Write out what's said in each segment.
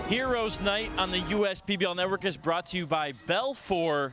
Heroes Night on the US PBL Network is brought to you by Belfour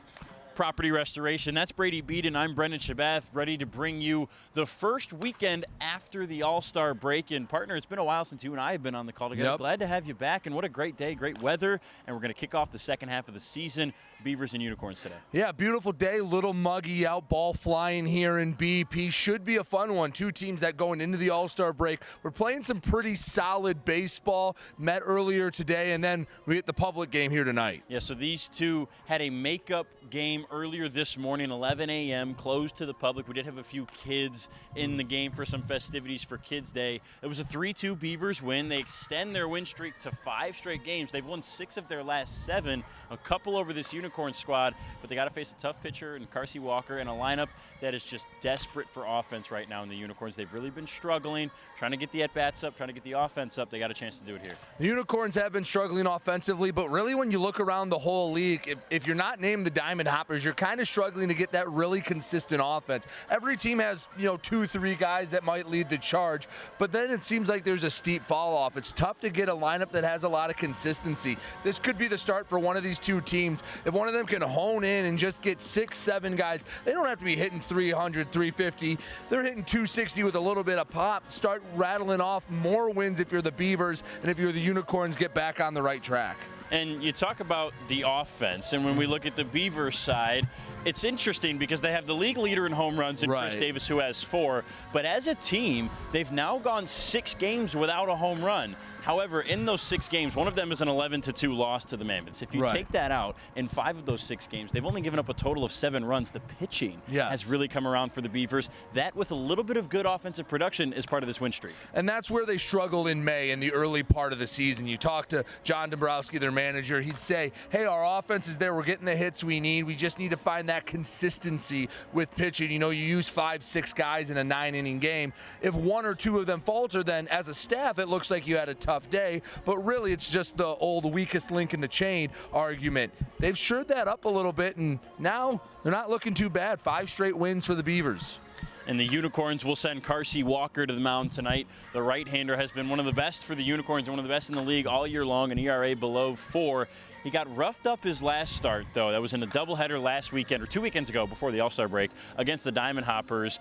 Property Restoration. That's Brady Beaton. I'm Brendan Shabath, ready to bring you the first weekend after the All-Star break. And partner, it's been a while since you and I have been on the call together. Yep. Glad to have you back, and what a great day, great weather. And we're going to kick off the second half of the season, Beavers and Unicorns today. Yeah, beautiful day, little muggy out, ball flying here in BP. Should be a fun one. Two teams that going into the All-Star break. We're playing some pretty solid baseball. Met earlier today, and then we get the public game here tonight. Yeah, so these two had a makeup game earlier this morning, 11 a.m., closed to the public. We did have a few kids in the game for some festivities for Kids Day. It was a 3-2 Beavers win. They extend their win streak to 5 straight games. They've won 6 of their last 7, a couple over this Unicorn squad, but they got to face a tough pitcher in Carsey Walker and a lineup that is just desperate for offense right now in the Unicorns. They've really been struggling, trying to get the at-bats up, trying to get the offense up. They got a chance to do it here. The Unicorns have been struggling offensively, but really when you look around the whole league, if you're not named the Diamond Hoppers, you're kind of struggling to get that really consistent offense. Every team has, 2-3 guys that might lead the charge, but then it seems like there's a steep fall off. It's tough to get a lineup that has a lot of consistency. This could be the start for one of these two teams. If one of them can hone in and just get 6-7 guys, they don't have to be hitting 300, 350. They're hitting 260 with a little bit of pop. Start rattling off more wins if you're the Beavers, and if you're the Unicorns, get back on the right track. And you talk about the offense, and when we look at the Beavers side, it's interesting because they have the league leader in home runs in Chris Davis, who has 4. But as a team, they've now gone 6 games without a home run. However, in those 6 games, one of them is an 11-2 loss to the Mammoths. If you take that out, in 5 of those 6 games, they've only given up a total of 7 runs. The pitching has really come around for the Beavers. That, with a little bit of good offensive production, is part of this win streak. And that's where they struggled in May, in the early part of the season. You talk to John Dombrowski, their manager, he'd say, hey, our offense is there. We're getting the hits we need. We just need to find that consistency with pitching. You use 5-6 guys in a 9-inning game. If 1 or 2 of them falter, then as a staff, it looks like you had a tough day, but really it's just the old weakest link in the chain argument. They've shored that up a little bit, and now they're not looking too bad. 5 straight wins for the Beavers. And the Unicorns will send Carsey Walker to the mound tonight. The right-hander has been one of the best for the Unicorns and one of the best in the league all year long, an ERA below 4. He got roughed up his last start, though. That was in a doubleheader last weekend, or 2 weekends ago before the All-Star break, against the Diamond Hoppers.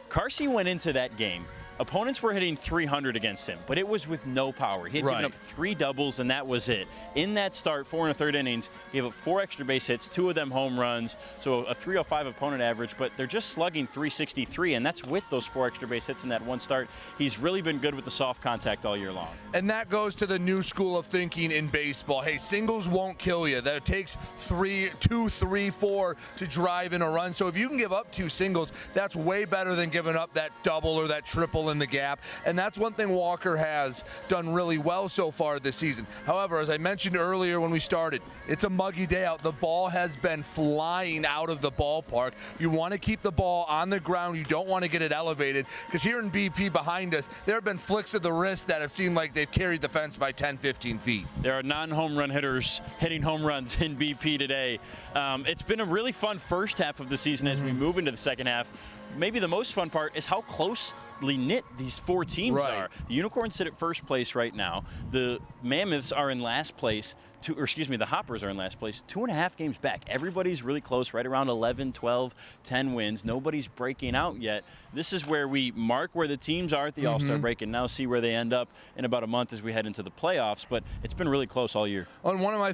Carsey went into that game. Opponents were hitting 300 against him, but it was with no power. He had given up 3 doubles, and that was it. In that start, 4 1/3 innings, gave up 4 extra base hits, 2 of them home runs, so a 305 opponent average, but they're just slugging 363, and that's with those 4 extra base hits in that one start. He's really been good with the soft contact all year long. And that goes to the new school of thinking in baseball. Hey, singles won't kill you. That it takes 2, 3, 4 to drive in a run. So if you can give up 2 singles, that's way better than giving up that double or that triple in the gap, and that's one thing Walker has done really well so far this season. However, as I mentioned earlier when we started, it's a muggy day out. The ball has been flying out of the ballpark. You want to keep the ball on the ground. You don't want to get it elevated, because here in BP behind us, there have been flicks of the wrist that have seemed like they've carried the fence by 10, 15 feet. There are non-home run hitters hitting home runs in BP today. It's been a really fun first half of the season as we move into the second half. Maybe the most fun part is how closely knit these 4 teams are. The Unicorns sit at first place right now. The Mammoths are in last place. The Hoppers are in last place, 2.5 games back. Everybody's really close, right around 11, 12, 10 wins. Nobody's breaking out yet. This is where we mark where the teams are at the All-Star break and now see where they end up in about a month as we head into the playoffs. But it's been really close all year. On one of my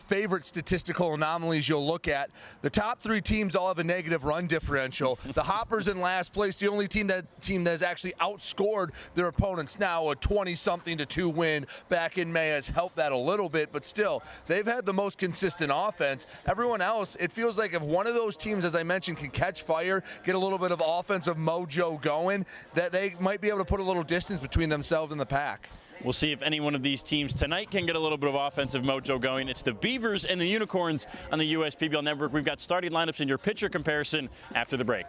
favorite statistical anomalies you'll look at, the top 3 teams all have a negative run differential. The Hoppers in last place, the only team that has actually outscored their opponents now. A 20-something to 2 win back in May has helped that a little bit, but still, they've had the most consistent offense. Everyone else, it feels like if one of those teams, as I mentioned, can catch fire, get a little bit of offensive mojo going, that they might be able to put a little distance between themselves and the pack. We'll see if any one of these teams tonight can get a little bit of offensive mojo going. It's the Beavers and the Unicorns on the US PBL Network. We've got starting lineups in your pitcher comparison after the break.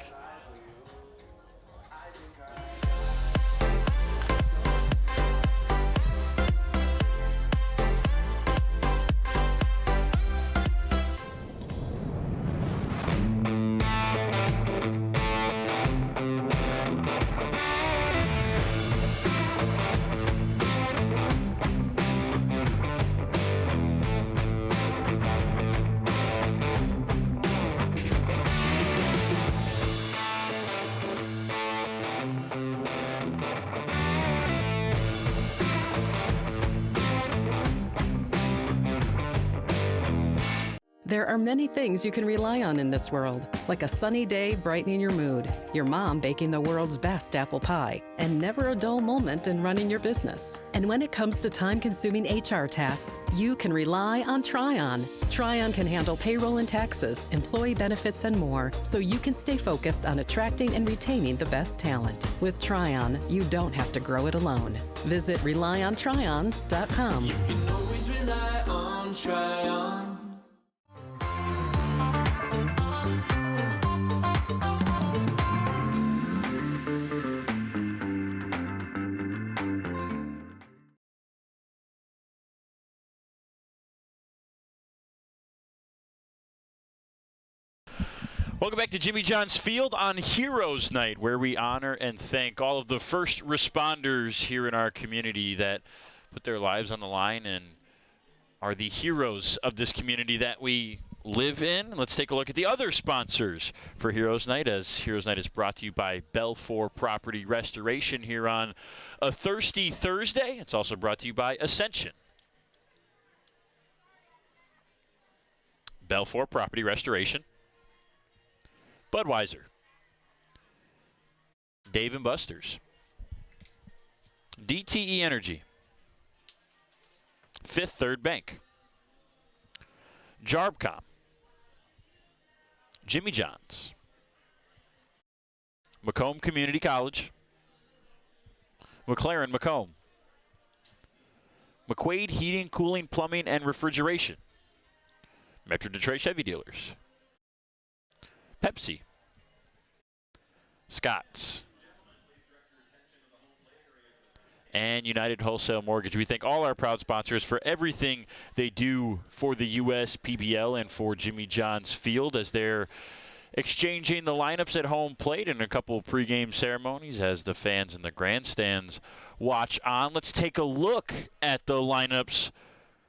There are many things you can rely on in this world, like a sunny day brightening your mood, your mom baking the world's best apple pie, and never a dull moment in running your business. And when it comes to time-consuming HR tasks, you can rely on Tryon. Tryon can handle payroll and taxes, employee benefits, and more, so you can stay focused on attracting and retaining the best talent. With Tryon, you don't have to grow it alone. Visit RelyOnTryon.com. You can always rely on Tryon. Welcome back to Jimmy John's Field on Heroes Night, where we honor and thank all of the first responders here in our community that put their lives on the line and are the heroes of this community that we live in. Let's take a look at the other sponsors for Heroes Night, as Heroes Night is brought to you by Belfour Property Restoration here on a thirsty Thursday. It's also brought to you by Ascension. Belfour Property Restoration. Budweiser, Dave & Buster's, DTE Energy, Fifth Third Bank, Jarbcom, Jimmy John's, Macomb Community College, McLaren Macomb, McQuaid Heating, Cooling, Plumbing, and Refrigeration, Metro Detroit Chevy Dealers, Pepsi, Scott's, and United Wholesale Mortgage. We thank all our proud sponsors for everything they do for the USPBL and for Jimmy John's Field as they're exchanging the lineups at home plate and a couple of pregame ceremonies as the fans in the grandstands watch on. Let's take a look at the lineups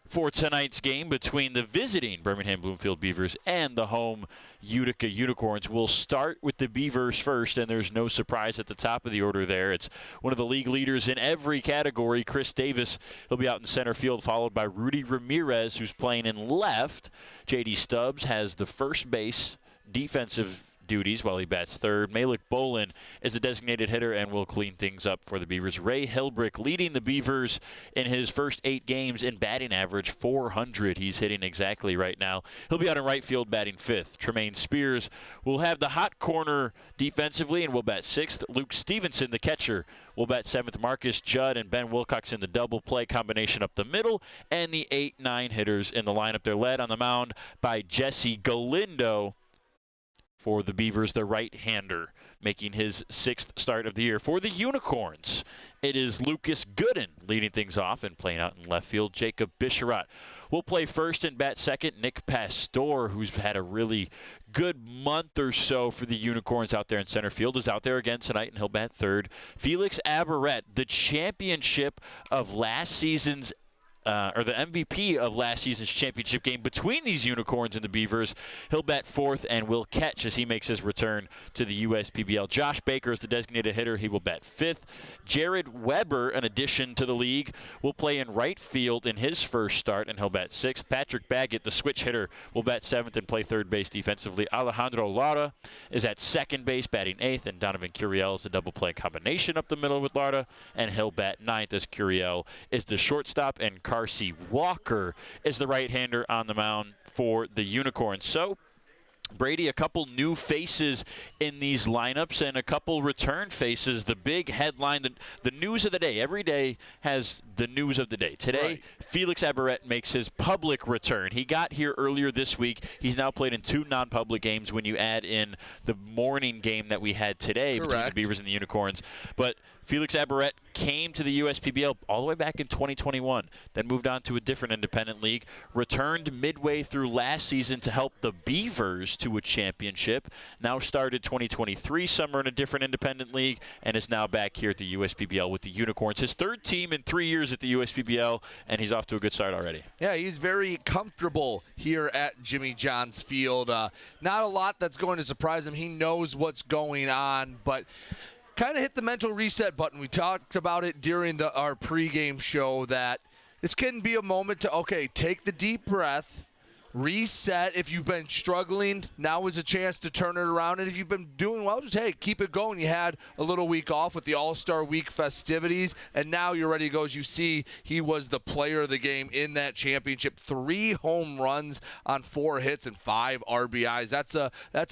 for tonight's game between the visiting Birmingham Bloomfield Beavers and the home Utica Unicorns. We'll start with the Beavers first, and there's no surprise at the top of the order there. It's one of the league leaders in every category, Chris Davis. He'll be out in center field, followed by Rudy Ramirez, who's playing in left. J.D. Stubbs has the first base defensive duties while he bats third. Malik Bolin is a designated hitter and will clean things up for the Beavers. Ray Hilbrick leading the Beavers in his first 8 games in batting average, 400. He's hitting exactly right now. He'll be out in right field batting 5th. Tremaine Spears will have the hot corner defensively and will bat 6th. Luke Stevenson, the catcher, will bat 7th. Marcus Judd and Ben Wilcox in the double play combination up the middle, and the 8-9 hitters in the lineup. They're led on the mound by Jesse Galindo. For the Beavers, the right-hander, making his 6th start of the year. For the Unicorns, it is Lucas Gooden leading things off and playing out in left field. Jacob Bisharat will play first and bat second. Nick Pastor, who's had a really good month or so for the Unicorns out there in center field, is out there again tonight, and he'll bat third. Felix Aberrett, the championship of last season's or the MVP of last season's championship game between these Unicorns and the Beavers. He'll bat 4th and will catch as he makes his return to the USPBL. Josh Baker is the designated hitter. He will bat 5th. Jared Weber, an addition to the league, will play in right field in his first start, and he'll bat 6th. Patrick Baggett, the switch hitter, will bat 7th and play third base defensively. Alejandro Lara is at second base, batting 8th, and Donovan Curiel is the double play combination up the middle with Lara, and he'll bat 9th as Curiel is the shortstop, and Carsey Walker is the right-hander on the mound for the Unicorns. So, Brady, a couple new faces in these lineups and a couple return faces. The big headline, the news of the day. Every day has the news of the day. Today, right, Felix Aberrett makes his public return. He got here earlier this week. He's now played in 2 non-public games when you add in the morning game that we had today between the Beavers and the Unicorns. But Felix Aberrett came to the USPBL all the way back in 2021, then moved on to a different independent league, returned midway through last season to help the Beavers to a championship, now started 2023 summer in a different independent league, and is now back here at the USPBL with the Unicorns. His 3rd team in 3 years at the USPBL, and he's off to a good start already. Yeah, he's very comfortable here at Jimmy John's Field. Not a lot that's going to surprise him. He knows what's going on, but kind of hit the mental reset button. We talked about it during our pregame show that this can be a moment to, okay, take the deep breath, reset. If you've been struggling, now is a chance to turn it around. And if you've been doing well, just, hey, keep it going. You had a little week off with the All-Star Week festivities, and now you're ready to go. As you see, he was the player of the game in that championship. 3 home runs on 4 hits and 5 RBIs. That's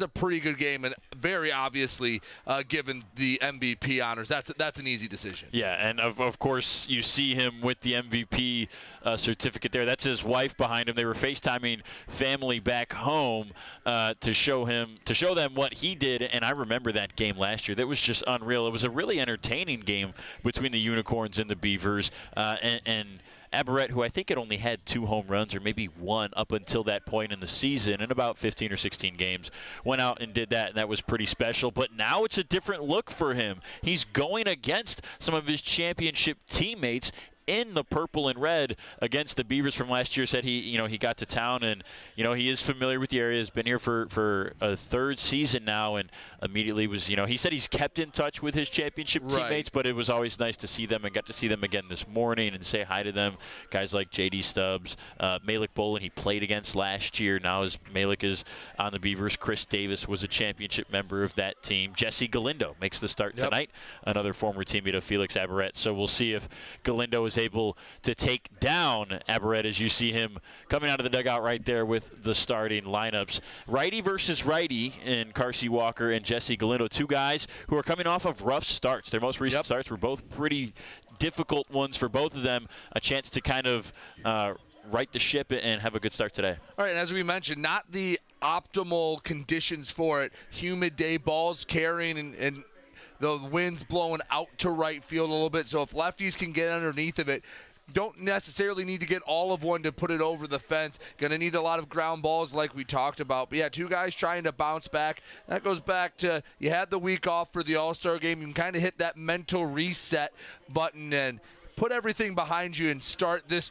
a pretty good game, and very obviously, given the MVP honors, that's an easy decision. Yeah, and of course, you see him with the MVP certificate there. That's his wife behind him. They were FaceTiming family back home to show them what he did, and I remember that game last year. That was just unreal. It was a really entertaining game between the Unicorns and the Beavers, and Aberrett, who I think had only had 2 home runs or maybe 1 up until that point in the season in about 15 or 16 games, went out and did that, and that was pretty special. But now it's a different look for him. He's going against some of his championship teammates in the purple and red against the Beavers from last year. Said he got to town, and he is familiar with the area. Has been here for a 3rd season now, and immediately was he said he's kept in touch with his championship teammates, but it was always nice to see them, and got to see them again this morning and say hi to them. Guys like J.D. Stubbs, Malik Bolin, he played against last year. Now as Malik is on the Beavers, Chris Davis was a championship member of that team. Jesse Galindo makes the start tonight, another former teammate of Felix Aberrett. So we'll see if Galindo is able to take down Aberrett, as you see him coming out of the dugout right there with the starting lineups. Righty versus righty in Carsey Walker and Jesse Galindo, 2 guys who are coming off of rough starts. Their most recent starts were both pretty difficult ones for both of them. A chance to kind of right the ship and have a good start today. All right, and as we mentioned, not the optimal conditions for it. Humid day, balls carrying, and the wind's blowing out to right field a little bit. So if lefties can get underneath of it, don't necessarily need to get all of one to put it over the fence. Going to need a lot of ground balls like we talked about. But, yeah, 2 guys trying to bounce back. That goes back to you had the week off for the All-Star game. You can kind of hit that mental reset button and put everything behind you and start this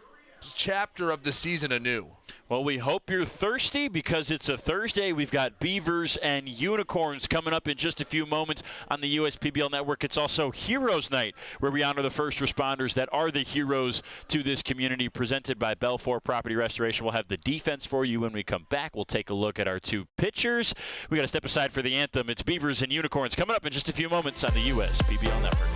chapter of the season anew. Well, we hope you're thirsty because it's a Thursday. We've got Beavers and Unicorns coming up in just a few moments on the USPBL Network. It's also Heroes Night, where we honor the first responders that are the heroes to this community, presented by Belfour Property Restoration. We'll have the defense for you when we come back. We'll take a look at our 2 pitchers. We got to step aside for the anthem. It's Beavers and Unicorns coming up in just a few moments on the USPBL Network.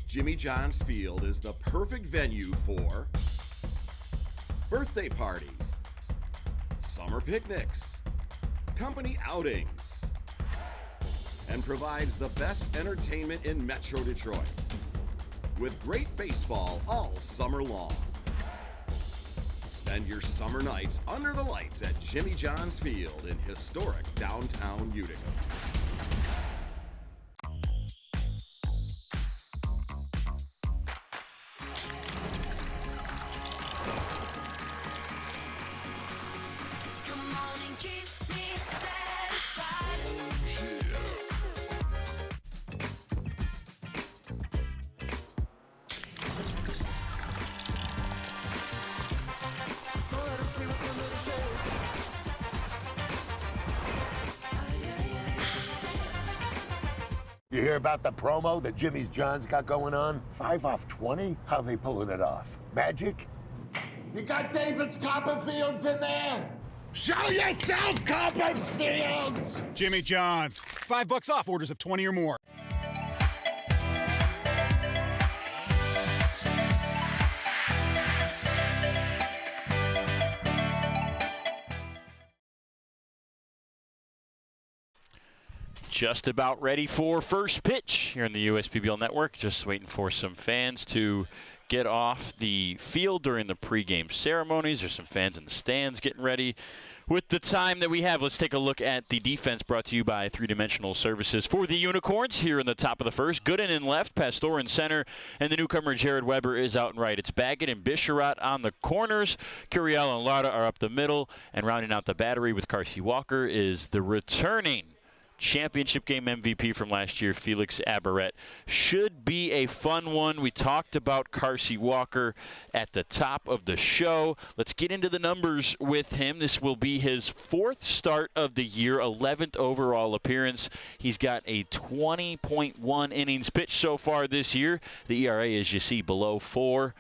Jimmy John's Field is the perfect venue for birthday parties, summer picnics, company outings, and provides the best entertainment in Metro Detroit with great baseball all summer long. Spend your summer nights under the lights at Jimmy John's Field in historic downtown Utica. You hear about the promo that Jimmy's John's got going on? 5 off 20? How they pulling it off? Magic? You got David's Copperfields in there? Show yourself, Copperfield! Jimmy John's. $5 off orders of 20 or more. Just about ready for first pitch here in the USPBL Network. Just waiting for some fans to get off the field during the pregame ceremonies. There's some fans in the stands getting ready. With the time that we have, let's take a look at the defense brought to you by Three Dimensional Services for the Unicorns here in the top of the first. Gooden in left, Pastor in center, and the newcomer Jared Weber is out and right. It's Baggett and Bisharat on the corners. Curiel and Larda are up the middle, and rounding out the battery with Carsey Walker is the returning championship game MVP from last year, Felix Abaret. Should be a fun one. We talked about Carsey Walker at the top of the show. Let's get into the numbers with him. This will be his 4th start of the year, 11th overall appearance. He's got a 20.1 innings pitched so far this year. The ERA, as you see, below 4.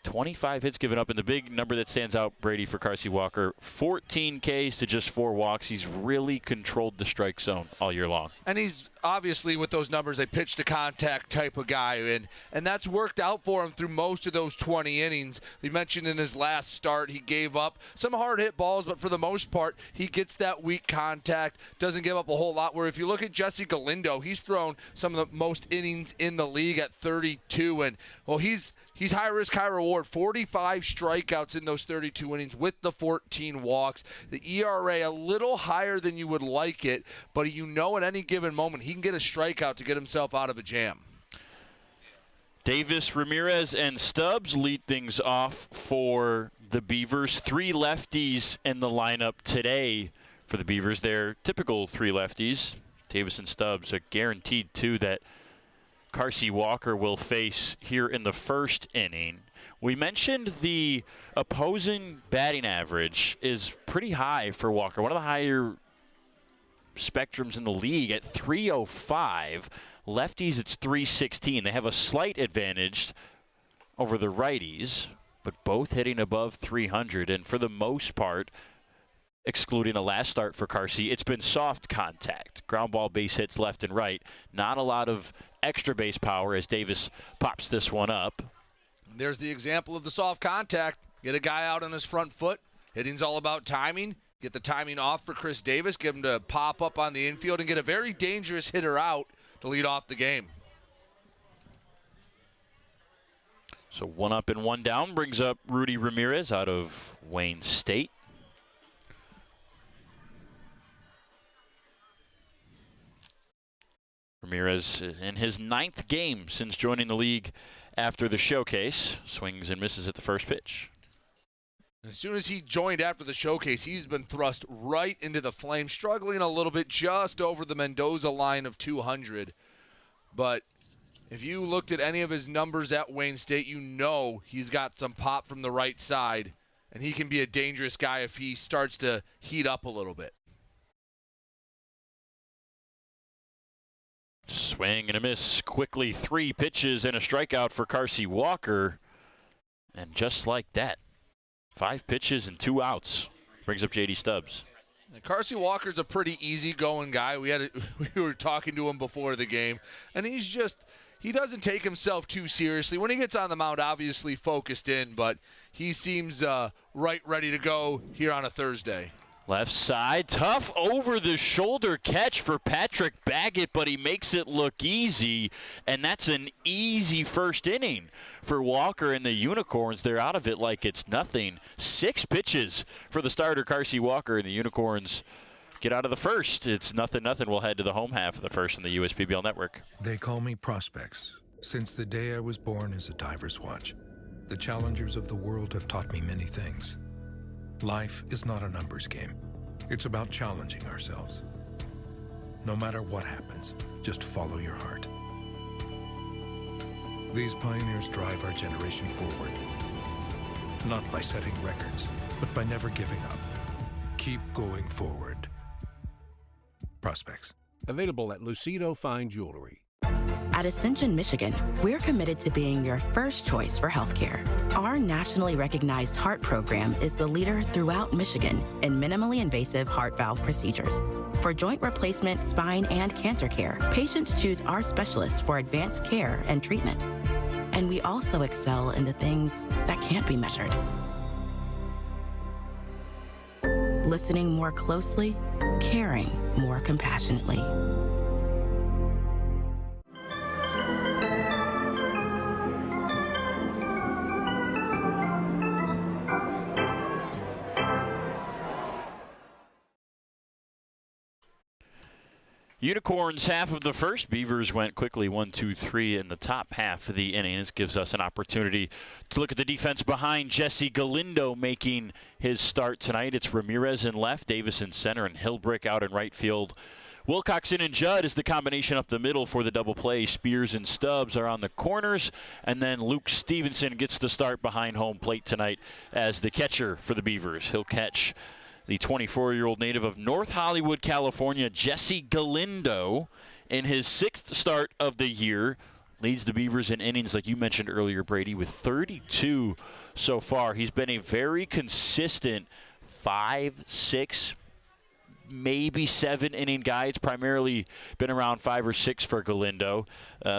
25 hits given up, and the big number that stands out, Brady, for Carsey Walker, 14 Ks to just 4 walks. He's really controlled the strike zone all year long. And he's obviously, with those numbers, a pitch-to-contact type of guy, and that's worked out for him through most of those 20 innings. He mentioned in his last start he gave up some hard-hit balls, but for the most part, he gets that weak contact, doesn't give up a whole lot, where if you look at Jesse Galindo, he's thrown some of the most innings in the league at 32, and, well, he's high risk, high reward. 45 strikeouts in those 32 innings with the 14 walks. The ERA a little higher than you would like it, but you know at any given moment he can get a strikeout to get himself out of a jam. Davis, Ramirez, and Stubbs lead things off for the Beavers. 3 lefties in the lineup today for the Beavers. They're typical 3 lefties. Davis and Stubbs are guaranteed 2 that Carsey Walker will face here in the first inning. We mentioned the opposing batting average is pretty high for Walker, one of the higher spectrums in the league at 305. Lefties, it's 316. They have a slight advantage over the righties, but both hitting above 300. And for the most part, excluding the last start for Carsey, it's been soft contact. Ground ball base hits left and right. Not a lot of extra base power as Davis pops this one up. There's the example of the soft contact. Get a guy out on his front foot. Hitting's all about timing. Get the timing off for Chris Davis. Get him to pop up on the infield and get a very dangerous hitter out to lead off the game. So 1 up and 1 down brings up Rudy Ramirez out of Wayne State. Ramirez in his 9th game since joining the league after the showcase. Swings and misses at the first pitch. As soon as he joined after the showcase, he's been thrust right into the flames, struggling a little bit just over the Mendoza line of 200. But if you looked at any of his numbers at Wayne State, you know he's got some pop from the right side, and he can be a dangerous guy if he starts to heat up a little bit. Swing and a miss. Quickly 3 pitches and a strikeout for Carsey Walker. And just like that, 5 pitches and 2 outs. Brings up J.D. Stubbs. And Carsey Walker's a pretty easygoing guy. We were talking to him before the game, and he doesn't take himself too seriously. When he gets on the mound, obviously focused in, but he seems ready to go here on a Thursday. Left side, tough over-the-shoulder catch for Patrick Baggett, but he makes it look easy, and that's an easy first inning for Walker and the Unicorns. They're out of it like it's nothing. 6 pitches for the starter, Carsey Walker, and the Unicorns get out of the first. It's 0-0. We'll head to the home half of the first in the USPBL Network. They call me Prospects. Since the day I was born as a diver's watch, the challengers of the world have taught me many things. Life is not a numbers game. It's about challenging ourselves. No matter what happens, just follow your heart. These pioneers drive our generation forward. Not by setting records, but by never giving up. Keep going forward. Prospects. Available at Lucido Fine Jewelry. At Ascension, Michigan, we're committed to being your first choice for healthcare. Our nationally recognized heart program is the leader throughout Michigan in minimally invasive heart valve procedures. For joint replacement, spine, and cancer care, patients choose our specialists for advanced care and treatment. And we also excel in the things that can't be measured. Listening more closely, caring more compassionately. Unicorns half of the first. Beavers went quickly 1-2-3 in the top half of the inning. This gives us an opportunity to look at the defense behind Jesse Galindo making his start tonight. It's Ramirez in left, Davis in center, and Hilbrick out in right field. Wilcoxon and Judd is the combination up the middle for the double play. Spears and Stubbs are on the corners, and then Luke Stevenson gets the start behind home plate tonight as the catcher for the Beavers. He'll catch the 24-year-old native of North Hollywood, California, Jesse Galindo, in his 6th start of the year. Leads the Beavers in innings, like you mentioned earlier, Brady, with 32 so far. He's been a very consistent 5, 6, maybe 7 inning guy. It's primarily been around 5 or 6 for Galindo.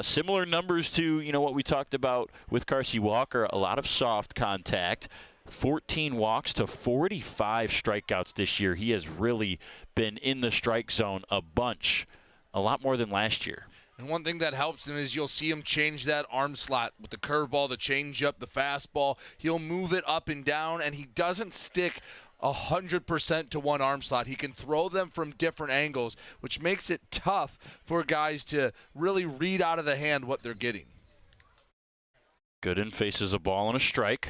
Similar numbers to what we talked about with Carsey Walker. A lot of soft contact. 14 walks to 45 strikeouts this year. He has really been in the strike zone a bunch, a lot more than last year. And one thing that helps him is you'll see him change that arm slot with the curveball, the changeup, the fastball. He'll move it up and down, and he doesn't stick 100% to one arm slot. He can throw them from different angles, which makes it tough for guys to really read out of the hand what they're getting. Gooden faces a ball and a strike.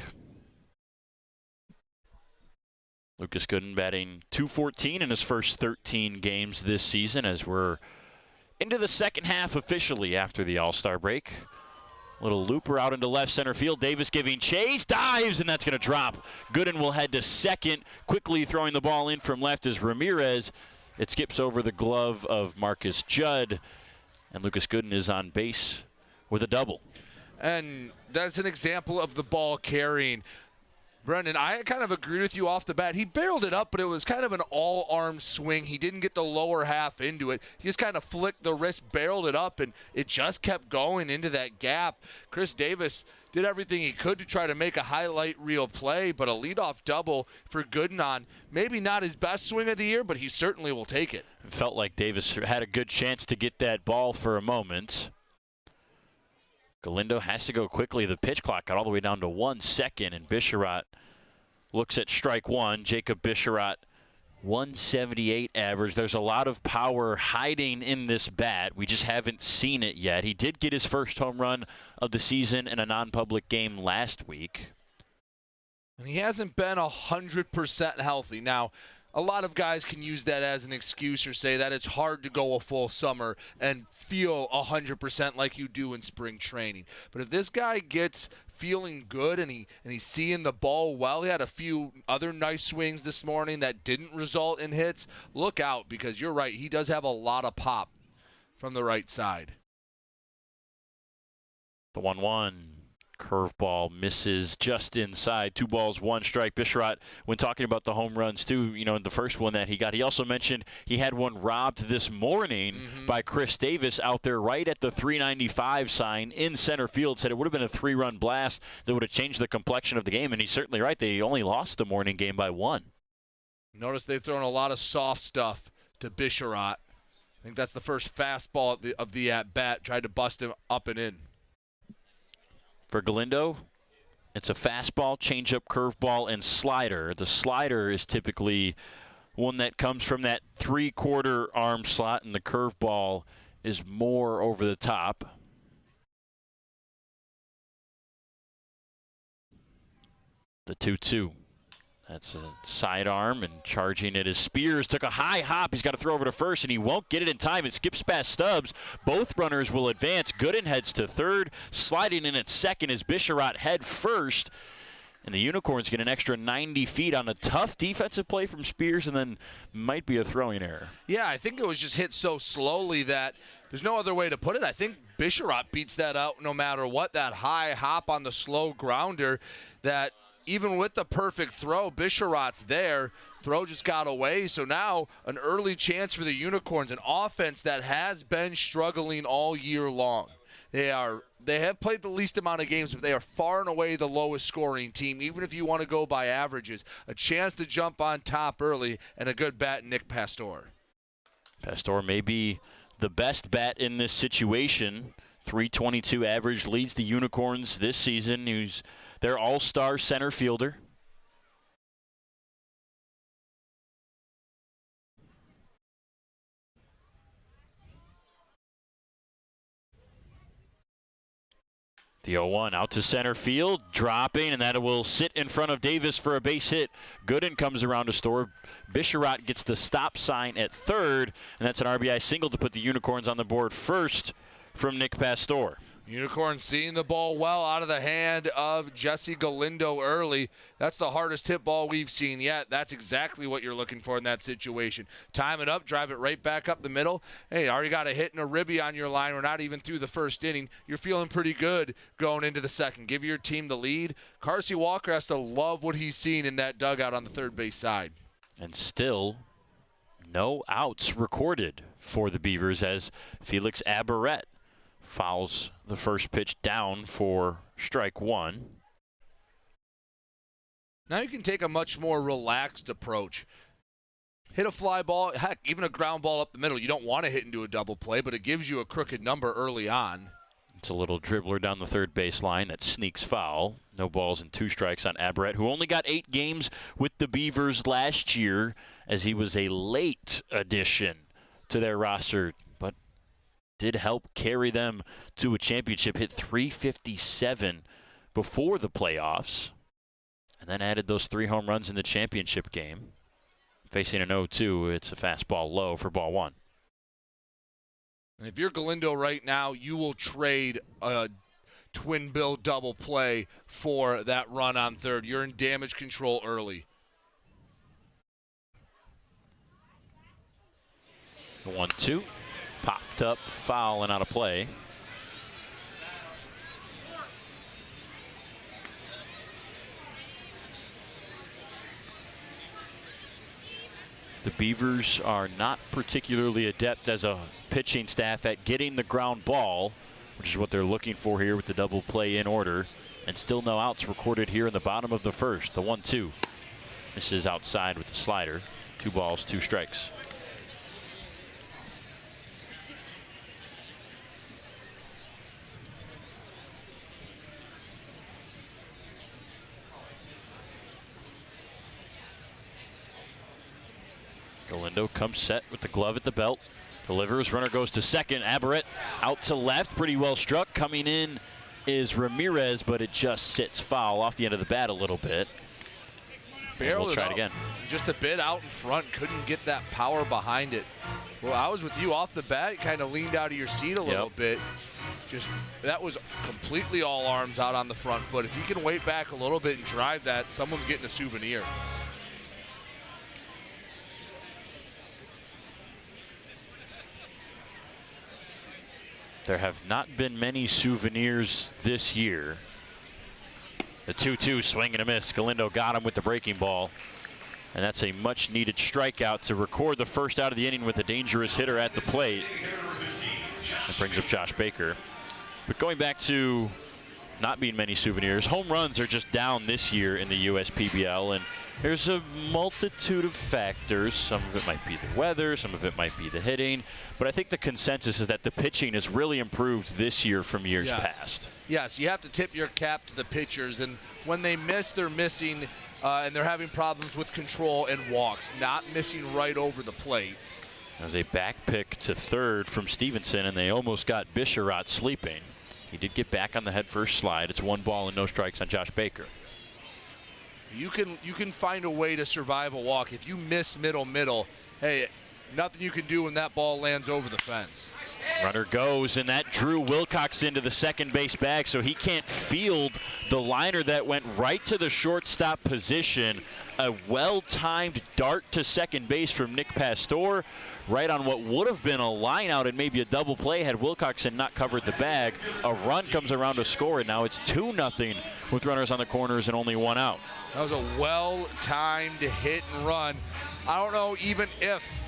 Lucas Gooden batting .214 in his first 13 games this season as we're into the second half officially after the All-Star break. Little looper out into left center field. Davis giving chase, dives, and that's going to drop. Gooden will head to second, quickly throwing the ball in from left as Ramirez. It skips over the glove of Marcus Judd, and Lucas Gooden is on base with a double. And that's an example of the ball carrying. Brendan, I kind of agree with you off the bat. He barreled it up, but it was kind of an all-arm swing. He didn't get the lower half into it. He just kind of flicked the wrist, barreled it up, and it just kept going into that gap. Chris Davis did everything he could to try to make a highlight reel play, but a leadoff double for Gooden on maybe not his best swing of the year, but he certainly will take it. It felt like Davis had a good chance to get that ball for a moment. Galindo has to go quickly. The pitch clock got all the way down to 1 second, and Bisharat looks at strike one. Jacob Bisharat, 178 average. There's a lot of power hiding in this bat. We just haven't seen it yet. He did get his first home run of the season in a non-public game last week. And he hasn't been 100% healthy. Now, a lot of guys can use that as an excuse or say that it's hard to go a full summer and feel 100% like you do in spring training. But if this guy gets feeling good and he's seeing the ball well, he had a few other nice swings this morning that didn't result in hits, look out, because you're right, he does have a lot of pop from the right side. The 1-1. Curveball misses just inside. 2 balls, 1 strike. Bisharat, when talking about the home runs too, in the first one that he got, he also mentioned he had one robbed this morning by Chris Davis out there right at the 395 sign in center field. Said it would have been a 3-run blast that would have changed the complexion of the game, and he's certainly right. They only lost the morning game by 1. Notice they've thrown a lot of soft stuff to Bisharat. I think that's the first fastball of the at-bat, tried to bust him up and in. For Galindo, it's a fastball, changeup, curveball, and slider. The slider is typically one that comes from that 3/4 arm slot, and the curveball is more over the top. The 2-2. That's a sidearm, and charging it is Spears. Took a high hop. He's got to throw over to first, and he won't get it in time. It skips past Stubbs. Both runners will advance. Gooden heads to third. Sliding in at second is Bisharat head first. And the Unicorns get an extra 90 feet on a tough defensive play from Spears, and then might be a throwing error. Yeah, I think it was just hit so slowly that there's no other way to put it. I think Bisharot beats that out no matter what. That high hop on the slow grounder that even with the perfect throw, Bisharot's there. Throw just got away. So now an early chance for the Unicorns, an offense that has been struggling all year long. They have played the least amount of games, but they are far and away the lowest scoring team, even if you want to go by averages. A chance to jump on top early and a good bat, Nick Pastor. Pastor may be the best bat in this situation. 322 average, leads the Unicorns this season. He's their all-star center fielder. The 0-1 out to center field, dropping, and that will sit in front of Davis for a base hit. Gooden comes around to store. Bisharot gets the stop sign at third, and that's an RBI single to put the Unicorns on the board first from Nick Pastor. Unicorns seeing the ball well out of the hand of Jesse Galindo early. That's the hardest hit ball we've seen yet. That's exactly what you're looking for in that situation. Time it up, drive it right back up the middle. Hey, already got a hit and a ribby on your line. We're not even through the first inning. You're feeling pretty good going into the second. Give your team the lead. Carsey Walker has to love what he's seen in that dugout on the third base side. And still no outs recorded for the Beavers as Felix Abaret fouls the first pitch down for strike one. Now you can take a much more relaxed approach. Hit a fly ball, heck, even a ground ball up the middle. You don't want to hit into a double play, but it gives you a crooked number early on. It's a little dribbler down the third base line that sneaks foul. No balls and 2 strikes on Abaret, who only got 8 games with the Beavers last year as he was a late addition to their roster, but did help carry them to a championship. Hit .357 before the playoffs, and then added those 3 home runs in the championship game. Facing an 0-2, it's a fastball low for ball 1. And if you're Galindo right now, you will trade a twin bill double play for that run on third. You're in damage control early. The 1-2. Popped up, foul, and out of play. The Beavers are not particularly adept as a pitching staff at getting the ground ball, which is what they're looking for here with the double play in order. And still no outs recorded here in the bottom of the first. The 1-2. This is outside with the slider. 2 balls, 2 strikes. Galindo comes set with the glove at the belt. Delivers, runner goes to second. Abaret out to left, pretty well struck. Coming in is Ramirez, but it just sits foul off the end of the bat a little bit. We'll try it again. Just a bit out in front, couldn't get that power behind it. Well, I was with you off the bat, kind of leaned out of your seat a little bit. Just, that was completely all arms out on the front foot. If you can wait back a little bit and drive that, someone's getting a souvenir. There have not been many souvenirs this year. The 2-2 swing and a miss. Galindo got him with the breaking ball. And that's a much needed strikeout to record the first out of the inning with a dangerous hitter at the plate. That brings up Josh Baker. But going back to not being many souvenirs, home runs are just down this year in the USPBL, and there's a multitude of factors. Some of it might be the weather, some of it might be the hitting, but I think the consensus is that the pitching has really improved this year from years past. Yes, you have to tip your cap to the pitchers, and when they miss, they're missing, and they're having problems with control and walks, not missing right over the plate. There's a back pick to third from Stevenson, and they almost got Bisharot sleeping. He did get back on the head first slide. It's 1 ball and no strikes on Josh Baker. You can find a way to survive a walk. If you miss middle, hey, nothing you can do when that ball lands over the fence. Runner goes, and that drew Wilcox into the second base bag, so he can't field the liner that went right to the shortstop position. A well-timed dart to second base from Nick Pastor, right on what would have been a line out and maybe a double play had Wilcoxon not covered the bag. A run comes around to score, and now it's 2-0 with runners on the corners and only one out. That was a well-timed hit and run. I don't know even if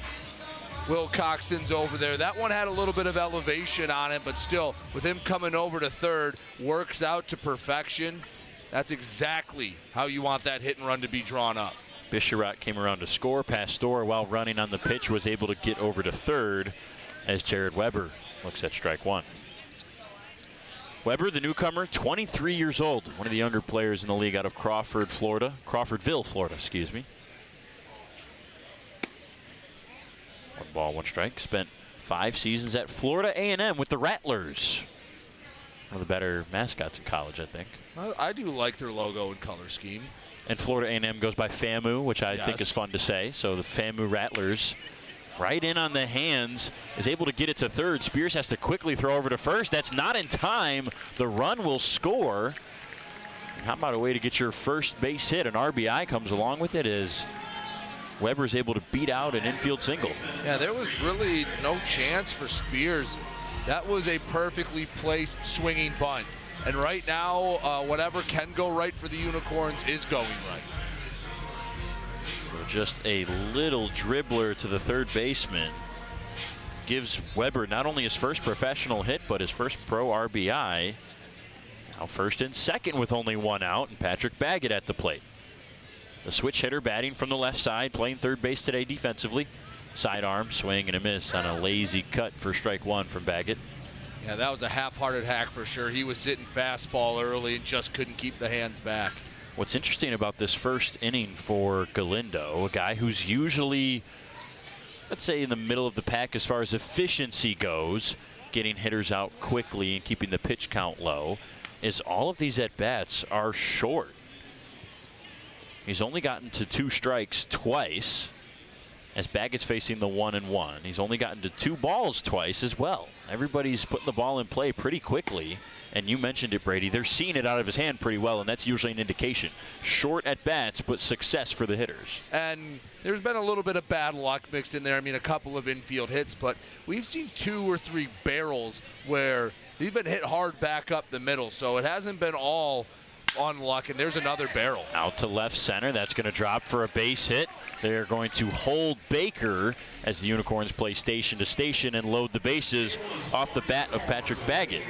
Wilcoxon's over there. That one had a little bit of elevation on it, but still, with him coming over to third, works out to perfection. That's exactly how you want that hit and run to be drawn up. Bisharat came around to score. Pastor, while running on the pitch, was able to get over to third as Jared Weber looks at strike one. Weber, the newcomer, 23 years old, one of the younger players in the league out of Crawfordville, Florida, excuse me. 1 ball, 1 strike. Spent 5 seasons at Florida A&M with the Rattlers. One of the better mascots in college, I think. I do like their logo and color scheme. And Florida A&M goes by FAMU, which I think is fun to say. So the FAMU Rattlers, right in on the hands, is able to get it to third. Spears has to quickly throw over to first. That's not in time. The run will score. How about a way to get your first base hit? An RBI comes along with it as Weber's able to beat out an infield single. Yeah, there was really no chance for Spears. That was a perfectly placed swinging bunt. And right now, whatever can go right for the Unicorns is going right. So just a little dribbler to the third baseman gives Weber not only his first professional hit, but his first pro RBI. Now first and second with only 1 out, and Patrick Baggett at the plate. The switch hitter batting from the left side, playing third base today defensively. Sidearm swing and a miss on a lazy cut for strike 1 from Baggett. Yeah, that was a half-hearted hack for sure. He was sitting fastball early and just couldn't keep the hands back. What's interesting about this first inning for Galindo, a guy who's usually, let's say, in the middle of the pack as far as efficiency goes, getting hitters out quickly and keeping the pitch count low, is all of these at-bats are short. He's only gotten to 2 strikes twice as Baggett's facing the 1-1. He's only gotten to 2 balls twice as well. Everybody's putting the ball in play pretty quickly. And you mentioned it, Brady. They're seeing it out of his hand pretty well, and that's usually an indication. Short at bats, but success for the hitters. And there's been a little bit of bad luck mixed in there. I mean, a couple of infield hits, but we've seen 2 or 3 barrels where they've been hit hard back up the middle. So it hasn't been all on luck, and there's another barrel. Out to left center. That's going to drop for a base hit. They're going to hold Baker as the Unicorns play station to station and load the bases off the bat of Patrick Baggett.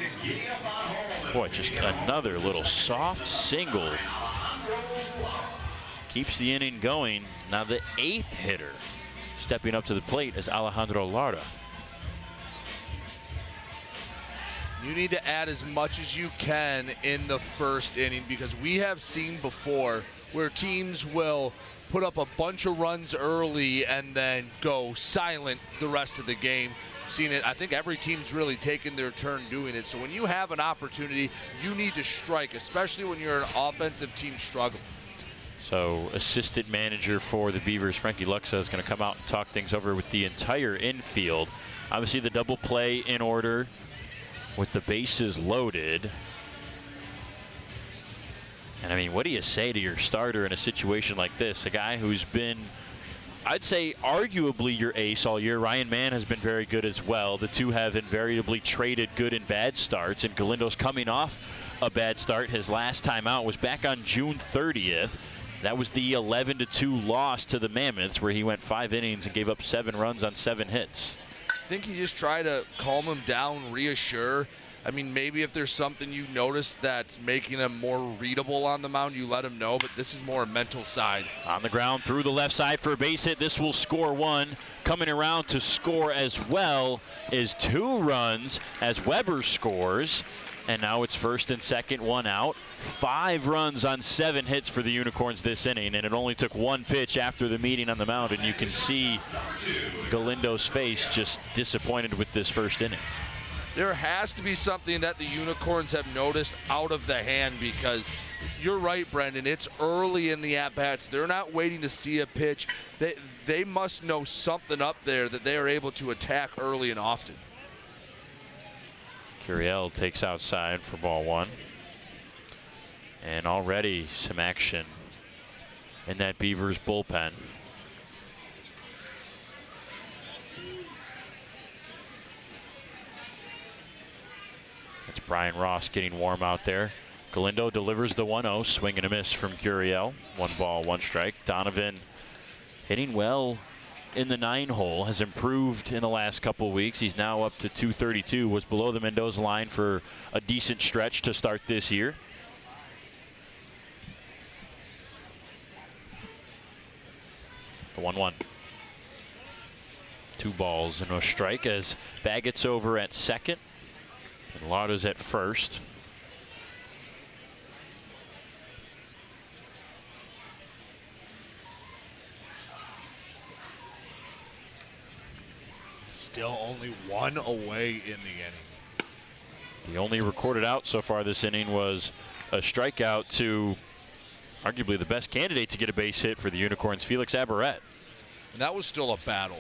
Boy, just another little soft single. Keeps the inning going. Now the 8th hitter stepping up to the plate is Alejandro Lara. You need to add as much as you can in the first inning, because we have seen before where teams will put up a bunch of runs early and then go silent the rest of the game. Seen it. I think every team's really taken their turn doing it. So when you have an opportunity, you need to strike, especially when you're an offensive team struggling. So assistant manager for the Beavers, Frankie Luxa, is going to come out and talk things over with the entire infield. Obviously the double play in order with the bases loaded. And I mean, what do you say to your starter in a situation like this? A guy who's been, I'd say, arguably your ace all year. Ryan Mann has been very good as well. The two have invariably traded good and bad starts, and Galindo's coming off a bad start. His last time out was back on June 30th. That was the 11-2 loss to the Mammoths, where he went 5 innings and gave up 7 runs on 7 hits. I think you just try to calm him down, reassure. I mean, maybe if there's something you notice that's making him more readable on the mound, you let him know, but this is more a mental side. On the ground through the left side for a base hit. This will score 1. Coming around to score as well is 2 runs as Weber scores. And now it's first and second, 1 out. 5 runs on 7 hits for the Unicorns this inning, and it only took 1 pitch after the meeting on the mound, and you can see Galindo's face just disappointed with this first inning. There has to be something that the Unicorns have noticed out of the hand, because you're right, Brendan. It's early in the at-bats. They're not waiting to see a pitch. They must know something up there that they are able to attack early and often. Curiel takes outside for ball one. And already some action in that Beavers bullpen. That's Brian Ross getting warm out there. Galindo delivers the 1-0, swing and a miss from Curiel. 1 ball, 1 strike. Donovan hitting well in the 9-hole, has improved in the last couple of weeks. He's now up to 232, was below the Mendoza line for a decent stretch to start this year. The 1-1. 2 balls and a strike as Baggett's over at second and Lauda's at first. Still only 1 away in the inning. The only recorded out so far this inning was a strikeout to arguably the best candidate to get a base hit for the Unicorns, Felix Abaret. And that was still a battle.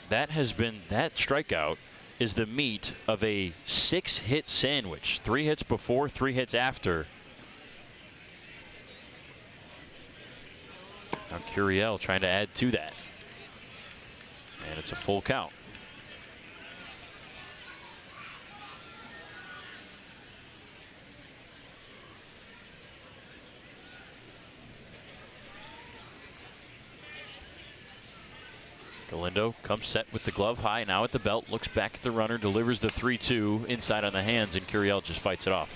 That strikeout is the meat of a 6-hit sandwich. 3 hits before, 3 hits after. Now Curiel trying to add to that. And it's a full count. Galindo comes set with the glove high, now at the belt, looks back at the runner, delivers the 3-2 inside on the hands, and Curiel just fights it off.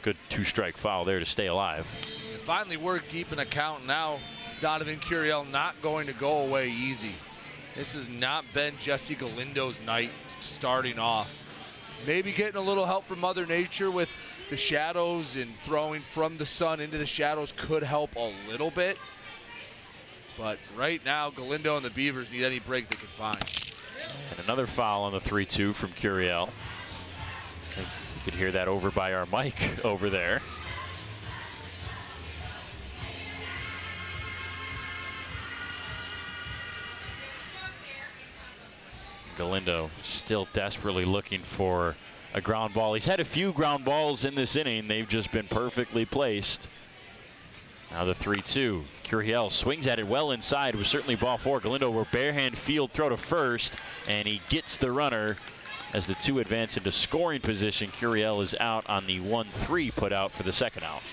Good 2-strike foul there to stay alive. And finally, we're deep in a count now. Donovan Curiel not going to go away easy. This has not been Jesse Galindo's night starting off. Maybe getting a little help from Mother Nature with the shadows and throwing from the sun into the shadows could help a little bit. But right now, Galindo and the Beavers need any break they can find. And another foul on the 3-2 from Curiel. I think you could hear that over by our mic over there. Galindo still desperately looking for a ground ball. He's had a few ground balls in this inning. They've just been perfectly placed. Now the 3-2. Curiel swings at it well inside. It was certainly ball 4. Galindo will barehand field throw to first, and he gets the runner as the 2 advance into scoring position. Curiel is out on the 1-3 put out for the second out.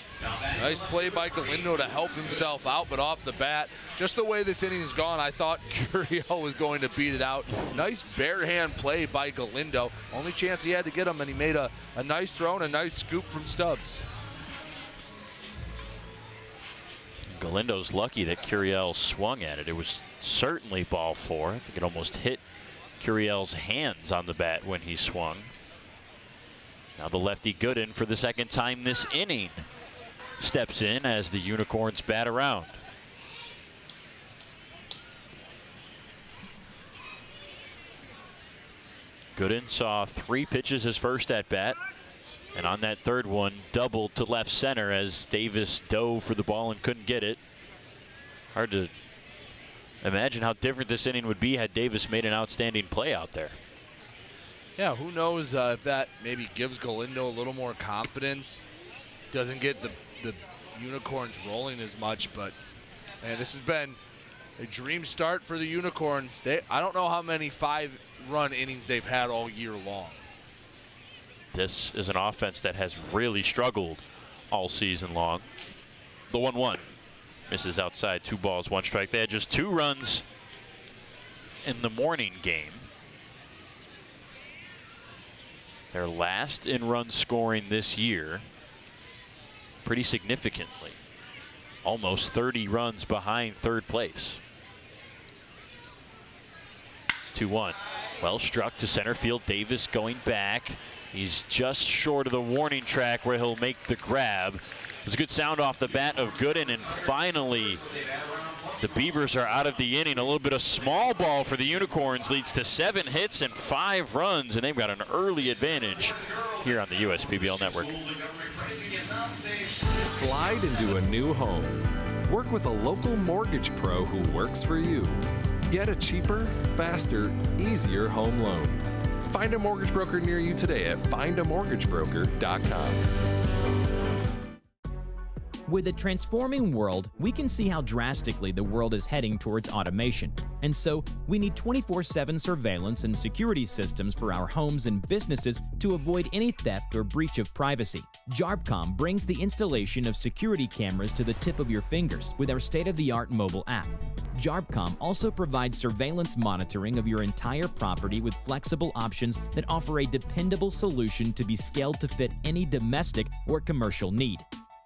Nice play by Galindo to help himself out, but off the bat, just the way this inning has gone, I thought Curiel was going to beat it out. Nice barehand play by Galindo. Only chance he had to get him, and he made a nice throw and a nice scoop from Stubbs. Galindo's lucky that Curiel swung at it. It was certainly ball 4. I think it almost hit Curiel's hands on the bat when he swung. Now the lefty Gooden for the second time this inning steps in as the Unicorns bat around. Gooden saw 3 pitches his first at bat. And on that third one, doubled to left center as Davis dove for the ball and couldn't get it. Hard to imagine how different this inning would be had Davis made an outstanding play out there. Yeah, who knows if that maybe gives Galindo a little more confidence. Doesn't get the Unicorns rolling as much, but man, this has been a dream start for the Unicorns. I don't know how many 5-run innings they've had all year long. This is an offense that has really struggled all season long. The 1-1 misses outside, 2 balls, 1 strike. They had just 2 runs in the morning game. They're last in run scoring this year, pretty significantly. Almost 30 runs behind third place. 2-1. Well struck to center field. Davis going back. He's just short of the warning track where he'll make the grab. It was a good sound off the bat of Gooden, and finally the Beavers are out of the inning. A little bit of small ball for the Unicorns leads to 7 hits and 5 runs, and they've got an early advantage here on the USPBL Network. Slide into a new home. Work with a local mortgage pro who works for you. Get a cheaper, faster, easier home loan. Find a mortgage broker near you today at findamortgagebroker.com. With a transforming world, we can see how drastically the world is heading towards automation. And so, we need 24/7 surveillance and security systems for our homes and businesses to avoid any theft or breach of privacy. JARBCOM brings the installation of security cameras to the tip of your fingers with our state-of-the-art mobile app. JARBCOM also provides surveillance monitoring of your entire property with flexible options that offer a dependable solution to be scaled to fit any domestic or commercial need.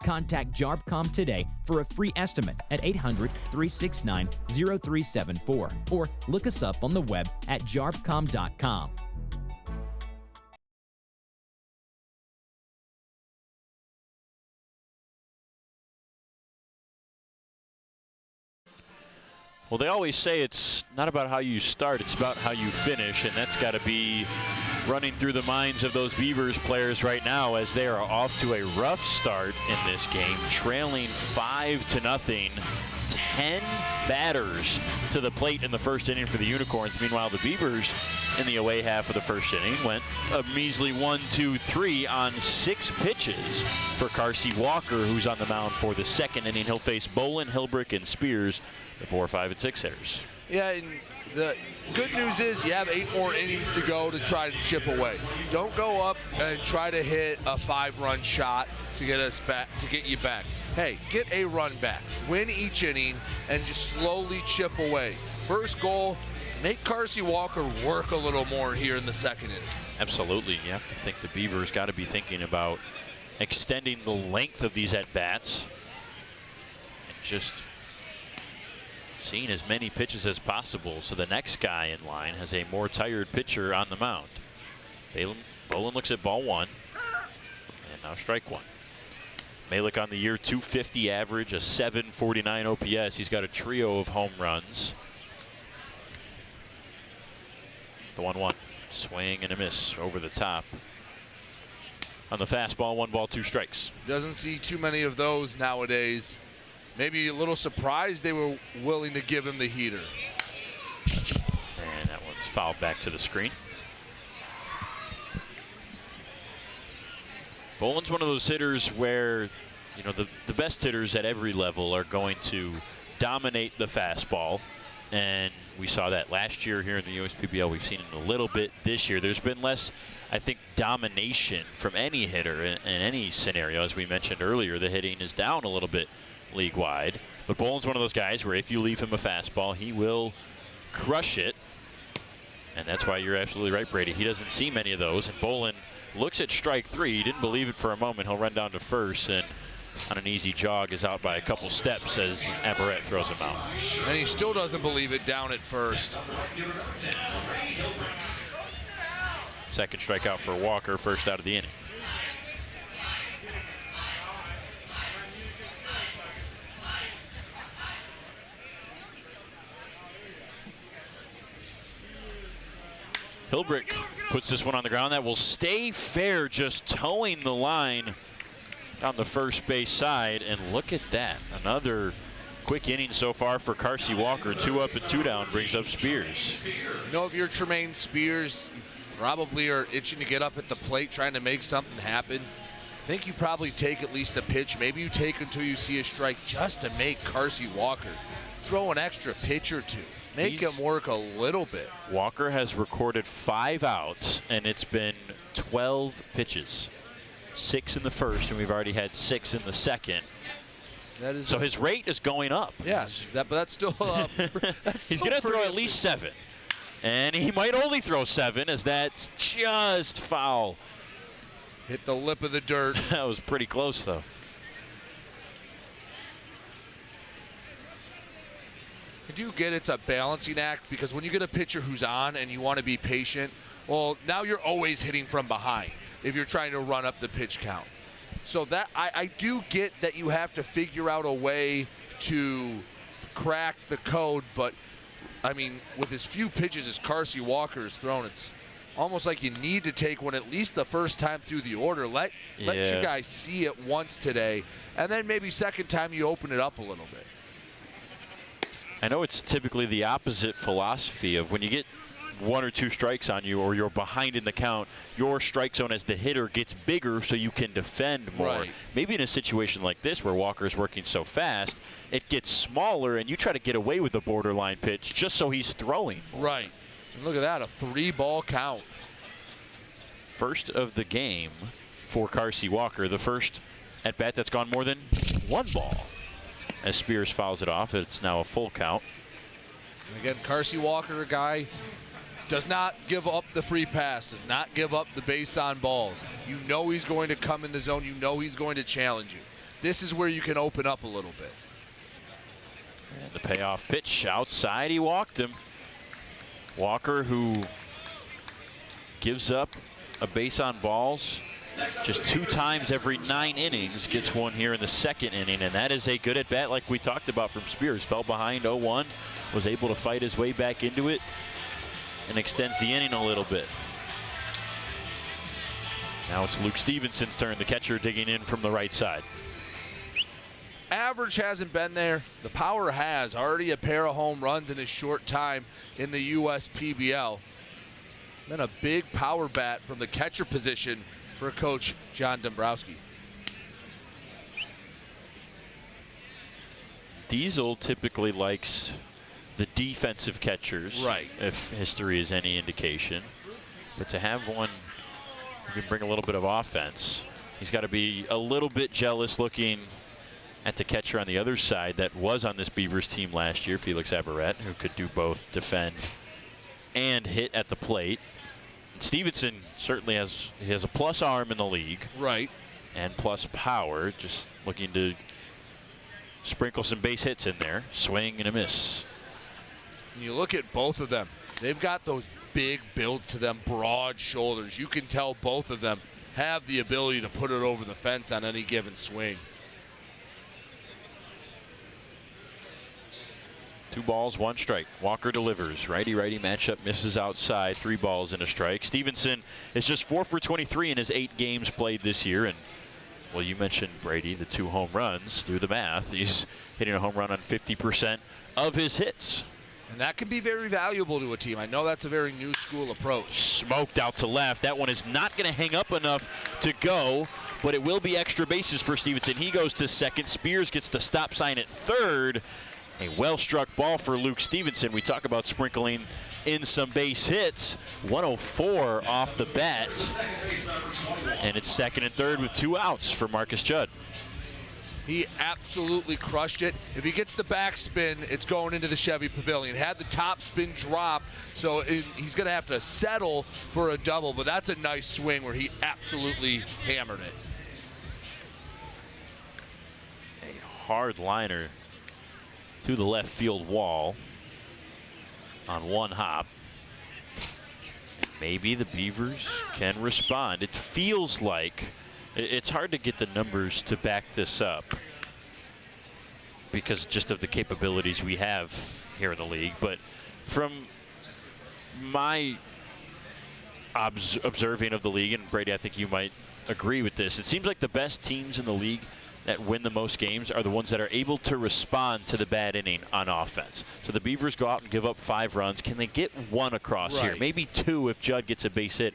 Contact JARBCOM today for a free estimate at 800-369-0374 or look us up on the web at jarbcom.com. Well, they always say it's not about how you start, it's about how you finish, and that's got to be running through the minds of those Beavers players right now as they are off to a rough start in this game, trailing 5-0. 10 batters to the plate in the first inning for the Unicorns. Meanwhile, the Beavers in the away half of the first inning went a measly 1-2-3 on 6 pitches for Carsey Walker, who's on the mound for the second inning. He'll face Bolin, Hilbrick, and Spears, the 4, 5, and 6 hitters. Yeah, and the good news is you have 8 more innings to go to try to chip away. Don't go up and try to hit a 5-run shot to get us back, to get you back. Hey, get a run back. Win each inning and just slowly chip away. First goal, make Carsey Walker work a little more here in the second inning. Absolutely. You have to think the Beavers got to be thinking about extending the length of these at-bats and just seeing as many pitches as possible so the next guy in line has a more tired pitcher on the mound. Bolin looks at ball 1, and now strike 1. Malik on the year, 250 average, a 749 OPS. He's got a trio of home runs. The 1-1, swing and a miss over the top. On the fastball, 1 ball, 2 strikes. Doesn't see too many of those nowadays. Maybe a little surprised they were willing to give him the heater. And that one's fouled back to the screen. Bolin's one of those hitters where, you know, the best hitters at every level are going to dominate the fastball. And we saw that last year here in the USPBL. We've seen it a little bit this year. There's been less, I think, domination from any hitter in any scenario. As we mentioned earlier, the hitting is down a little bit league-wide. But Bolin's one of those guys where if you leave him a fastball, he will crush it. And that's why you're absolutely right, Brady. He doesn't see many of those. And Bolin looks at strike 3. He didn't believe it for a moment. He'll run down to first, and on an easy jog is out by a couple steps as Aberrett throws him out. And he still doesn't believe it down at first. Second strikeout for Walker, first out of the inning. Hilbrick puts this one on the ground. That will stay fair, just towing the line down the first base side. And look at that. Another quick inning so far for Carsey Walker. 2 up and 2 down brings up Spears. You know, if you're Tremaine Spears, you probably are itching to get up at the plate, trying to make something happen. I think you probably take at least a pitch. Maybe you take until you see a strike just to make Carsey Walker throw an extra pitch or 2. Make him work a little bit. Walker has recorded 5 outs, and it's been 12 pitches. 6 in the first, and we've already had 6 in the second. That is so his rate is going up. Yes, but that's still he's going to throw at least 7. And he might only throw 7, as that's just foul. Hit the lip of the dirt. That was pretty close, though. I do get it's a balancing act, because when you get a pitcher who's on and you want to be patient, well, now you're always hitting from behind. if you're trying to run up the pitch count. So that I do get that you have to figure out a way to crack the code, but I mean, with as few pitches as Carsey Walker has thrown, it's almost like you need to take one at least the first time through the order. Let you guys see it once today, and then maybe second time you open it up a little bit. I know it's typically the opposite philosophy of when you get 1 or 2 strikes on you or you're behind in the count, your strike zone as the hitter gets bigger so you can defend more. Right. Maybe in a situation like this where Walker's working so fast, it gets smaller and you try to get away with the borderline pitch just so he's throwing more. Right. And look at that, a 3-ball count. First of the game for Carsey Walker, the first at bat that's gone more than 1 ball. As Spears fouls it off, it's now a full count. And again, Carsey Walker, a guy does not give up the free pass, does not give up the base on balls. You know he's going to come in the zone. You know he's going to challenge you. This is where you can open up a little bit. And the payoff pitch outside, he walked him. Walker, who gives up a base on balls just 2 times every 9 innings, gets one here in the 2nd inning, and that is a good at bat like we talked about from Spears. Fell behind 0-1, was able to fight his way back into it, and extends the inning a little bit. Now it's Luke Stevenson's turn, the catcher digging in from the right side. Average hasn't been there. The power has. Already a pair of home runs in his short time in the USPBL. Then a big power bat from the catcher position for Coach John Dombrowski. Diesel typically likes the defensive catchers, right, if history is any indication. But to have one who can bring a little bit of offense, he's got to be a little bit jealous looking at the catcher on the other side that was on this Beavers team last year, Felix Averette, who could do both defend and hit at the plate. Stevenson certainly has a plus arm in the league. Right. And plus power, just looking to sprinkle some base hits in there. Swing and a miss. And you look at both of them. They've got those big builds to them, broad shoulders. You can tell both of them have the ability to put it over the fence on any given swing. 2 balls, 1 strike. Walker delivers. Righty-righty matchup, misses outside. 3 balls and a strike. Stevenson is just 4 for 23 in his 8 games played this year. And, well, you mentioned Brady, the 2 home runs. Do the math. He's hitting a home run on 50% of his hits. And that can be very valuable to a team. I know that's a very new school approach. Smoked out to left. That one is not going to hang up enough to go, but it will be extra bases for Stevenson. He goes to second. Spears gets the stop sign at third. A well-struck ball for Luke Stevenson. We talk about sprinkling in some base hits. 104 off the bat. And it's second and third with 2 outs for Marcus Judd. He absolutely crushed it. If he gets the backspin, it's going into the Chevy Pavilion. Had the top spin drop, so he's going to have to settle for a double, but that's a nice swing where he absolutely hammered it. A hard liner to the left field wall on 1 hop. Maybe the Beavers can respond. It feels like it's hard to get the numbers to back this up because just of the capabilities we have here in the league. But from my observing of the league, and Brady, I think you might agree with this, it seems like the best teams in the league that win the most games are the ones that are able to respond to the bad inning on offense. So the Beavers go out and give up 5 runs. Can they get 1 across here? Maybe 2 if Judd gets a base hit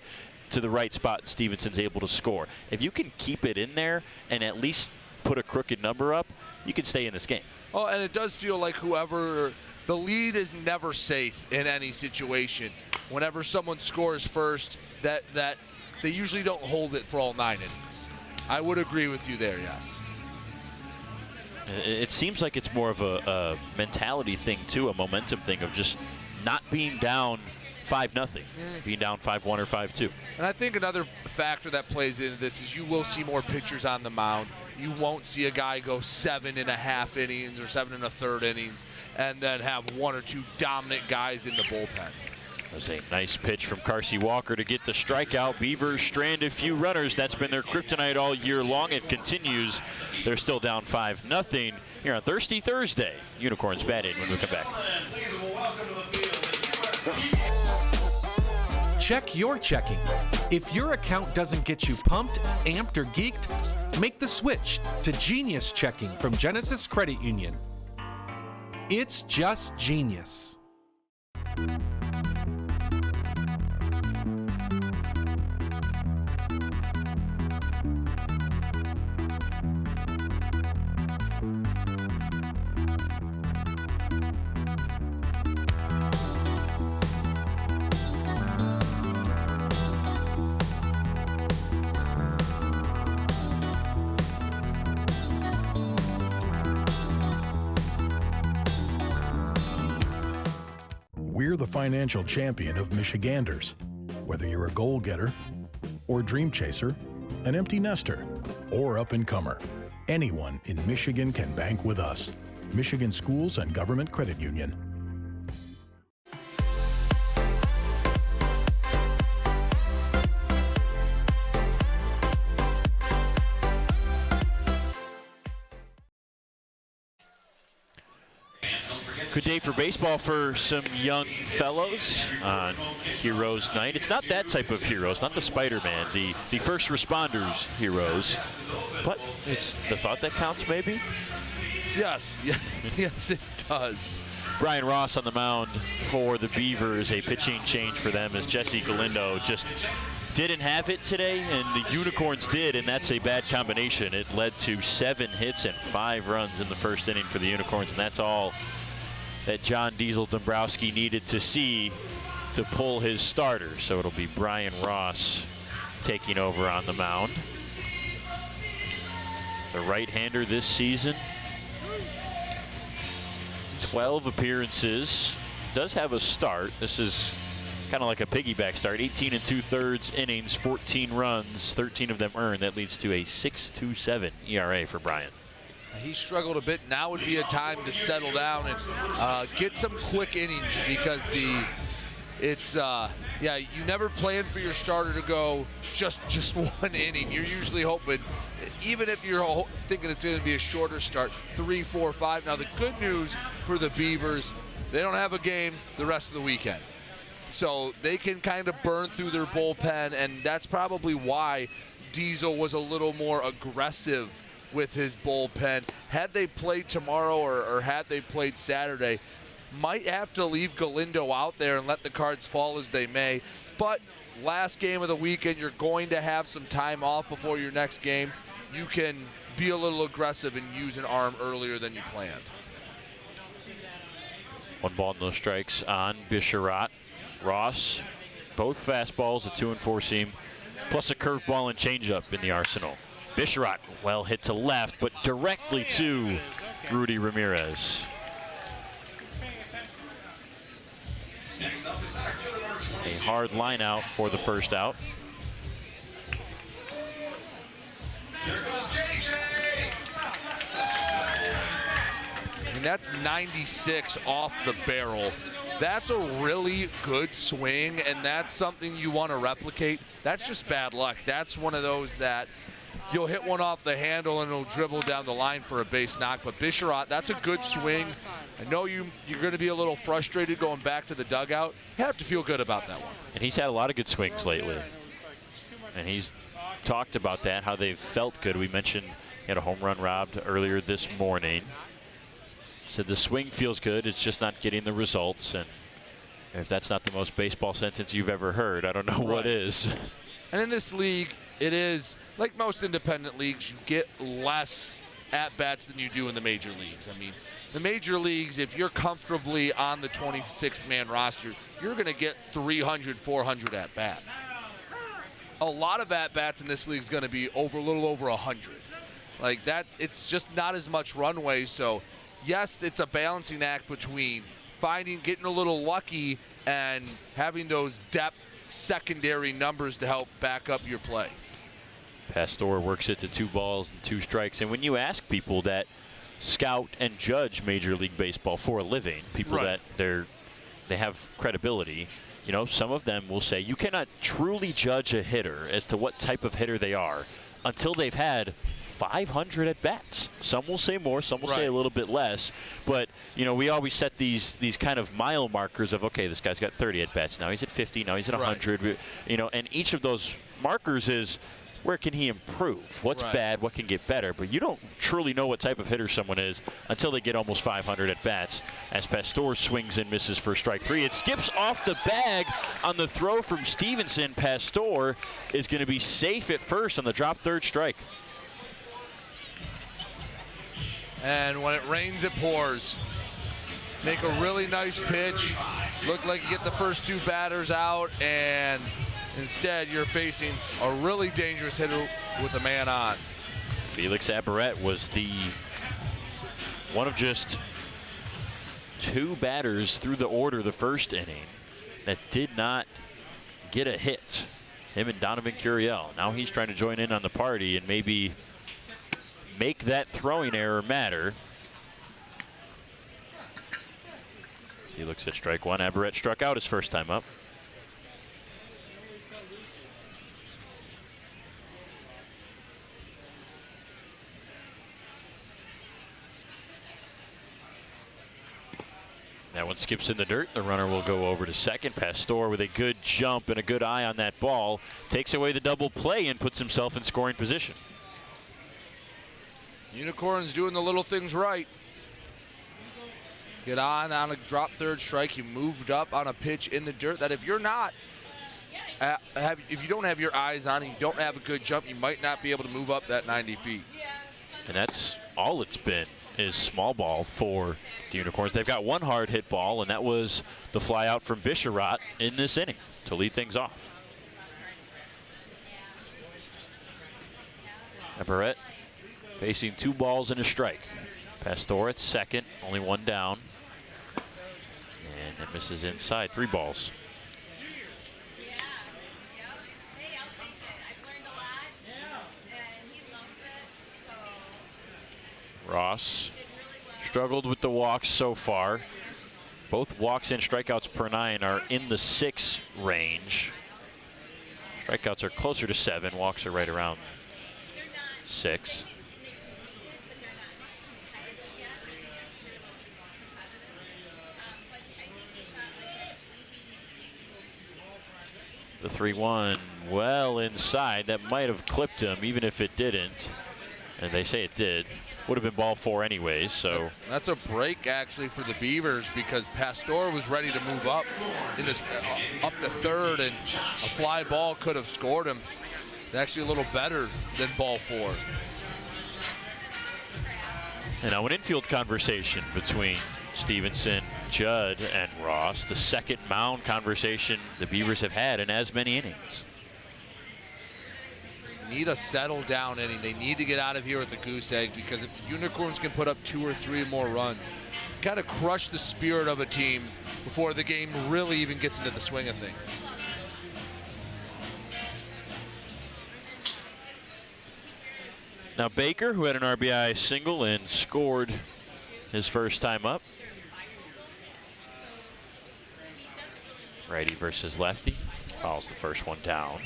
to the right spot and Stevenson's able to score. If you can keep it in there and at least put a crooked number up, you can stay in this game. Oh, and it does feel like the lead is never safe in any situation. Whenever someone scores first, that they usually don't hold it for all 9 innings. I would agree with you there, yes. It seems like it's more of a mentality thing, too, a momentum thing of just not being down 5-0, being down 5-1 or 5-2. And I think another factor that plays into this is you will see more pitchers on the mound. You won't see a guy go 7.5 innings or 7 1/3 innings and then have 1 or 2 dominant guys in the bullpen. That was a nice pitch from Carsey Walker to get the strikeout. Beavers stranded few runners. That's been their kryptonite all year long. It continues. They're still down 5-0 here on Thirsty Thursday. Unicorns batted when we come back. Check your checking. If your account doesn't get you pumped, amped, or geeked, make the switch to Genius Checking from Genesis Credit Union. It's just genius. We're the financial champion of Michiganders. Whether you're a goal-getter or dream chaser, an empty nester or up-and-comer, anyone in Michigan can bank with us. Michigan Schools and Government Credit Union. Good day for baseball for some young fellows on Heroes Night. It's not that type of heroes, not the Spider-Man, the first responders heroes, but it's the thought that counts, maybe? Yes, yes, it does. Brian Ross on the mound for the Beavers, a pitching change for them as Jesse Galindo just didn't have it today, and the Unicorns did, and that's a bad combination. It led to 7 hits and 5 runs in the first inning for the Unicorns, and that's all that John Diesel Dombrowski needed to see to pull his starter. So it'll be Brian Ross taking over on the mound. The right-hander this season, 12 appearances, does have a start. This is kind of like a piggyback start. 18 2/3 innings, 14 runs, 13 of them earned. That leads to a 6.27 ERA for Brian. He struggled a bit. Now would be a time to settle down and get some quick innings, because you never plan for your starter to go just one inning. You're usually hoping, even if you're thinking it's going to be a shorter start, 3, 4, 5. Now the good news for the Beavers, they don't have a game the rest of the weekend, so they can kind of burn through their bullpen, and that's probably why Diesel was a little more aggressive with his bullpen. Had they played tomorrow or had they played Saturday, might have to leave Galindo out there and let the cards fall as they may. But last game of the weekend, you're going to have some time off before your next game. You can be a little aggressive and use an arm earlier than you planned. 1 ball, no strikes on Bisharat. Ross, both fastballs, a 2 and 4 seam, plus a curveball and changeup in the arsenal. Bisharat well hit to left, but directly to Rudy Ramirez. A hard line out for the first out. I mean, that's 96 off the barrel. That's a really good swing, and that's something you want to replicate. That's just bad luck. That's one of those that you'll hit one off the handle and it'll dribble down the line for a base knock. But Bisharat, that's a good swing. I know you're going to be a little frustrated going back to the dugout. You have to feel good about that one. And he's had a lot of good swings lately. And he's talked about that, how they've felt good. We mentioned he had a home run robbed earlier this morning. Said the swing feels good, it's just not getting the results. And if that's not the most baseball sentence you've ever heard, I don't know what is. And in this league, it is, like most independent leagues, you get less at-bats than you do in the major leagues. I mean, the major leagues, if you're comfortably on the 26-man roster, you're going to get 300, 400 at-bats. A lot of at-bats in this league is going to be a little over 100. Like it's just not as much runway. So, yes, it's a balancing act between getting a little lucky and having those depth secondary numbers to help back up your play. Pastor works it to 2 balls and 2 strikes. And when you ask people that scout and judge Major League Baseball for a living, people that they have credibility, you know, some of them will say you cannot truly judge a hitter as to what type of hitter they are until they've had 500 at bats. Some will say more, some will say a little bit less, but you know, we always set these kind of mile markers of, okay, this guy's got 30 at bats, now he's at 50, now he's at 100, you know, and each of those markers is where can he improve? What's bad? What can get better? But you don't truly know what type of hitter someone is until they get almost 500 at bats. As Pastor swings and misses for strike 3, it skips off the bag on the throw from Stevenson. Pastor is going to be safe at first on the drop third strike. And when it rains, it pours. Make a really nice pitch. Look like you get the first 2 batters out, and instead you're facing a really dangerous hitter with a man on. Felix Aberrett was the one of just 2 batters through the order the first inning that did not get a hit. Him and Donovan Curiel. Now he's trying to join in on the party and maybe make that throwing error matter. So he looks at strike 1. Aberrett struck out his first time up. That one skips in the dirt. The runner will go over to second. Pastor with a good jump and a good eye on that ball takes away the double play and puts himself in scoring position. Unicorns doing the little things right. Get on a drop third strike. You moved up on a pitch in the dirt that if you're not, if you don't have your eyes on it, you don't have a good jump, you might not be able to move up that 90 feet. And that's all it's been, is small ball for the Unicorns. They've got 1 hard hit ball, and that was the fly out from Bisharat in this inning to lead things off. Aberrett facing 2 balls and a strike. Pastor at second, only 1 down. And it misses inside, 3 balls. Ross struggled with the walks so far. Both walks and strikeouts per 9 are in the 6 range. Strikeouts are closer to 7. Walks are right around 6. The 3-1 well inside. That might have clipped him, even if it didn't. And they say it did. Would have been ball 4 anyways, so. That's a break actually for the Beavers because Pastor was ready to move up up to third, and a fly ball could have scored him. Actually a little better than ball 4. And now an infield conversation between Stevenson, Judd, and Ross. The second mound conversation the Beavers have had in as many innings. Just need a settle down inning. They need to get out of here with the goose egg, because if the Unicorns can put up 2 or 3 more runs, kind of crush the spirit of a team before the game really even gets into the swing of things. Now Baker, who had an RBI single and scored his first time up. Righty versus lefty. Fouls the first one down.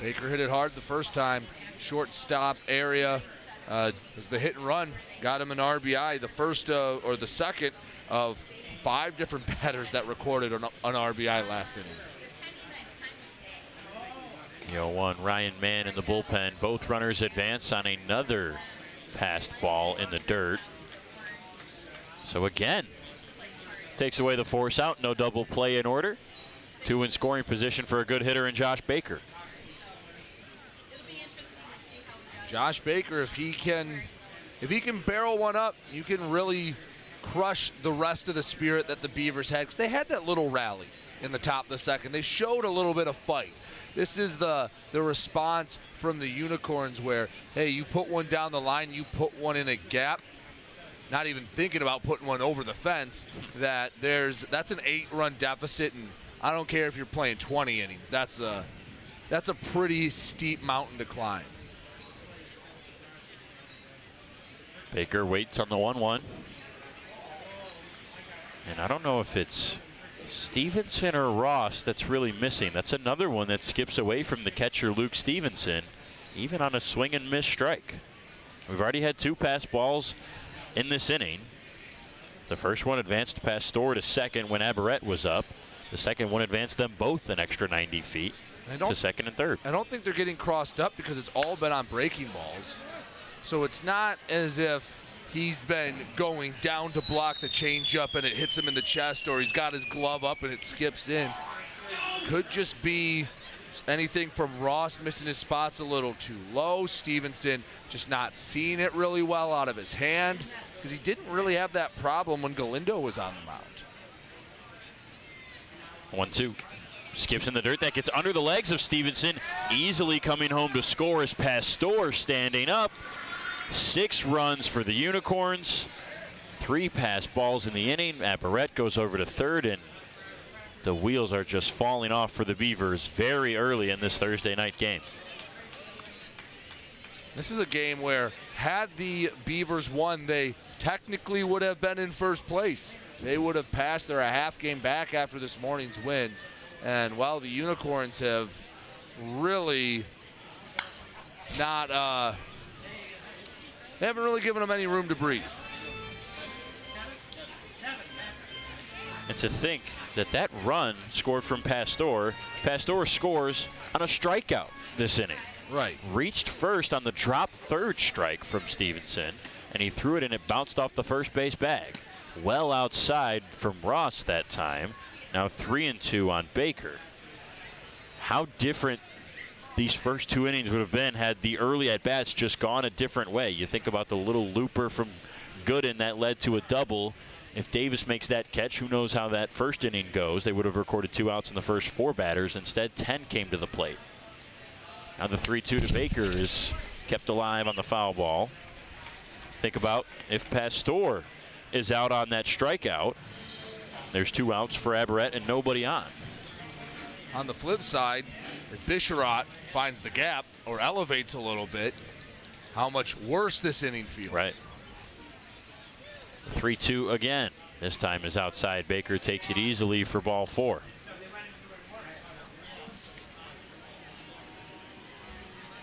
Baker hit it hard the first time. Shortstop area was the hit and run. Got him an RBI. The first or the second of 5 different batters that recorded an RBI last inning. 0-1, Ryan Mann in the bullpen. Both runners advance on another passed ball in the dirt. So again, takes away the force out. No double play in order. 2 in scoring position for a good hitter in Josh Baker. Josh Baker, if he can barrel one up, you can really crush the rest of the spirit that the Beavers had, because they had that little rally in the top of the second. They showed a little bit of fight. This is the response from the Unicorns where, hey, you put one down the line, you put one in a gap, not even thinking about putting one over the fence, that's an 8-run deficit, and I don't care if you're playing 20 innings. That's a pretty steep mountain to climb. Baker waits on the 1-1. And I don't know if it's Stevenson or Ross that's really missing. That's another one that skips away from the catcher, Luke Stevenson, even on a swing and miss strike. We've already had 2 pass balls in this inning. The first one advanced past Storr to second when Aberrett was up. The second one advanced them both an extra 90 feet to second and third. I don't think they're getting crossed up because it's all been on breaking balls. So it's not as if he's been going down to block the changeup and it hits him in the chest, or he's got his glove up and it skips in. Could just be anything from Ross missing his spots a little too low, Stevenson just not seeing it really well out of his hand, because he didn't really have that problem when Galindo was on the mound. 1-2. Skips in the dirt. That gets under the legs of Stevenson. Easily coming home to score is Pastor standing up. 6 runs for the Unicorns. 3 pass balls in the inning. Aberrett goes over to third, and the wheels are just falling off for the Beavers very early in this Thursday night game. This is a game where, had the Beavers won, they technically would have been in first place. They would have passed. They're a half game back after this morning's win. And while the Unicorns have really not, they haven't really given them any room to breathe. And to think that that run scored from Pastor scores on a strikeout this inning. Right. Reached first on the drop third strike from Stevenson, and he threw it and it bounced off the first base bag. Well outside from Ross that time. Now 3-2 on Baker. How different these first 2 innings would have been had the early at-bats just gone a different way. You think about the little looper from Gooden that led to a double. If Davis makes that catch, who knows how that first inning goes. They would have recorded 2 outs in the first 4 batters. Instead, 10 came to the plate. Now the 3-2 to Baker is kept alive on the foul ball. Think about if Pastor is out on that strikeout. There's 2 outs for Aberrett and nobody on. On the flip side, if Bisharat finds the gap or elevates a little bit, how much worse this inning feels. Right. 3-2 again. This time is outside. Baker takes it easily for ball 4.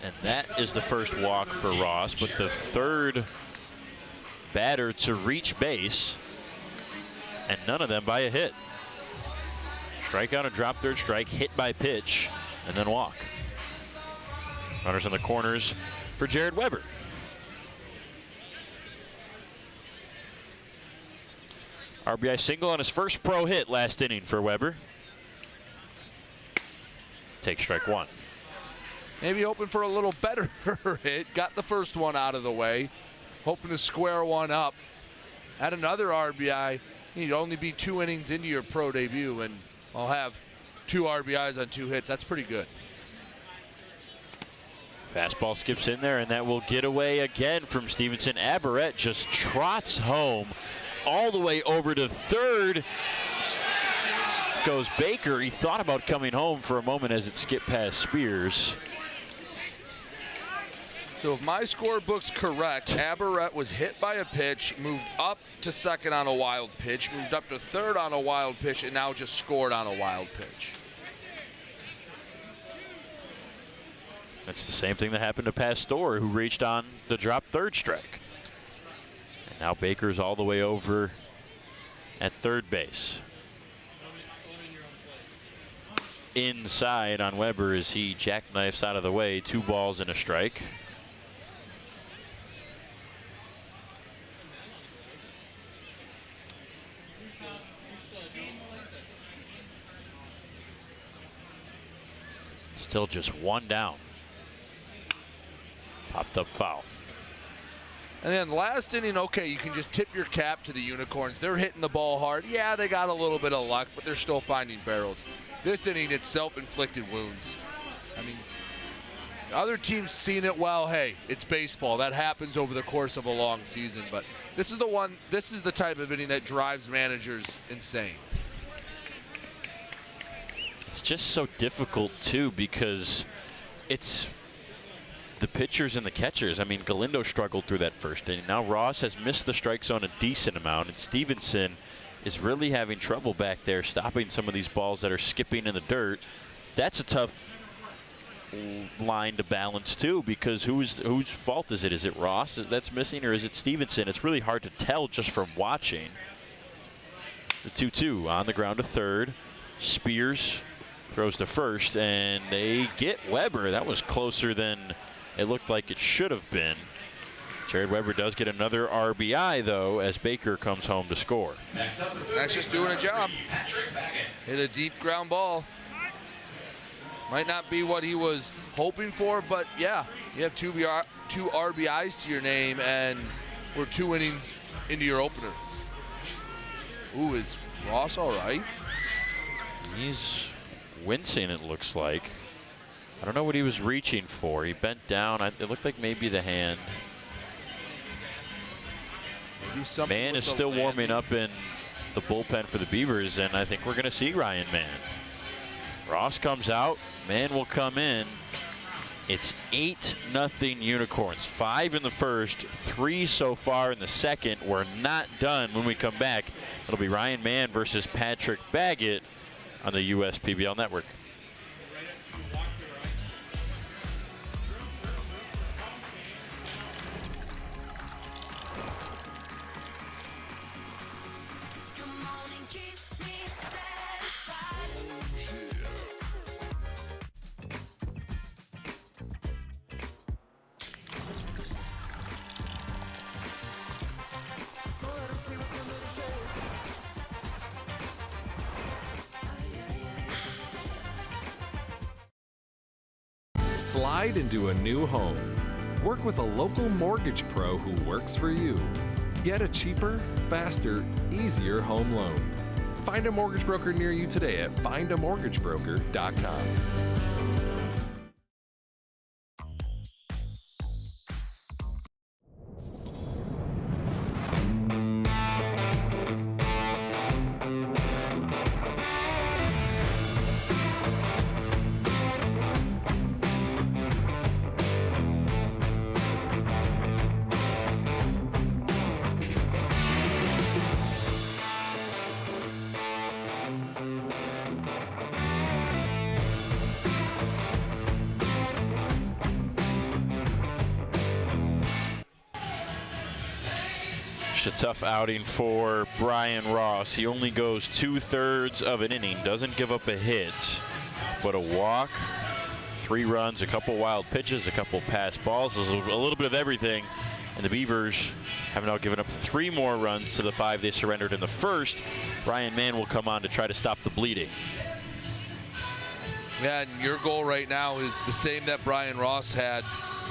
And that is the first walk for Ross, but the third batter to reach base, and none of them by a hit. Strikeout and drop third strike, hit by pitch, and then walk. Runners in the corners for Jared Weber. RBI single on his first pro hit last inning for Weber. Take strike 1. Maybe hoping for a little better hit. Got the first one out of the way. Hoping to square one up. Had another RBI. You'd only be 2 innings into your pro debut, and I'll have 2 RBIs on 2 hits. That's pretty good. Fastball skips in there, and that will get away again from Stevenson. Aberrett just trots home all the way over to third. Goes Baker. He thought about coming home for a moment as it skipped past Spears. So if my scorebook's correct, Aberrett was hit by a pitch, moved up to second on a wild pitch, moved up to third on a wild pitch, and now just scored on a wild pitch. That's the same thing that happened to Pastor, who reached on the drop third strike. And now Baker's all the way over at third base. Inside on Weber as he jackknifes out of the way. 2 balls and a strike. Still just 1 down. Popped up foul. And then last inning, okay, you can just tip your cap to the Unicorns. They're hitting the ball hard. Yeah, they got a little bit of luck, but they're still finding barrels. This inning, it's self-inflicted wounds. I mean, other teams seen it well. Hey, it's baseball. That happens over the course of a long season. But this is the type of inning that drives managers insane. It's just so difficult, too, because it's the pitchers and the catchers. I mean, Galindo struggled through that first inning. Now Ross has missed the strike zone a decent amount, and Stevenson is really having trouble back there stopping some of these balls that are skipping in the dirt. That's a tough line to balance too, because whose fault is it? Is it Ross that's missing, or is it Stevenson? It's really hard to tell just from watching. The 2-2 on the ground to third. Spears throws to first, and they get Weber. That was closer than it looked like it should have been. Jared Weber does get another RBI, though, as Baker comes home to score. That's just doing a job. Hit a deep ground ball. Might not be what he was hoping for, but yeah, you have two RBIs to your name, and we're 2 innings into your opener. Ooh, is Ross all right? He's wincing, it looks like. I don't know what he was reaching for. He bent down. It looked like maybe the hand. Mann is still warming up in the bullpen for the Beavers, and I think we're going to see Ryan Mann. Ross comes out. Mann will come in. It's 8-0 Unicorns. 5 in the first, 3 so far in the second. We're not done. When we come back, it'll be Ryan Mann versus Patrick Baggett on the USPBL Network. Slide into a new home. Work with a local mortgage pro who works for you. Get a cheaper, faster, easier home loan. Find a mortgage broker near you today at findamortgagebroker.com. A tough outing for Brian Ross. He only goes 2/3 of an inning, doesn't give up a hit, but a walk, 3 runs, a couple wild pitches, a couple pass balls. There's a little bit of everything, and the Beavers have now given up 3 more runs to the 5 they surrendered in the first. Ryan Mann will come on to try to stop the bleeding. Yeah, and your goal right now is the same that Brian Ross had.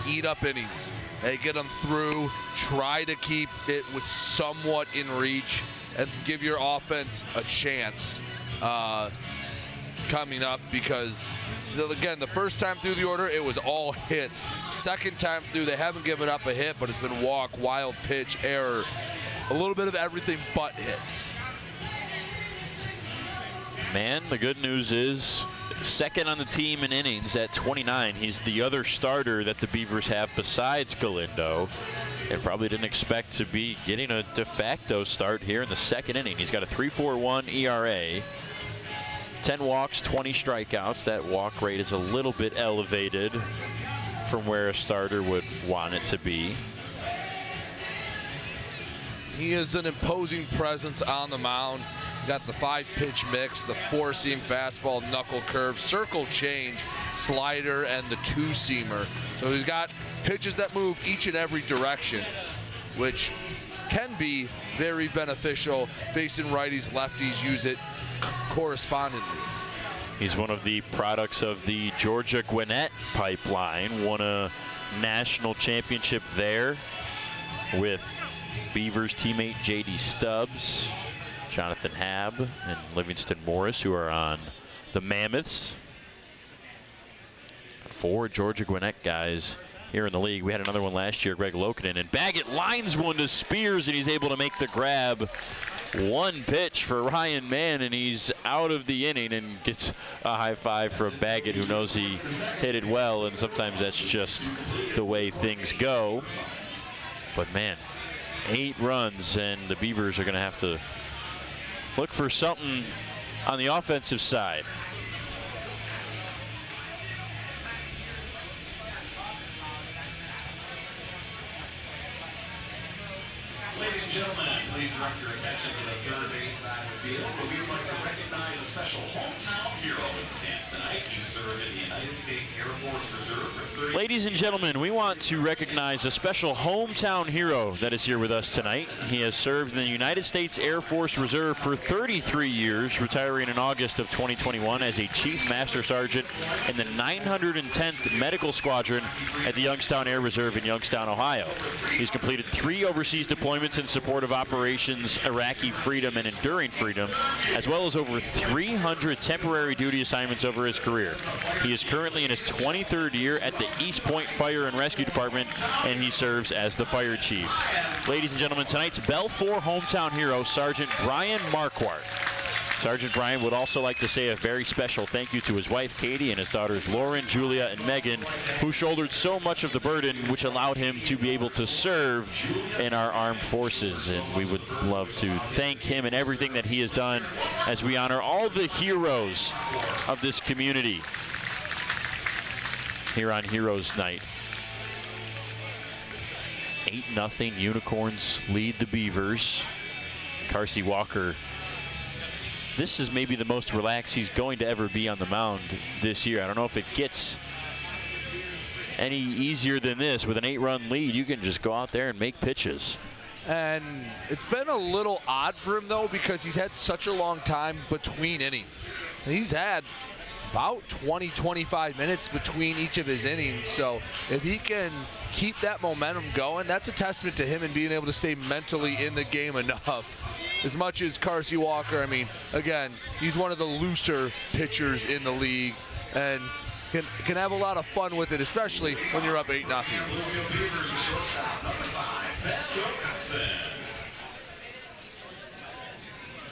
Eat up innings. Hey, get them through. Try to keep it with somewhat in reach and give your offense a chance coming up, because, again, the first time through the order, it was all hits. Second time through, they haven't given up a hit, but it's been walk, wild pitch, error. A little bit of everything but hits. Man, the good news is second on the team in innings at 29. He's the other starter that the Beavers have besides Galindo, and probably didn't expect to be getting a de facto start here in the second inning. He's got a 3.41 ERA, 10 walks, 20 strikeouts. That walk rate is a little bit elevated from where a starter would want it to be. He is an imposing presence on the mound. Got the 5-pitch mix, the 4-seam fastball, knuckle curve, circle change, slider, and the 2-seamer. So he's got pitches that move each and every direction, which can be very beneficial. Facing righties, lefties use it correspondingly. He's one of the products of the Georgia Gwinnett pipeline. Won a national championship there with Beavers teammate J.D. Stubbs, Jonathan Habb, and Livingston Morris, who are on the Mammoths. 4 Georgia Gwinnett guys here in the league. We had another one last year, Greg Lokinen, and Baggett lines one to Spears, and he's able to make the grab. 1 pitch for Ryan Mann, and he's out of the inning and gets a high five from Baggett, who knows he hit it well, and sometimes that's just the way things go. But man, 8 runs, and the Beavers are going to have to look for something on the offensive side. Ladies and gentlemen, please direct your attention to the third base side of the field, where we would like to recognize a special hometown hero in stands tonight. He served in the United States Air Force Reserve for 30 Ladies and gentlemen, we want to recognize a special hometown hero that is here with us tonight. He has served in the United States Air Force Reserve for 33 years, retiring in August of 2021 as a Chief Master Sergeant in the 910th Medical Squadron at the Youngstown Air Reserve in Youngstown, Ohio. He's completed 3 overseas deployments in support of Operations Iraqi Freedom and Enduring Freedom, as well as over 300 temporary duty assignments over his career. He is currently in his 23rd year at the East Point Fire and Rescue Department, and he serves as the fire chief. Ladies and gentlemen, tonight's Belfour hometown hero, Sergeant Brian Marquardt. Sergeant Brian would also like to say a very special thank you to his wife, Katie, and his daughters, Lauren, Julia, and Megan, who shouldered so much of the burden, which allowed him to be able to serve in our armed forces. And we would love to thank him and everything that he has done as we honor all the heroes of this community here on Heroes Night. 8-0 Unicorns lead the Beavers. Carsey Walker, this is maybe the most relaxed he's going to ever be on the mound this year. I don't know if it gets any easier than this. With an 8-run lead, you can just go out there and make pitches. And it's been a little odd for him, though, because he's had such a long time between innings. And he's had about 20, 25 minutes between each of his innings. So if he can keep that momentum going, that's a testament to him and being able to stay mentally in the game enough. As much as Carsey Walker, I mean, again, he's one of the looser pitchers in the league and can have a lot of fun with it, especially when you're up 8-0.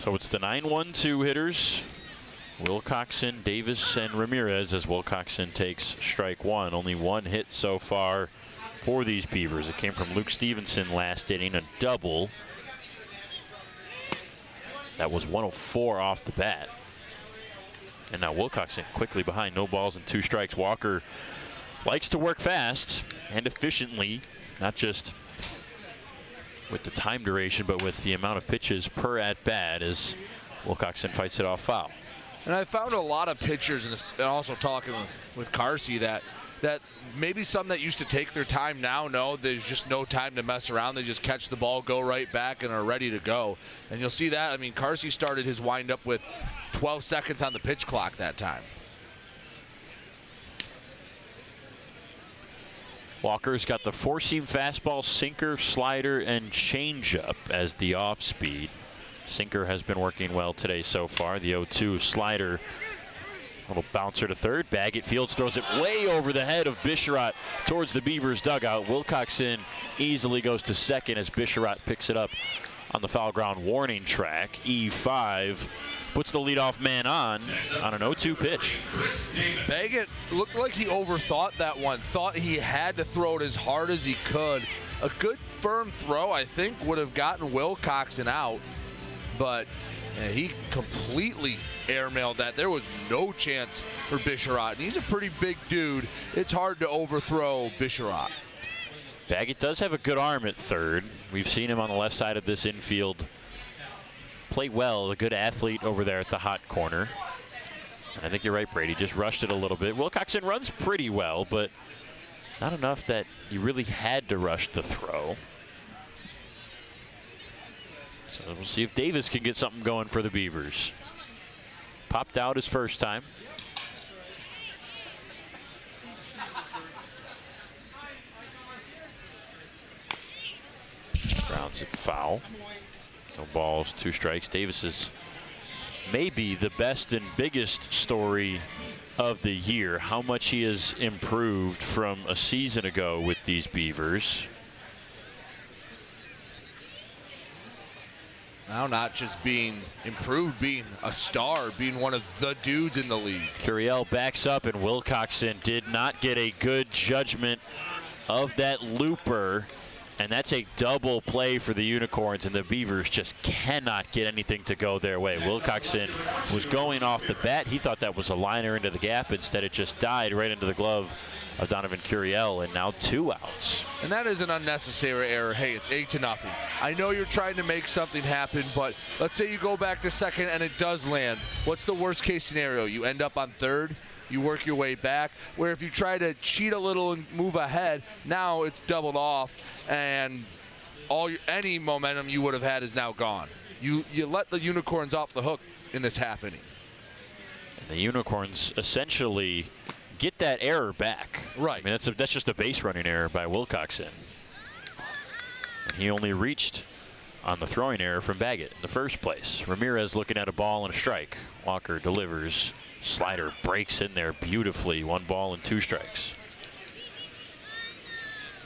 So it's the 9-1-2 hitters, Wilcoxon, Davis, and Ramirez, as Wilcoxon takes strike one. Only one hit so far for these Beavers. It came from Luke Stevenson last inning, a double. That was 104 off the bat. And now Wilcoxon quickly behind, no balls and 2 strikes. Walker likes to work fast and efficiently, not just with the time duration, but with the amount of pitches per at-bat as Wilcoxon fights it off foul. And I found a lot of pitchers, and also talking with Carsey, that maybe some that used to take their time now know there's just no time to mess around. They just catch the ball, go right back, and are ready to go. And you'll see that. I mean, Carsey started his windup with 12 seconds on the pitch clock that time. Walker's got the 4-seam fastball, sinker, slider, and changeup as the off-speed. Sinker has been working well today so far. The 0-2 slider. Little bouncer to third. Baggett fields, throws it way over the head of Bisharat towards the Beavers dugout. Wilcoxon easily goes to second as Bisharat picks it up on the foul ground warning track. E5 puts the leadoff man on an 0-2 pitch. Baggett looked like he overthought that one. Thought he had to throw it as hard as he could. A good firm throw, I think, would have gotten Wilcoxon out, but he completely airmailed that. There was no chance for Bisharat. And he's a pretty big dude. It's hard to overthrow Bisharat. Baggett does have a good arm at third. We've seen him on the left side of this infield play well. A good athlete over there at the hot corner. And I think you're right, Brady. Just rushed it a little bit. Wilcoxon runs pretty well, but not enough that you really had to rush the throw. So we'll see if Davis can get something going for the Beavers. Popped out his first time. Grounds it foul. No balls, 2 strikes. Davis is maybe the best and biggest story of the year. How much he has improved from a season ago with these Beavers. Now not just being improved, being a star, being one of the dudes in the league. Curiel backs up, and Wilcoxon did not get a good judgment of that looper And that's a double play for the Unicorns, and the Beavers just cannot get anything to go their way. Wilcoxon was going off the bat. He thought that was a liner into the gap. Instead, it just died right into the glove of Donovan Curiel, and now 2 outs. And that is an unnecessary error. Hey, it's 8-0. I know you're trying to make something happen, but let's say you go back to second and it does land. What's the worst case scenario? You end up on third, you work your way back, where if you try to cheat a little and move ahead, now it's doubled off, and any momentum you would have had is now gone. You let the Unicorns off the hook in this half inning. And the Unicorns essentially get that error back. Right. I mean, that's just a base running error by Wilcoxon. And he only reached on the throwing error from Baggett in the first place. Ramirez looking at a ball and a strike. Walker delivers. Slider breaks in there beautifully. 1 ball and 2 strikes.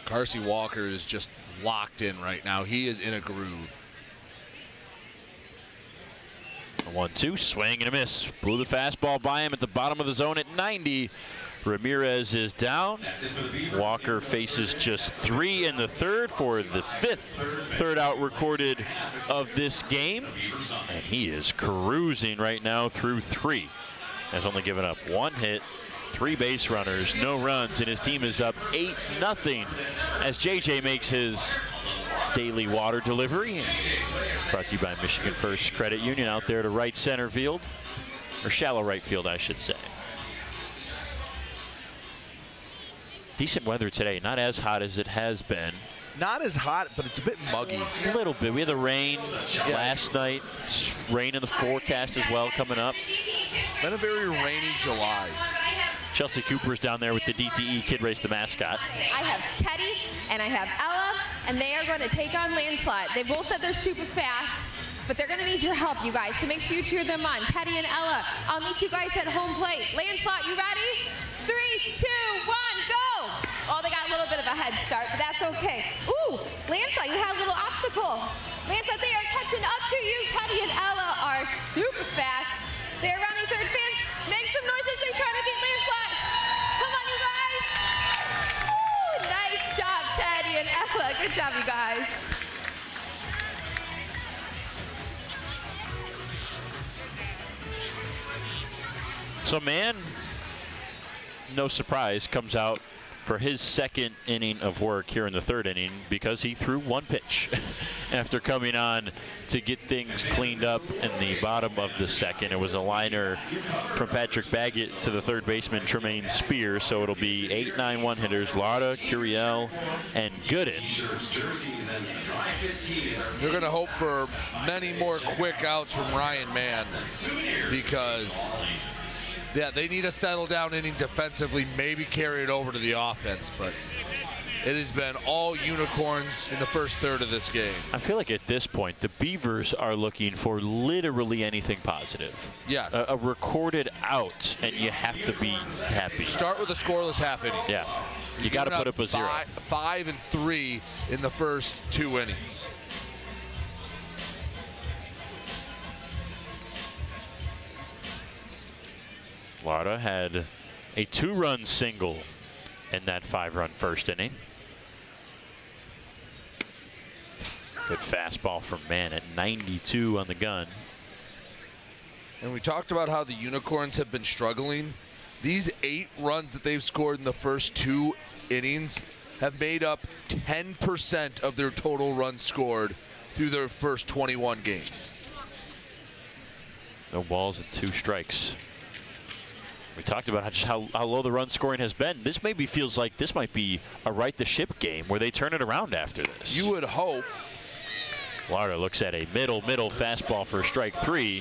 Carsey Walker is just locked in right now. He is in a groove. A 1-2, swing and a miss. Blew the fastball by him at the bottom of the zone at 90. Ramirez is down. Walker faces just 3 in the third for the 5th third out recorded of this game. And he is cruising right now through 3. Has only given up 1 hit, 3 base runners, no runs, and his team is up 8-0 as JJ makes his daily water delivery. Brought to you by Michigan First Credit Union out there to right center field, or shallow right field, I should say. Decent weather today, not as hot as it has been. Not as hot, but it's a bit muggy. A little bit. We had the rain last night. Rain in the forecast as well coming up. Been a very rainy July. Chelsea Cooper's down there with the DTE Kid Race, the mascot. I have Teddy and I have Ella, and they are going to take on Landslot. They both said they're super fast, but they're going to need your help, you guys, so make sure you cheer them on. Teddy and Ella, I'll meet you guys at home plate. Landslot, you ready? 3, 2, 1, go! Oh, they got a little bit of a head start, but that's okay. Ooh, Landslot, you had a little obstacle. Landslot, they are catching up to you. Teddy and Ella are super fast. They are rounding third. Fans, make some noise as they try to beat Landslot. Come on, you guys. Ooh, nice job, Teddy and Ella. Good job, you guys. So, man, no surprise, comes out for his 2nd inning of work here in the 3rd inning because he threw 1 pitch after coming on to get things cleaned up in the bottom of the 2nd. It was a liner from Patrick Baggett to the 3rd baseman Tremaine Spear, so it'll be 8-9 one-hitters, Lara, Curiel, and Gooden. They're going to hope for many more quick outs from Ryan Mann because they need to settle down inning defensively, maybe carry it over to the offense, but it has been all Unicorns in the first third of this game. I feel like at this point, the Beavers are looking for literally anything positive. Yes. A recorded out, and you have to be happy. Start with a scoreless half inning. Yeah. You got to put up a 0. 5 and 3 in the first 2 innings. Lara had a 2-run single in that 5-run first inning. Good fastball from Mann at 92 on the gun. And we talked about how the Unicorns have been struggling. These 8 runs that they've scored in the first 2 innings have made up 10% of their total runs scored through their first 21 games. No balls and 2 strikes. We talked about just how low the run scoring has been. This maybe feels like this might be a right-to-ship game where they turn it around after this. You would hope. Lara looks at a middle fastball for strike 3.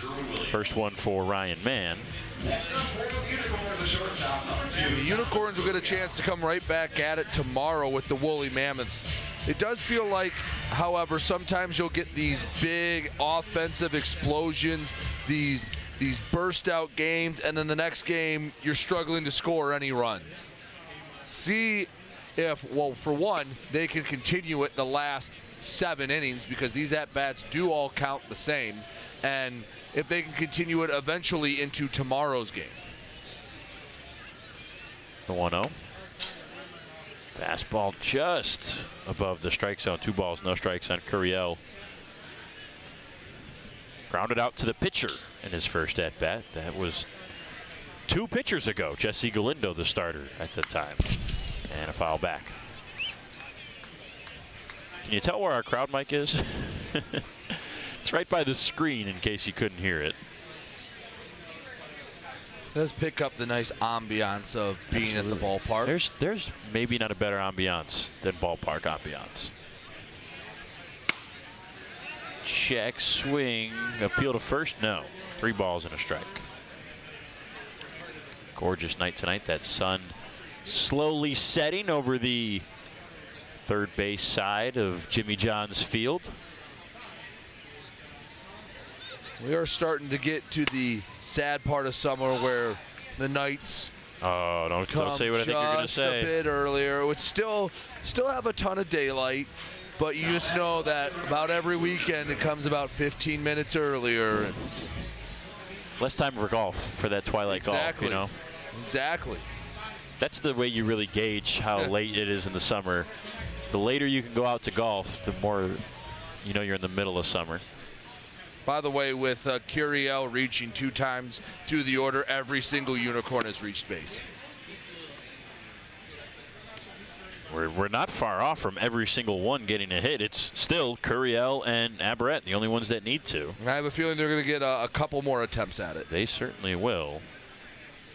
First one for Ryan Mann. The Unicorns will get a chance to come right back at it tomorrow with the Woolly Mammoths. It does feel like, however, sometimes you'll get these big offensive explosions, these burst out games, and then the next game you're struggling to score any runs. See if, well, for one, they can continue it the last 7 innings because these at-bats do all count the same, and if they can continue it eventually into tomorrow's game. The 1-0. Fastball just above the strike zone. 2 balls, no strikes on Curiel. Grounded out to the pitcher in his first at-bat. That was 2 pitchers ago. Jesse Galindo, the starter at the time. And a foul back. Can you tell where our crowd mic is? It's right by the screen in case you couldn't hear it. Does pick up the nice ambiance of being at the ballpark. There's maybe not a better ambiance than ballpark ambiance. Check, swing, appeal to first, no. 3 balls and a strike. Gorgeous night tonight. That sun slowly setting over the third base side of Jimmy John's Field. We are starting to get to the sad part of summer where the nights don't say what I think you're going to say. A bit earlier. It would still have a ton of daylight, but you just know that about every weekend it comes about 15 minutes earlier. Less time for golf, for that twilight golf, you know? Exactly. That's the way you really gauge how late it is in the summer. The later you can go out to golf, the more you know you're in the middle of summer. By the way, with Curiel reaching 2 times through the order, every single unicorn has reached base. We're not far off from every single one getting a hit. It's still Curiel and Aberrett, the only ones that need to. I have a feeling they're going to get a couple more attempts at it. They certainly will.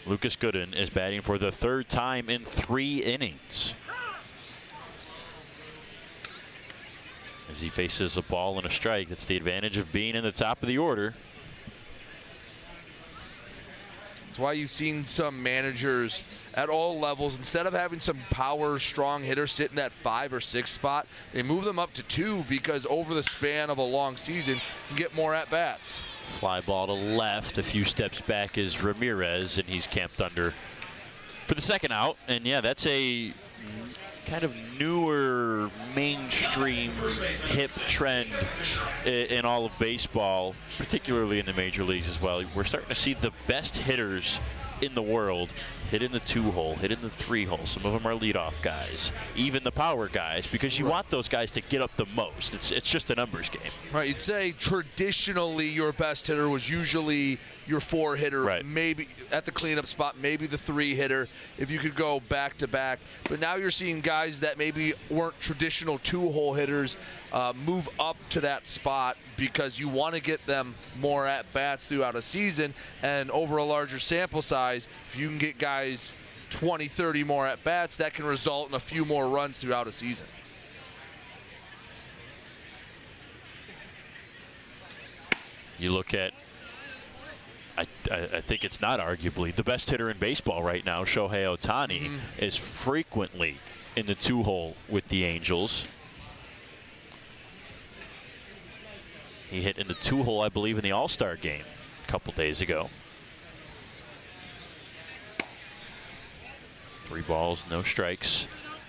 Lucas Gooden is batting for the 3rd time in 3 innings. As he faces a ball and a strike. That's the advantage of being in the top of the order. That's why you've seen some managers at all levels, instead of having some power, strong hitter sit in that 5 or 6 spot, they move them up to 2 because over the span of a long season, you can get more at-bats. Fly ball to left. A few steps back is Ramirez, and he's camped under for the 2nd out. And yeah, that's a kind of newer mainstream hip trend in all of baseball, particularly in the major leagues as well. We're starting to see the best hitters in the world hit in the 2-hole, hit in the 3-hole. Some of them are leadoff guys, even the power guys, because you want those guys to get up the most. It's just a numbers game. Right, you'd say traditionally your best hitter was usually your 4 hitter, maybe at the cleanup spot, maybe the 3 hitter if you could go back to back. But now you're seeing guys that maybe weren't traditional 2-hole hitters move up to that spot because you want to get them more at bats throughout a season, and over a larger sample size, if you can get guys 20, 30 more at bats, that can result in a few more runs throughout a season. You look at, I think it's not arguably the best hitter in baseball right now. Shohei Ohtani is frequently in the 2-hole with the Angels. He hit in the 2-hole, I believe, in the All-Star game a couple days ago. 3 balls, no strikes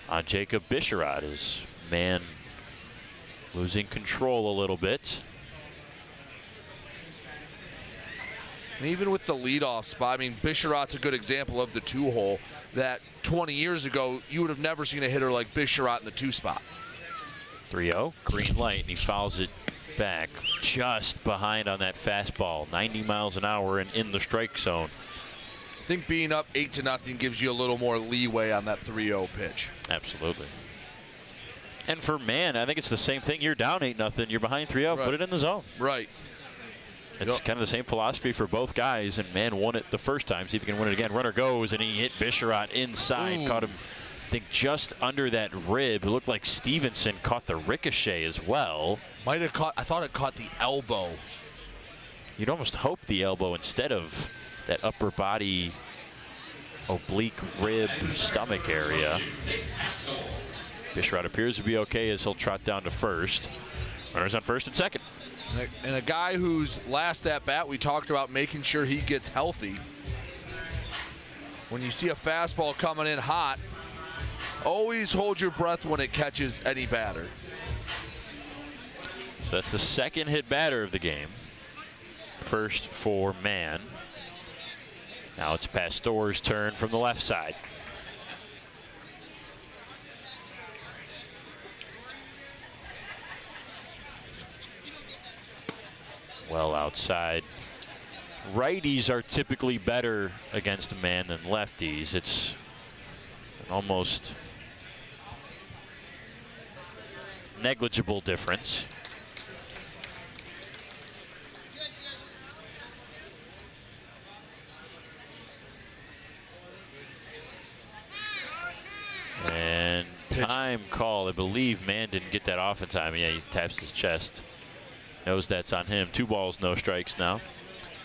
on Jacob Bisharat. His man losing control a little bit. And even with the leadoff spot, I mean, Bisharat's a good example of the 2-hole that 20 years ago, you would have never seen a hitter like Bisharat in the 2 spot. 3-0, green light, and he fouls it back just behind on that fastball. 90 miles an hour and in the strike zone. I think being up 8-0 gives you a little more leeway on that 3-0 pitch. Absolutely. And for Mann, I think it's the same thing. You're down 8-0, you're behind 3-0, put it in the zone. Right. It's kind of the same philosophy for both guys, and Mann won it the first time. See if he can win it again. Runner goes, and he hit Bisharat inside. Caught him, I think, just under that rib. It looked like Stevenson caught the ricochet as well. Might have caught, I thought it caught the elbow. You'd almost hope the elbow instead of that upper body oblique rib stomach area. Bisharat appears to be okay as he'll trot down to first. Runners on first and second. And a guy whose last at bat we talked about making sure he gets healthy. When you see a fastball coming in hot, always hold your breath when it catches any batter. So that's the second hit batter of the game. First for Mann. Now it's Pastor's turn from the left side. well outside. Righties are typically better against a man than lefties. It's an almost negligible difference. And time call. I believe Mann didn't get that off in time. Yeah, he taps his chest. Knows that's on him. 2 balls, no strikes now.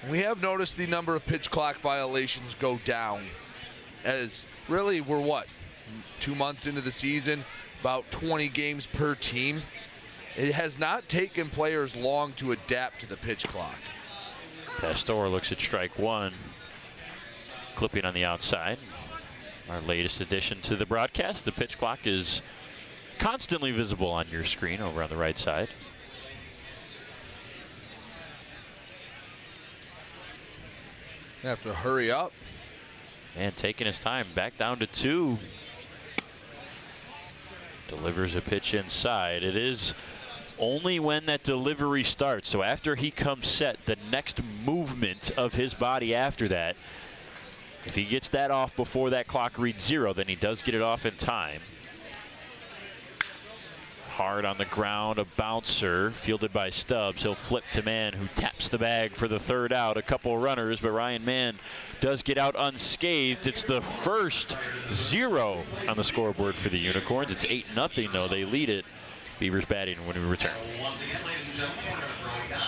We have noticed the number of pitch clock violations go down, as really we're what, 2 months into the season, about 20 games per team. It has not taken players long to adapt to the pitch clock. Pastor looks at strike 1. Clipping on the outside. Our latest addition to the broadcast. The pitch clock is constantly visible on your screen over on the right side. Have to hurry up. And taking his time, back down to 2. Delivers a pitch inside. It is only when that delivery starts. So after he comes set, the next movement of his body after that, if he gets that off before that clock reads 0, then he does get it off in time. Hard on the ground, a bouncer fielded by Stubbs. He'll flip to Mann, who taps the bag for the 3rd out. A couple runners, but Ryan Mann does get out unscathed. It's the first 0 on the scoreboard for the Unicorns. It's 8-0 though. They lead it. Beavers batting when we return.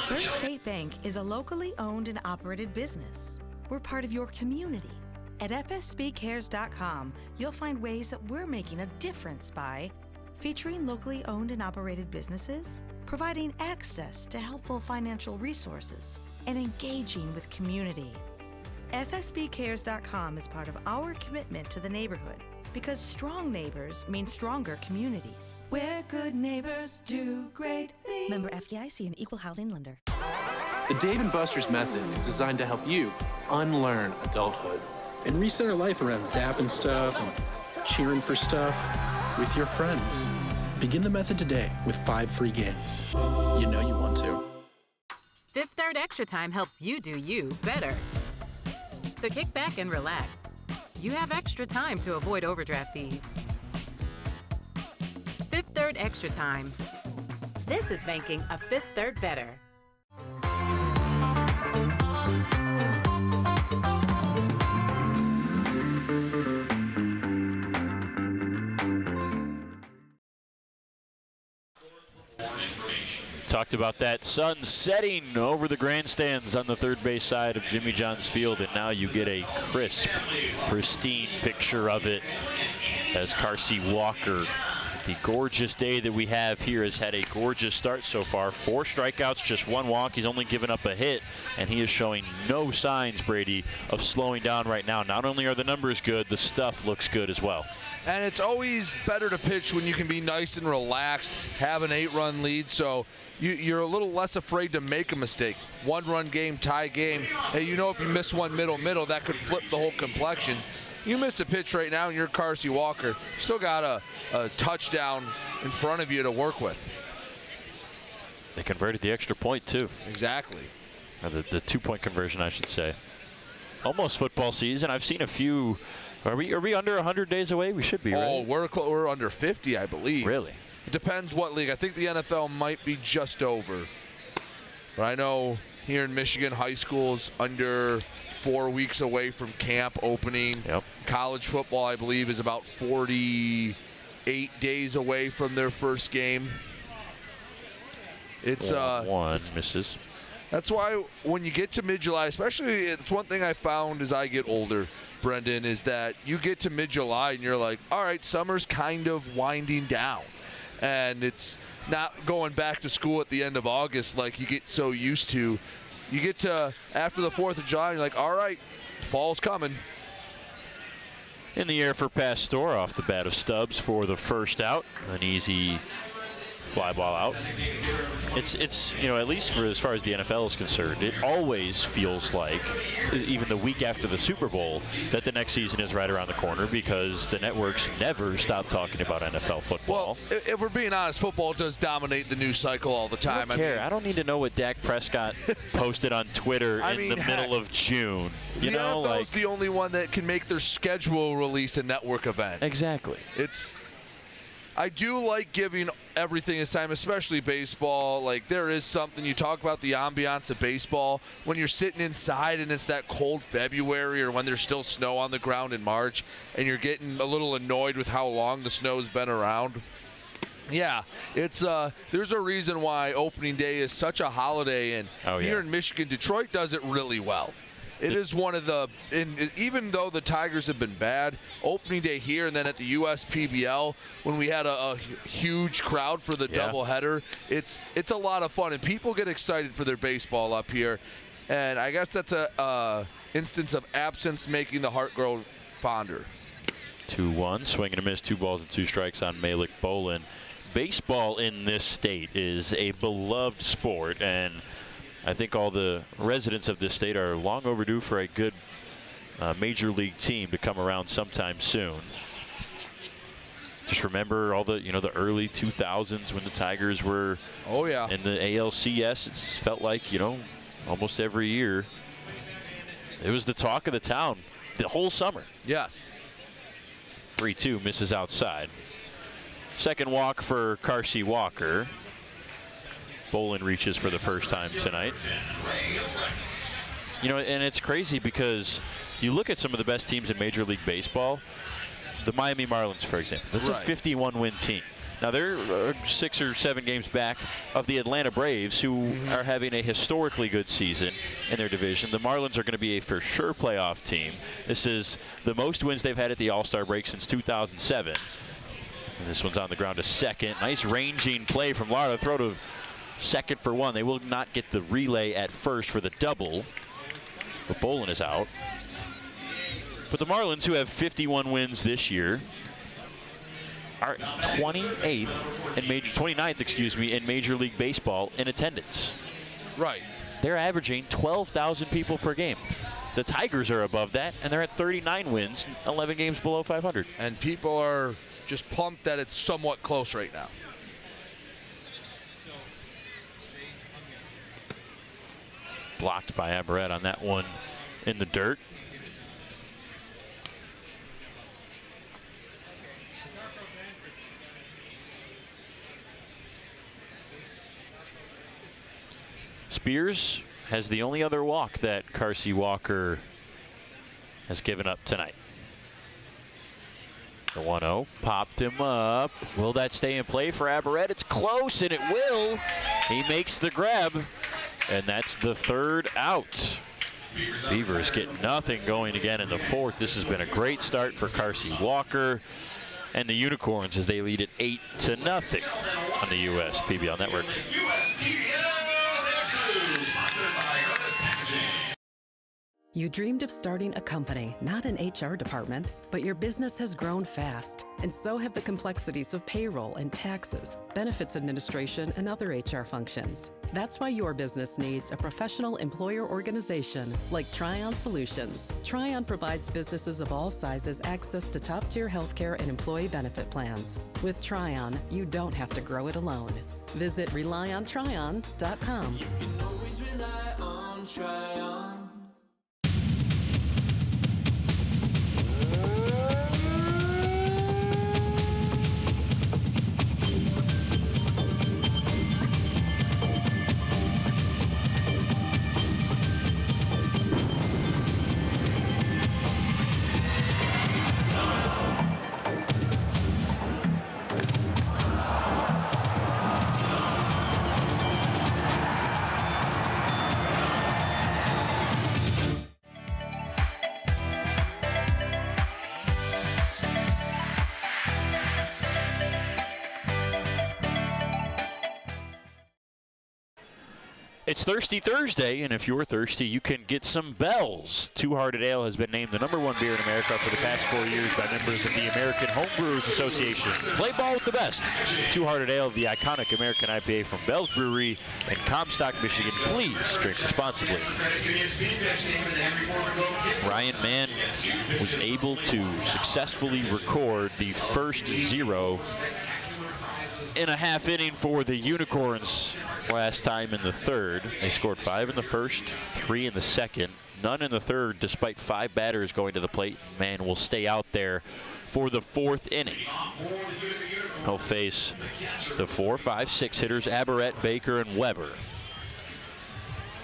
First State Bank is a locally owned and operated business. We're part of your community. At fsbcares.com, you'll find ways that we're making a difference by featuring locally owned and operated businesses, providing access to helpful financial resources, and engaging with community. FSBcares.com is part of our commitment to the neighborhood because strong neighbors mean stronger communities. Where good neighbors do great things. Member FDIC and Equal Housing Lender. The Dave & Buster's method is designed to help you unlearn adulthood and recenter life around zapping stuff and cheering for stuff with your friends. Begin the method today with 5 free games. You know you want to. Fifth Third Extra Time helps you do you better. So kick back and relax. You have extra time to avoid overdraft fees. Fifth Third Extra Time. This is banking a Fifth Third better. Talked about that sun setting over the grandstands on the 3rd base side of Jimmy John's Field, and now you get a crisp, pristine picture of it as Carsey Walker, the gorgeous day that we have here, has had a gorgeous start so far. 4 strikeouts, just 1 walk. He's only given up a hit, and he is showing no signs, Brady, of slowing down right now. Not only are the numbers good, the stuff looks good as well. And it's always better to pitch when you can be nice and relaxed, have an 8-run lead, so you're a little less afraid to make a mistake. 1-run game, tie game. Hey, you know if you miss one middle, that could flip the whole complexion. You miss a pitch right now and you're Carsey Walker. You still got a touchdown in front of you to work with. They converted the extra point, too. Exactly. Or the 2-point conversion, I should say. Almost football season. I've seen a few. Are we under 100 days away? We should be, right? Oh, we're under 50, I believe. Really? It depends what league. I think the NFL might be just over. But I know here in Michigan, high school's under 4 weeks away from camp opening. Yep. College football, I believe, is about 48 days away from their first game. It's one misses. That's why when you get to mid-July, especially, it's one thing I found as I get older, Brendan, is that you get to mid-July and you're like, all right, summer's kind of winding down. And it's not going back to school at the end of August like you get so used to. You get to after the 4th of July, and you're like, all right, fall's coming. In the air for Pastor off the bat of Stubbs for the 1st out. An easy fly ball out. It's you know, at least for as far as the NFL is concerned, it always feels like, even the week after the Super Bowl, that the next season is right around the corner because the networks never stop talking about NFL football. Well, if we're being honest, football does dominate the news cycle all the time. I don't care. I don't need to know what Dak Prescott posted on Twitter in the middle of June. You know, NFL's the only one that can make their schedule release a network event. Exactly. I do like giving everything its time, especially baseball. Like, there is something, you talk about the ambiance of baseball. When you're sitting inside and it's that cold February, or when there's still snow on the ground in March, and you're getting a little annoyed with how long the snow's been around. Yeah, it's there's a reason why opening day is such a holiday, and here in Michigan, Detroit does it really well. It is one of the, even though the Tigers have been bad, opening day here and then at the USPBL, when we had a huge crowd for the doubleheader, it's a lot of fun, and people get excited for their baseball up here. And I guess that's a instance of absence making the heart grow fonder. 2-1, swing and a miss, 2 balls and 2 strikes on Malik Bolin. Baseball in this state is a beloved sport, and I think all the residents of this state are long overdue for a good major league team to come around sometime soon. Just remember all the, the early 2000s when the Tigers were in the ALCS. It felt like, almost every year it was the talk of the town the whole summer. Yes. 3-2, misses outside. Second walk for Carsey Walker. Bolin reaches for the first time tonight. And it's crazy because you look at some of the best teams in Major League Baseball. The Miami Marlins, for example. That's a 51-win team. Now, they're 6 or 7 games back of the Atlanta Braves, who are having a historically good season in their division. The Marlins are going to be a for sure playoff team. This is the most wins they've had at the All-Star break since 2007. And this one's on the ground to second. Nice ranging play from Lara. Throw to second for 1. They will not get the relay at first for the double, but Bolin is out. But the Marlins, who have 51 wins this year, are 29th in Major League Baseball in attendance. Right. They're averaging 12,000 people per game. The Tigers are above that, and they're at 39 wins, 11 games below 500. And people are just pumped that it's somewhat close right now. Blocked by Aberrett on that one in the dirt. Spears has the only other walk that Carsey Walker has given up tonight. The 1-0 popped him up. Will that stay in play for Aberrett? It's close, and it will. He makes the grab, and that's the third out. Beavers get nothing going again in the fourth. This has been a great start for Carsey Walker and the Unicorns as they lead it 8-0 on the USPBL network. You dreamed of starting a company, not an HR department, but your business has grown fast, and so have the complexities of payroll and taxes, benefits administration, and other HR functions. That's why your business needs a professional employer organization like Tryon Solutions. Tryon provides businesses of all sizes access to top-tier healthcare and employee benefit plans. With Tryon, you don't have to grow it alone. Visit RelyOnTryon.com. You can always rely on Tryon. It's Thirsty Thursday, and if you're thirsty, you can get some Bell's. Two Hearted Ale has been named the #1 beer in America for the past 4 years by members of the American Homebrewers Association. Play ball with the best. Two Hearted Ale, the iconic American IPA from Bell's Brewery in Comstock, Michigan. Please drink responsibly. Ryan Mann was able to successfully record the first 0 in a half inning for the Unicorns last time in the third. They scored 5 in the first, 3 in the second, none in the third, despite 5 batters going to the plate. Man will stay out there for the 4th inning. He'll face the 4, 5, 6 hitters, Aberrett, Baker, and Weber.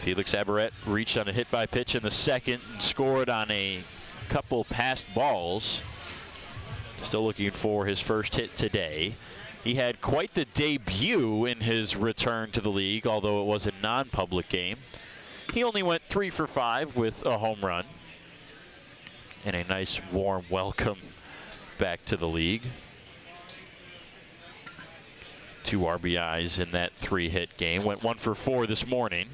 Felix Aberrett reached on a hit by pitch in the second and scored on a couple passed balls. Still looking for his first hit today. He had quite the debut in his return to the league, although it was a non-public game. He only went 3 for 5 with a home run and a nice warm welcome back to the league. 2 RBIs in that 3-hit game. Went 1 for 4 this morning.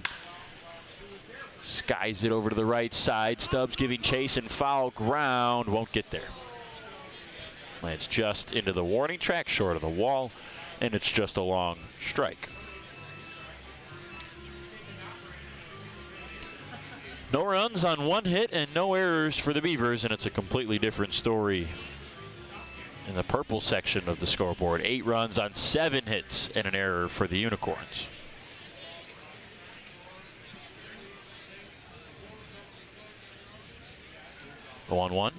Skies it over to the right side. Stubbs giving chase and foul ground. Won't get there. Lands just into the warning track, short of the wall, and it's just a long strike. No runs on 1 hit and no errors for the Beavers, and it's a completely different story in the purple section of the scoreboard. 8 runs on 7 hits and an error for the Unicorns. The 1-1.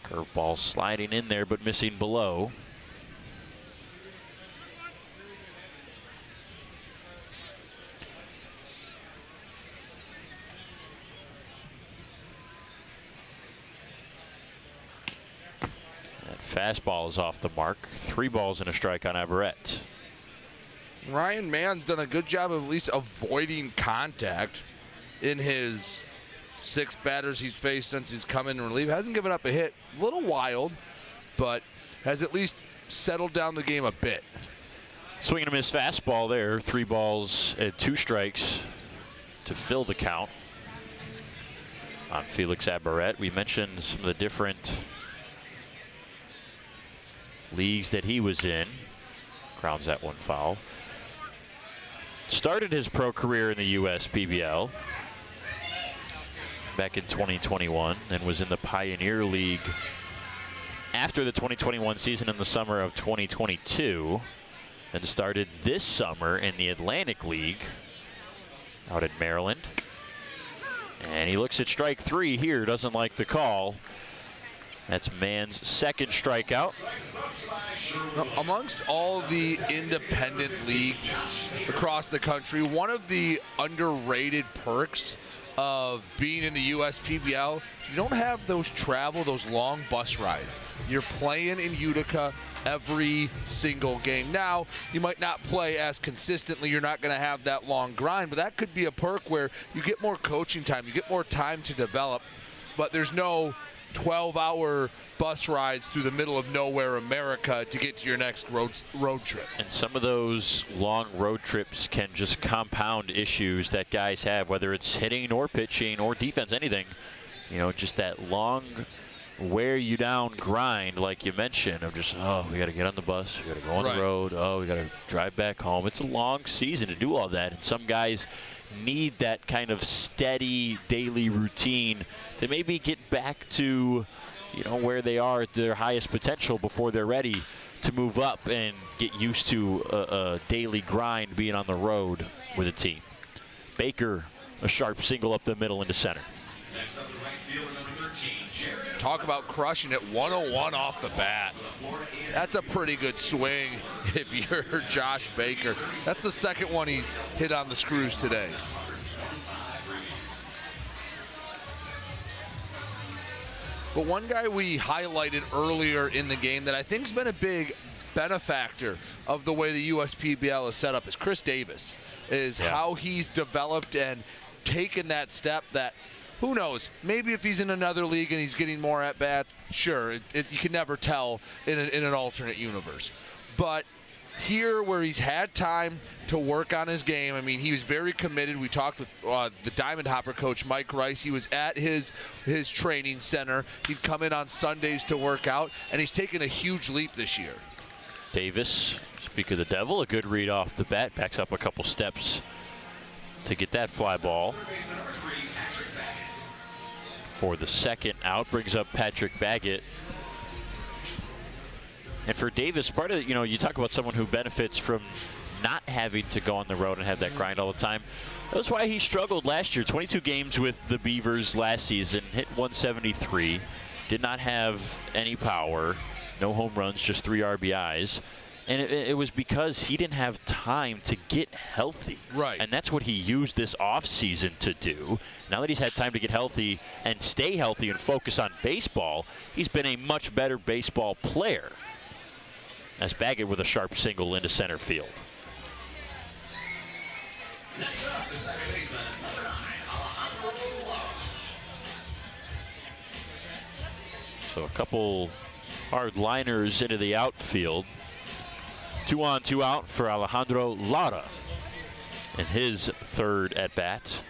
Curveball sliding in there, but missing below. That fastball is off the mark. 3 balls and a strike on Aberrett. Ryan Mann's done a good job of at least avoiding contact in his 6 batters he's faced since he's come in relief. Hasn't given up a hit. A little wild, but has at least settled down the game a bit. Swing and a miss fastball there. 3 balls and 2 strikes to fill the count on Felix Aberrett. We mentioned some of the different leagues that he was in. Grounds that one foul. Started his pro career in the USPBL back in 2021 and was in the Pioneer League after the 2021 season in the summer of 2022, and started this summer in the Atlantic League out in Maryland. And he looks at strike 3 here, doesn't like the call. That's Mann's 2nd strikeout. Now, amongst all the independent leagues across the country, one of the underrated perks of being in the USPBL, you don't have those long bus rides. You're playing in Utica every single game. Now, you might not play as consistently. You're not going to have that long grind, but that could be a perk where you get more coaching time. You get more time to develop, but there's no 12-hour bus rides through the middle of nowhere America to get to your next road trip. And some of those long road trips can just compound issues that guys have, whether it's hitting or pitching or defense, anything. You know, just that long wear you down grind, like you mentioned, of just, oh, we got to get on the bus, we got to go on the road, oh, we got to drive back home. It's a long season to do all that, and some guys need that kind of steady daily routine to maybe get back to, you know, where they are at their highest potential before they're ready to move up and get used to a daily grind being on the road with a team. Baker, a sharp single up the middle into center. Next up, the right fielder, number 13, Jared. Talk about crushing it, 101 off the bat. That's a pretty good swing if you're Josh Baker. That's the 2nd one he's hit on the screws today. But one guy we highlighted earlier in the game that I think has been a big benefactor of the way the USPBL is set up is Chris Davis, how he's developed and taken that step that, who knows, maybe if he's in another league and he's getting more at bat, sure, you can never tell in an alternate universe. But here where he's had time to work on his game. I mean, he was very committed. We talked with the Diamond Hopper coach, Mike Rice. He was at his training center. He'd come in on Sundays to work out, and he's taken a huge leap this year. Davis, speak of the devil, a good read off the bat, backs up a couple steps to get that fly ball. For the second out, brings up Patrick Baggett. And for Davis, part of it, you talk about someone who benefits from not having to go on the road and have that grind all the time. That's why he struggled last year. 22 games with the Beavers last season, hit 173, did not have any power, no home runs, just 3 RBIs. And it was because he didn't have time to get healthy. Right. And that's what he used this offseason to do. Now that he's had time to get healthy and stay healthy and focus on baseball, he's been a much better baseball player. As Baggett with a sharp single into center field. Next up, the second baseman, number 9, Alejandro Lara. So a couple hard liners into the outfield. 2 on, 2 out for Alejandro Lara in his third at bat.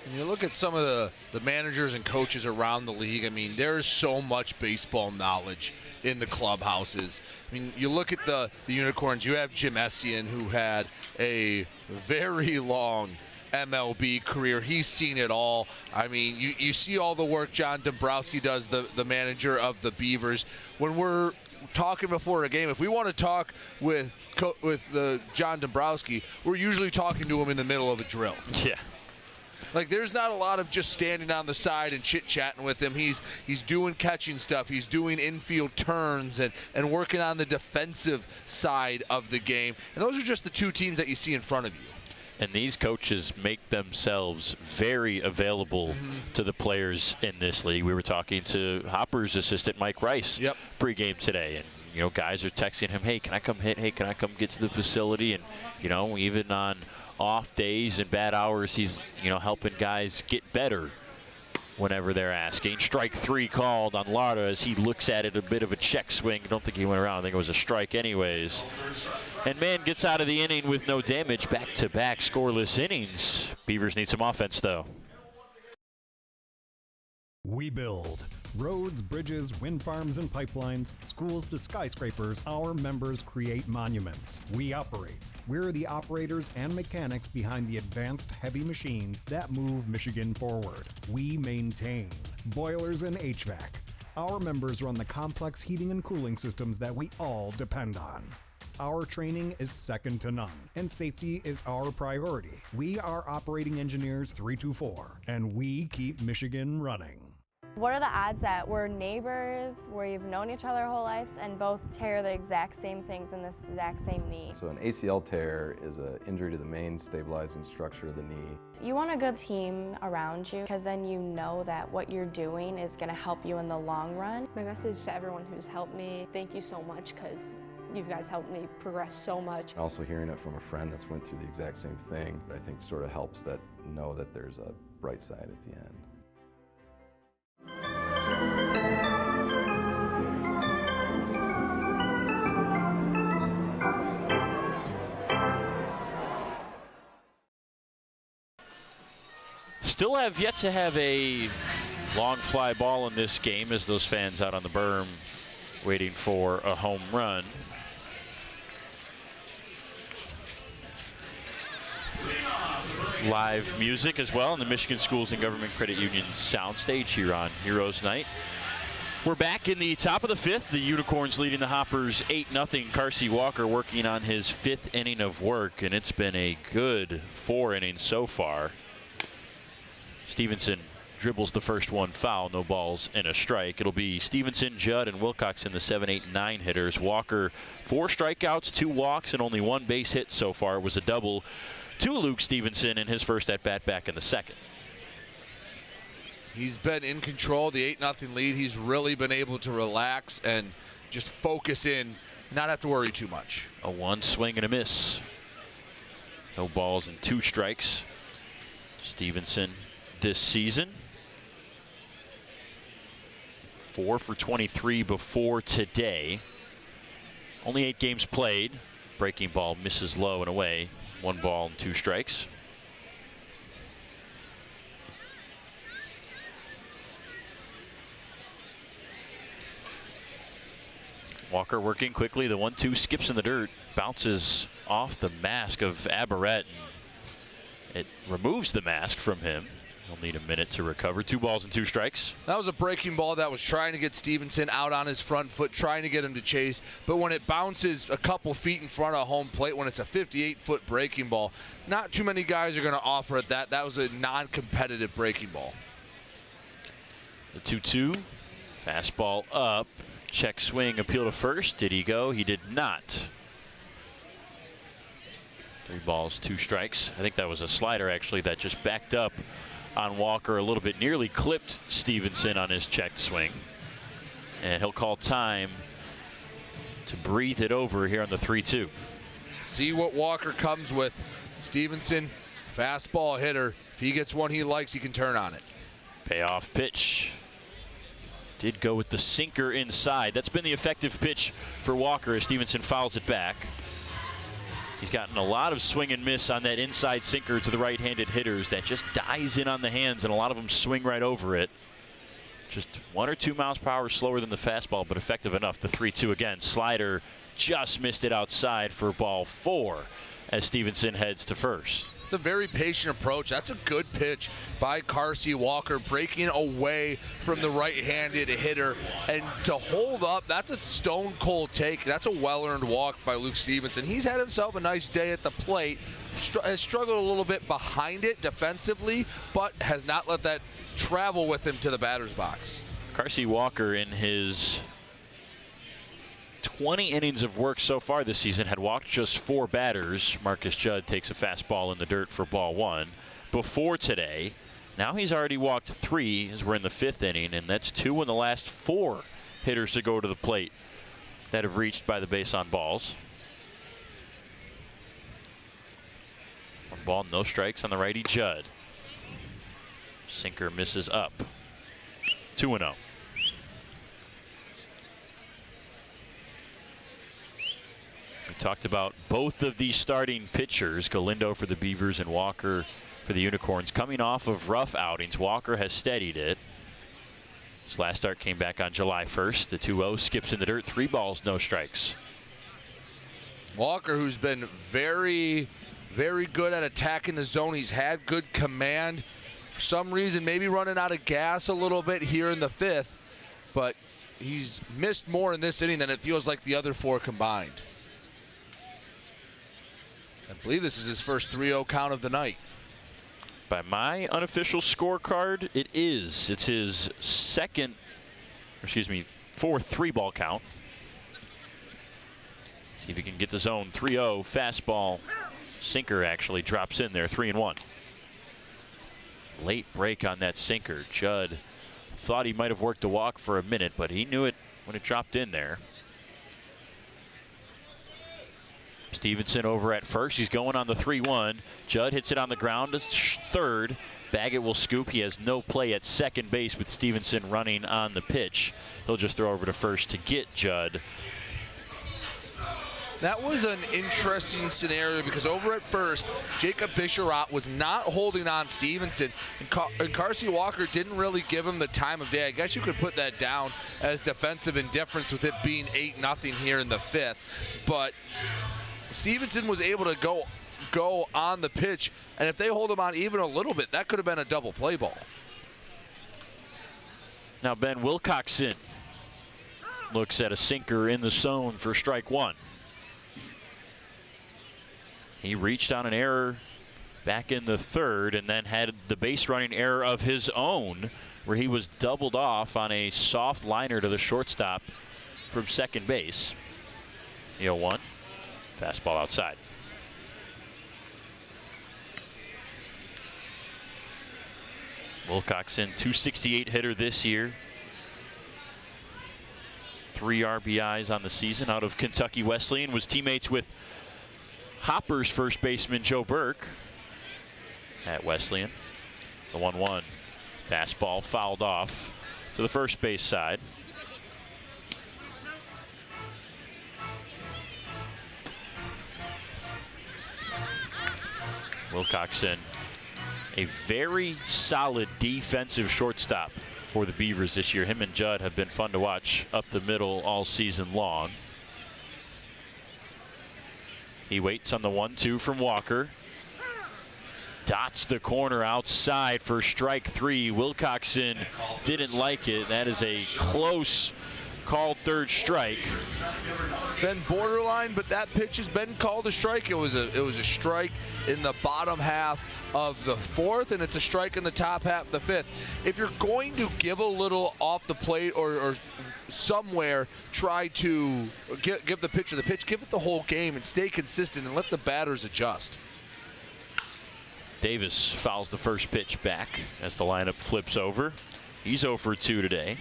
And you look at some of the managers and coaches around the league, I mean, there's so much baseball knowledge in the clubhouses. I mean, you look at the Unicorns, you have Jim Essien, who had a very long MLB career. He's seen it all. I mean, you see all the work John Dombrowski does, the manager of the Beavers. When we're talking before a game, if we want to talk with the John Dombrowski, we're usually talking to him in the middle of a drill. Yeah. Like, there's not a lot of just standing on the side and chit-chatting with him. He's doing catching stuff. He's doing infield turns and working on the defensive side of the game. And those are just the 2 teams that you see in front of you. And these coaches make themselves very available to the players in this league. We were talking to Hopper's assistant, Mike Rice, pregame today. And, guys are texting him, hey, can I come hit? Hey, can I come get to the facility? And, even on off days and bad hours, he's, helping guys get better whenever they're asking. Strike 3 called on Lara as he looks at it, a bit of a check swing. I don't think he went around. I think it was a strike anyways. And man gets out of the inning with no damage. Back-to-back scoreless innings. Beavers need some offense, though. We build roads, bridges, wind farms, and pipelines, schools to skyscrapers. Our members create monuments. We operate. We're the operators and mechanics behind the advanced heavy machines that move Michigan forward. We maintain boilers and HVAC. Our members run the complex heating and cooling systems that we all depend on. Our training is second to none, and safety is our priority. We are Operating Engineers 324, and we keep Michigan running. What are the odds that we're neighbors, where you've known each other our whole lives, and both tear the exact same things in the exact same knee? So an ACL tear is an injury to the main stabilizing structure of the knee. You want a good team around you, because then you know that what you're doing is going to help you in the long run. My message to everyone who's helped me, thank you so much, because you guys helped me progress so much. Also hearing it from a friend that's went through the exact same thing, I think sort of helps that know that there's a bright side at the end. Still have yet to have a long fly ball in this game as those fans out on the berm waiting for a home run. Live music as well in the Michigan Schools and Government Credit Union soundstage here on Heroes Night. We're back in the top of the 5th. The Unicorns leading the Hoppers 8-0. Carsey Walker working on his 5th inning of work, and it's been a good 4 innings so far. Stevenson dribbles the first one foul, no balls and a strike. It'll be Stevenson, Judd, and Wilcoxon, the 7, 8, 9 hitters. Walker, 4 strikeouts, 2 walks, and only 1 base hit so far. It was a double to Luke Stevenson in his first at-bat back in the 2nd. He's been in control, the 8-0 lead. He's really been able to relax and just focus in, not have to worry too much. A 1 swing and a miss. No balls and 2 strikes. Stevenson this season. 4 for 23 before today. Only 8 games played. Breaking ball misses low and away. 1 ball and 2 strikes. Walker working quickly. The 1-2 skips in the dirt. Bounces off the mask of Aberrett. It removes the mask from him. He'll need a minute to recover. 2 balls and 2 strikes. That was a breaking ball that was trying to get Stevenson out on his front foot, trying to get him to chase. But when it bounces a couple feet in front of home plate, when it's a 58-foot breaking ball, not too many guys are going to offer it that. That was a non-competitive breaking ball. The 2-2. Fastball up. Check swing, appeal to first. Did he go? He did not. 3 balls, 2 strikes. I think that was a slider, actually, that just backed up on Walker a little bit. Nearly clipped Stevenson on his checked swing. And he'll call time to breathe it over here on the 3-2. See what Walker comes with. Stevenson, fastball hitter. If he gets one he likes, he can turn on it. Payoff pitch. Did go with the sinker inside. That's been the effective pitch for Walker as Stevenson fouls it back. He's gotten a lot of swing and miss on that inside sinker to the right-handed hitters that just dies in on the hands, and a lot of them swing right over it. Just 1 or 2 miles per hour slower than the fastball, but effective enough. The 3-2 again. Slider just missed it outside for ball 4 as Stevenson heads to first. It's a very patient approach. That's a good pitch by Carsey Walker, breaking away from the right-handed hitter. And to hold up, that's a stone-cold take. That's a well-earned walk by Luke Stevenson. He's had himself a nice day at the plate. Has struggled a little bit behind it defensively, but has not let that travel with him to the batter's box. Carsey Walker, in his 20 innings of work so far this season, had walked just 4 batters. Marcus Judd takes a fastball in the dirt for ball 1. Before today, now he's already walked 3 as we're in the 5th inning, and that's 2 in the last 4 hitters to go to the plate that have reached by the base on balls. 1 ball, no strikes on the righty Judd. Sinker misses up. 2-0. We talked about both of these starting pitchers, Galindo for the Beavers and Walker for the Unicorns, coming off of rough outings. Walker has steadied it. His last start came back on July 1st. The 2-0 skips in the dirt. 3 balls, no strikes. Walker, who's been very, very good at attacking the zone. He's had good command. For some reason, maybe running out of gas a little bit here in the 5th, but he's missed more in this inning than it feels like the other 4 combined. I believe this is his first 3-0 count of the night. By my unofficial scorecard, it is. It's his 4th 3-ball count. See if he can get the zone. 3-0 fastball. Sinker actually drops in there. 3-1. Late break on that sinker. Judd thought he might have worked the walk for a minute, but he knew it when it dropped in there. Stevenson over at first. He's going on the 3-1. Judd hits it on the ground to third. Baggett will scoop. He has no play at second base with Stevenson running on the pitch. He'll just throw over to first to get Judd. That was an interesting scenario because over at first, Jacob Bisharat was not holding on Stevenson, and Carsey Walker didn't really give him the time of day. I guess you could put that down as defensive indifference with it being 8-0 here in the 5th. But Stevenson was able to go on the pitch, and if they hold him on even a little bit, that could have been a double play ball. Now Ben Wilcoxon looks at a sinker in the zone for strike 1. He reached on an error back in the 3rd and then had the base running error of his own where he was doubled off on a soft liner to the shortstop from second base. 0-1. Fastball outside. Wilcoxon, .268 hitter this year. 3 RBIs on the season out of Kentucky Wesleyan. Was teammates with Hopper's first baseman Joe Burke at Wesleyan. The 1-1. Fastball fouled off to the first base side. Wilcoxon, a very solid defensive shortstop for the Beavers this year. Him and Judd have been fun to watch up the middle all season long. He waits on the 1-2 from Walker. Dots the corner outside for strike 3. Wilcoxon didn't like it. That is a close called third strike. Been borderline, but that pitch has been called a strike. It was a strike in the bottom half of the 4th, and it's a strike in the top half of the 5th. If you're going to give a little off the plate or somewhere, try to give the pitcher the pitch, give it the whole game and stay consistent and let the batters adjust. Davis fouls the first pitch back as the lineup flips over. He's 0 for 2 today.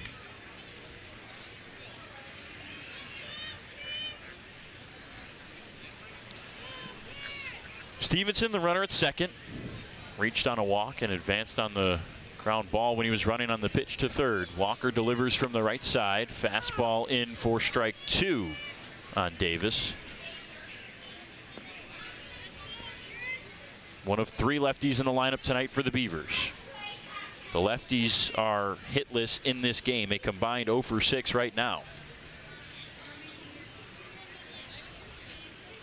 Stevenson, the runner at second, reached on a walk and advanced on the ground ball when he was running on the pitch to third. Walker delivers from the right side. Fastball in for strike 2 on Davis. One of 3 lefties in the lineup tonight for the Beavers. The lefties are hitless in this game, a combined 0 for 6 right now.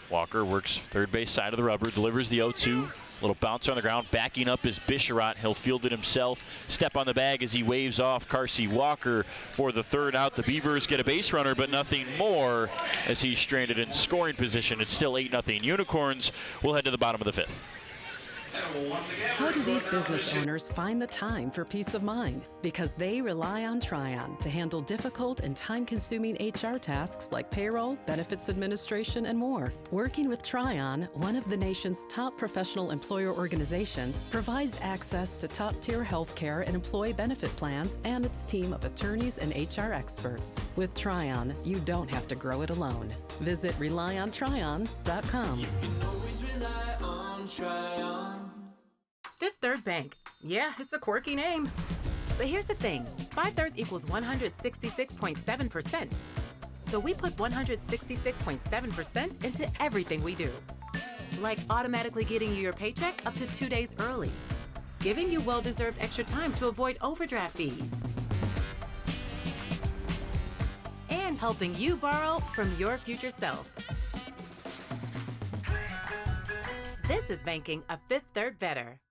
Walker works third base side of the rubber, delivers the 0-2. Little bouncer on the ground, backing up is Bisharat. He'll field it himself. Step on the bag as he waves off Carsey Walker for the third out. The Beavers get a base runner, but nothing more as he's stranded in scoring position. It's still 8-0 Unicorns. We'll head to the bottom of the 5th. How do these business owners find the time for peace of mind? Because they rely on Tryon to handle difficult and time-consuming HR tasks like payroll, benefits administration, and more. Working with Tryon, one of the nation's top professional employer organizations, provides access to top-tier health care and employee benefit plans and its team of attorneys and HR experts. With Tryon, you don't have to grow it alone. Visit RelyOnTryon.com. Always rely on Tryon. Fifth Third Bank. Yeah, it's a quirky name. But here's the thing. 5/3 equals 166.7%. So we put 166.7% into everything we do. Like automatically getting you your paycheck up to 2 days early. Giving you well-deserved extra time to avoid overdraft fees. And helping you borrow from your future self. This is banking a Fifth Third better.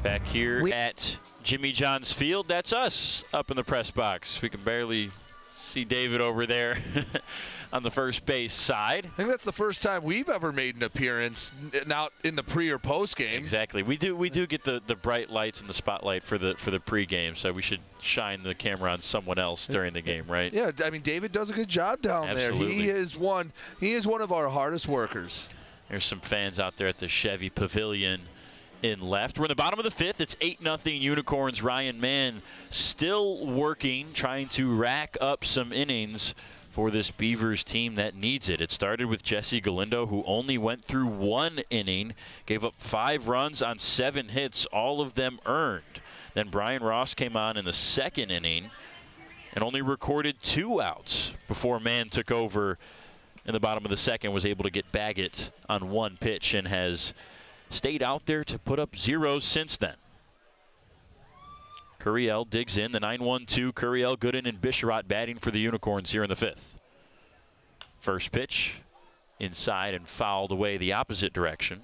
Back here at Jimmy John's Field, that's us up in the press box. We can barely see David over there on the first base side. I think that's the first time we've ever made an appearance now in the pre or post game. Exactly. We do get the bright lights and the spotlight for the pregame, so we should shine the camera on someone else during the game, right? Yeah, I mean David does a good job down Absolutely. there. He is one of our hardest workers. There's some fans out there at the Chevy Pavilion in left. We're in the bottom of the 5th. It's 8-0 Unicorns. Ryan Mann still working, trying to rack up some innings for this Beavers team that needs it. It started with Jesse Galindo, who only went through 1 inning, gave up 5 runs on 7 hits, all of them earned. Then Brian Ross came on in the 2nd inning and only recorded 2 outs before Mann took over in the bottom of the 2nd, was able to get Baggett on 1 pitch and has stayed out there to put up zeros since then. Curiel digs in, the 9-1-2. Curiel, Gooden, and Bisharat batting for the Unicorns here in the 5th. First pitch inside and fouled away the opposite direction.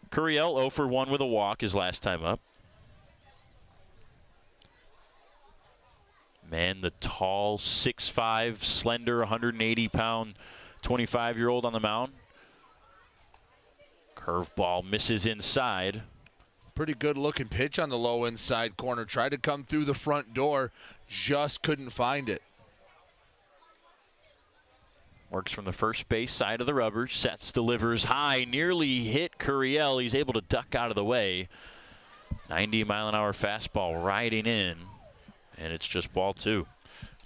Curiel 0 for 1 with a walk his last time up. Man, the tall, 6'5", slender, 180-pound, 25-year-old on the mound. Curveball misses inside. Pretty good looking pitch on the low inside corner. Tried to come through the front door, just couldn't find it. Works from the first base side of the rubber. Sets, delivers high, nearly hit Curiel. He's able to duck out of the way. 90-mile-an-hour fastball riding in, and it's just ball 2.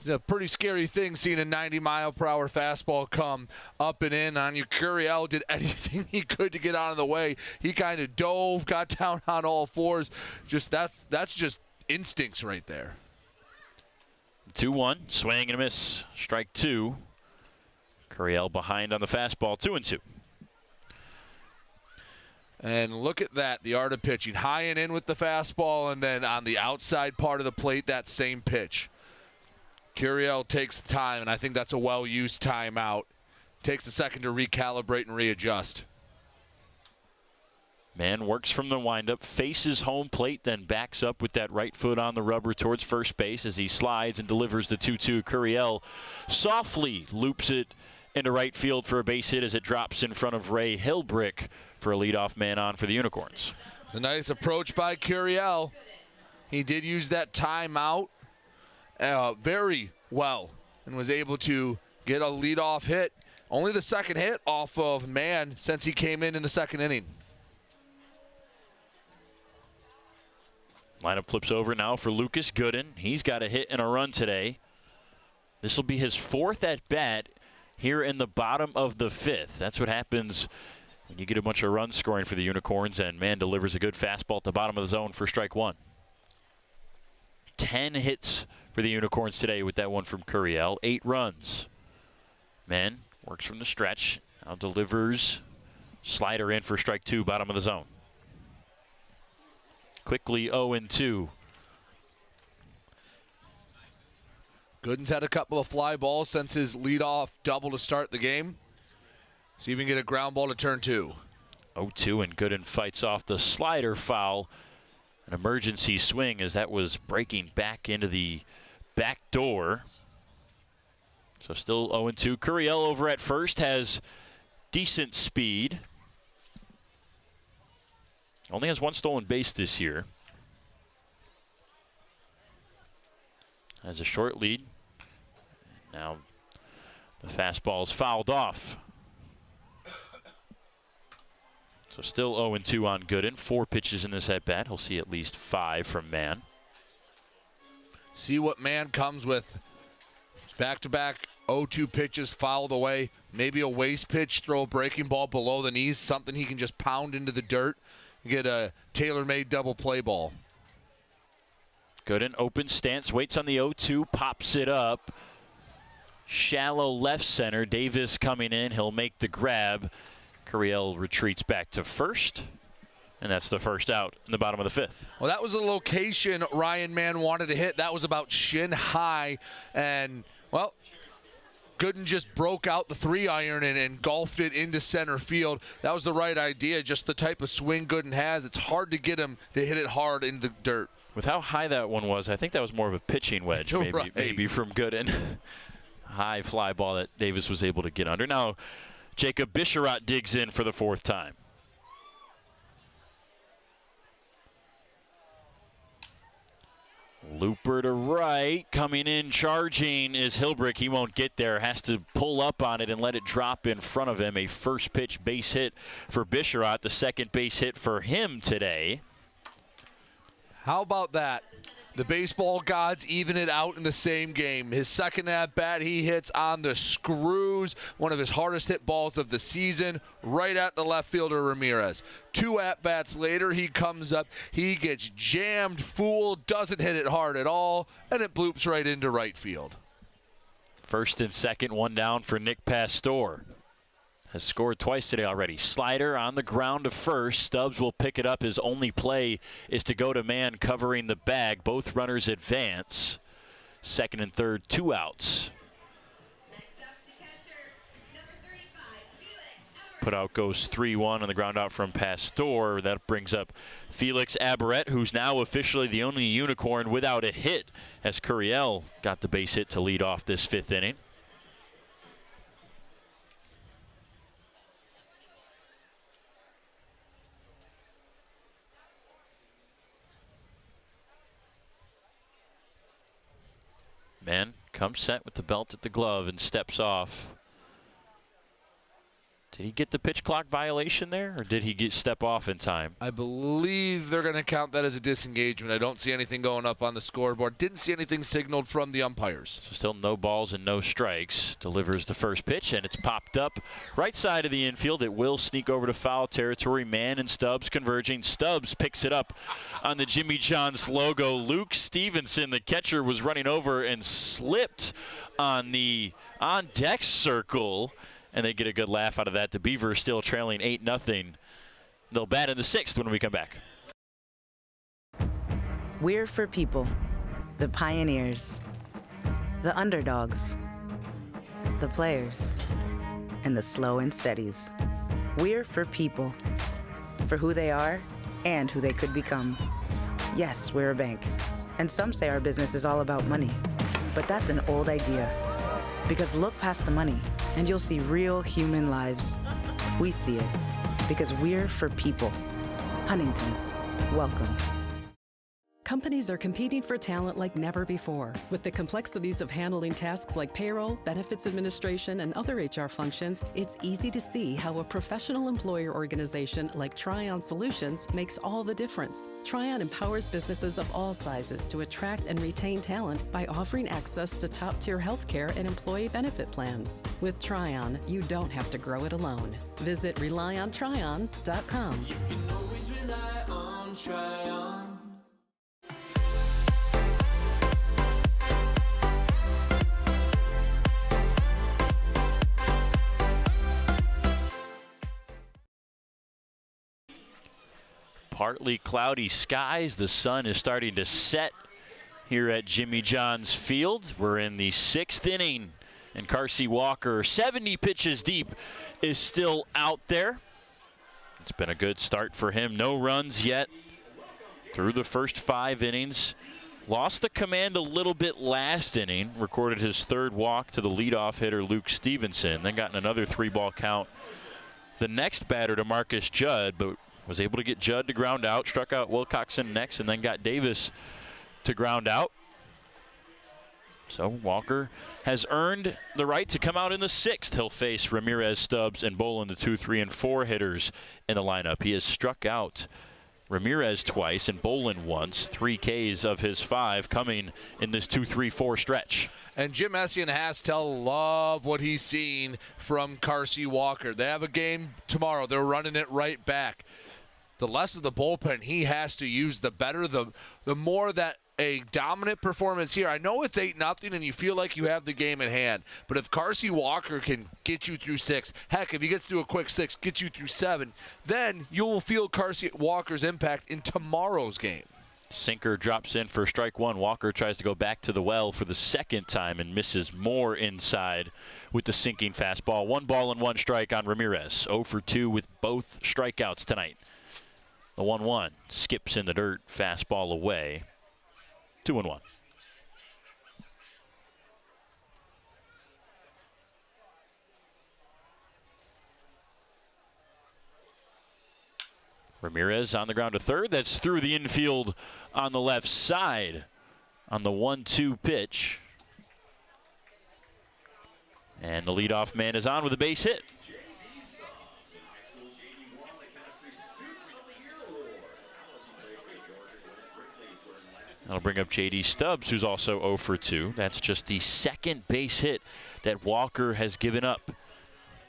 It's a pretty scary thing seeing a 90-mile-per-hour fastball come up and in on you. Curiel did anything he could to get out of the way. He kind of dove, got down on all fours. That's just instincts right there. 2-1, swing and a miss. Strike 2. Curiel behind on the fastball, 2-2. And look at that, the art of pitching. High and in with the fastball, and then on the outside part of the plate, that same pitch. Curiel takes the time, and I think that's a well-used timeout. Takes a second to recalibrate and readjust. Man works from the windup, faces home plate, then backs up with that right foot on the rubber towards first base as he slides and delivers the 2-2. Curiel softly loops it into right field for a base hit as it drops in front of Ray Hilbrick for a leadoff man on for the Unicorns. It's a nice approach by Curiel. He did use that timeout very well and was able to get a leadoff hit. Only the second hit off of Mann since he came in the second inning. Lineup flips over now for Lucas Gooden. He's got a hit and a run today. This will be his 4th at bat here in the bottom of the 5th. That's what happens when you get a bunch of runs scoring for the Unicorns, and Mann delivers a good fastball at the bottom of the zone for strike 1. 10 hits for the Unicorns today with that one from Curiel. 8 runs. Mann works from the stretch. Now delivers. Slider in for strike 2, bottom of the zone. Quickly 0-2. Gooden's had a couple of fly balls since his leadoff double to start the game. See if he can get a ground ball to turn 2. 0-2, and Gooden fights off the slider foul. An emergency swing as that was breaking back into the back door. So still 0-2. Curiel over at first has decent speed. Only has 1 stolen base this year. Has a short lead. Now the fastball is fouled off. So still 0-2 on Gooden. 4 pitches in this at-bat. He'll see at least 5 from Mann. See what Mann comes with. Back-to-back 0-2 pitches fouled away. Maybe a waste pitch, throw a breaking ball below the knees, something he can just pound into the dirt. Get a tailor-made double play ball. Gooden open stance, waits on the 0-2, pops it up. Shallow left center. Davis coming in. He'll make the grab. Curiel retreats back to first. And that's the first out in the bottom of the 5th. Well, that was a location Ryan Mann wanted to hit. That was about shin high. And, well, Gooden just broke out the 3-iron and engulfed it into center field. That was the right idea, just the type of swing Gooden has. It's hard to get him to hit it hard in the dirt. With how high that one was, I think that was more of a pitching wedge maybe from Gooden. High fly ball that Davis was able to get under. Now, Jacob Bisharat digs in for the 4th time. Looper to right, coming in, charging is Hilbrick. He won't get there, has to pull up on it and let it drop in front of him. A first pitch base hit for Bisharat, the second base hit for him today. How about that? The baseball gods even it out in the same game. His second at-bat, he hits on the screws, one of his hardest hit balls of the season, right at the left fielder Ramirez. 2 at-bats later, he comes up, he gets jammed, fooled, doesn't hit it hard at all, and it bloops right into right field. First and second, 1 down for Nick Pastor. Has scored twice today already. Slider on the ground to first. Stubbs will pick it up. His only play is to go to Mann covering the bag. Both runners advance. Second and third, 2 outs. Put out goes 3-1 on the ground out from Pastor. That brings up Felix Aberrett, who's now officially the only Unicorn without a hit, as Curiel got the base hit to lead off this 5th inning. Mann comes set with the belt at the glove and steps off. Did he get the pitch clock violation there, or did he step off in time? I believe they're going to count that as a disengagement. I don't see anything going up on the scoreboard. Didn't see anything signaled from the umpires. So still no balls and no strikes. Delivers the first pitch, and it's popped up right side of the infield. It will sneak over to foul territory. Mann and Stubbs converging. Stubbs picks it up on the Jimmy John's logo. Luke Stevenson, the catcher, was running over and slipped on the on-deck circle. And they get a good laugh out of that. The Beavers still trailing 8-0. They'll bat in the 6th when we come back. We're for people, the pioneers, the underdogs, the players, and the slow and steadies. We're for people, for who they are and who they could become. Yes, we're a bank, and some say our business is all about money, but that's an old idea. Because look past the money, and you'll see real human lives. We see it, because we're for people. Huntington, welcome. Companies are competing for talent like never before. With the complexities of handling tasks like payroll, benefits administration, and other HR functions, it's easy to see how a professional employer organization like Tryon Solutions makes all the difference. Tryon empowers businesses of all sizes to attract and retain talent by offering access to top-tier healthcare and employee benefit plans. With Tryon, you don't have to grow it alone. Visit RelyOnTryon.com. You can always rely on Tryon. Partly cloudy skies. The sun is starting to set here at Jimmy John's Field. We're in the 6th inning, and Carsey Walker, 70 pitches deep, is still out there. It's been a good start for him. No runs yet through the first 5 innings. Lost the command a little bit last inning. Recorded his 3rd walk to the leadoff hitter, Luke Stevenson. Then got another 3-ball count. The next batter to Marcus Judd, but was able to get Judd to ground out, struck out Wilcoxon next, and then got Davis to ground out. So Walker has earned the right to come out in the 6th. He'll face Ramirez, Stubbs, and Bolin, the 2, 3, and 4 hitters in the lineup. He has struck out Ramirez twice and Bolin once. 3 Ks of his 5 coming in this 2-3-4 stretch. And Jim Essie and Hastel love what he's seen from Carsey Walker. They have a game tomorrow. They're running it right back. The less of the bullpen he has to use, the better, the more that a dominant performance here. I know it's 8-0 and you feel like you have the game in hand, but if Carsey Walker can get you through 6, heck, if he gets through a quick 6, get you through 7, then you'll feel Carsey Walker's impact in tomorrow's game. Sinker drops in for strike 1. Walker tries to go back to the well for the 2nd time and misses more inside with the sinking fastball. 1 ball and 1 strike on Ramirez. 0 for 2 with both strikeouts tonight. The 1-1 skips in the dirt, fastball away. 2-1. Ramirez on the ground to 3rd. That's through the infield on the left side on the 1-2 pitch. And the leadoff man is on with a base hit. That'll bring up J.D. Stubbs, who's also 0 for 2. That's just the 2nd base hit that Walker has given up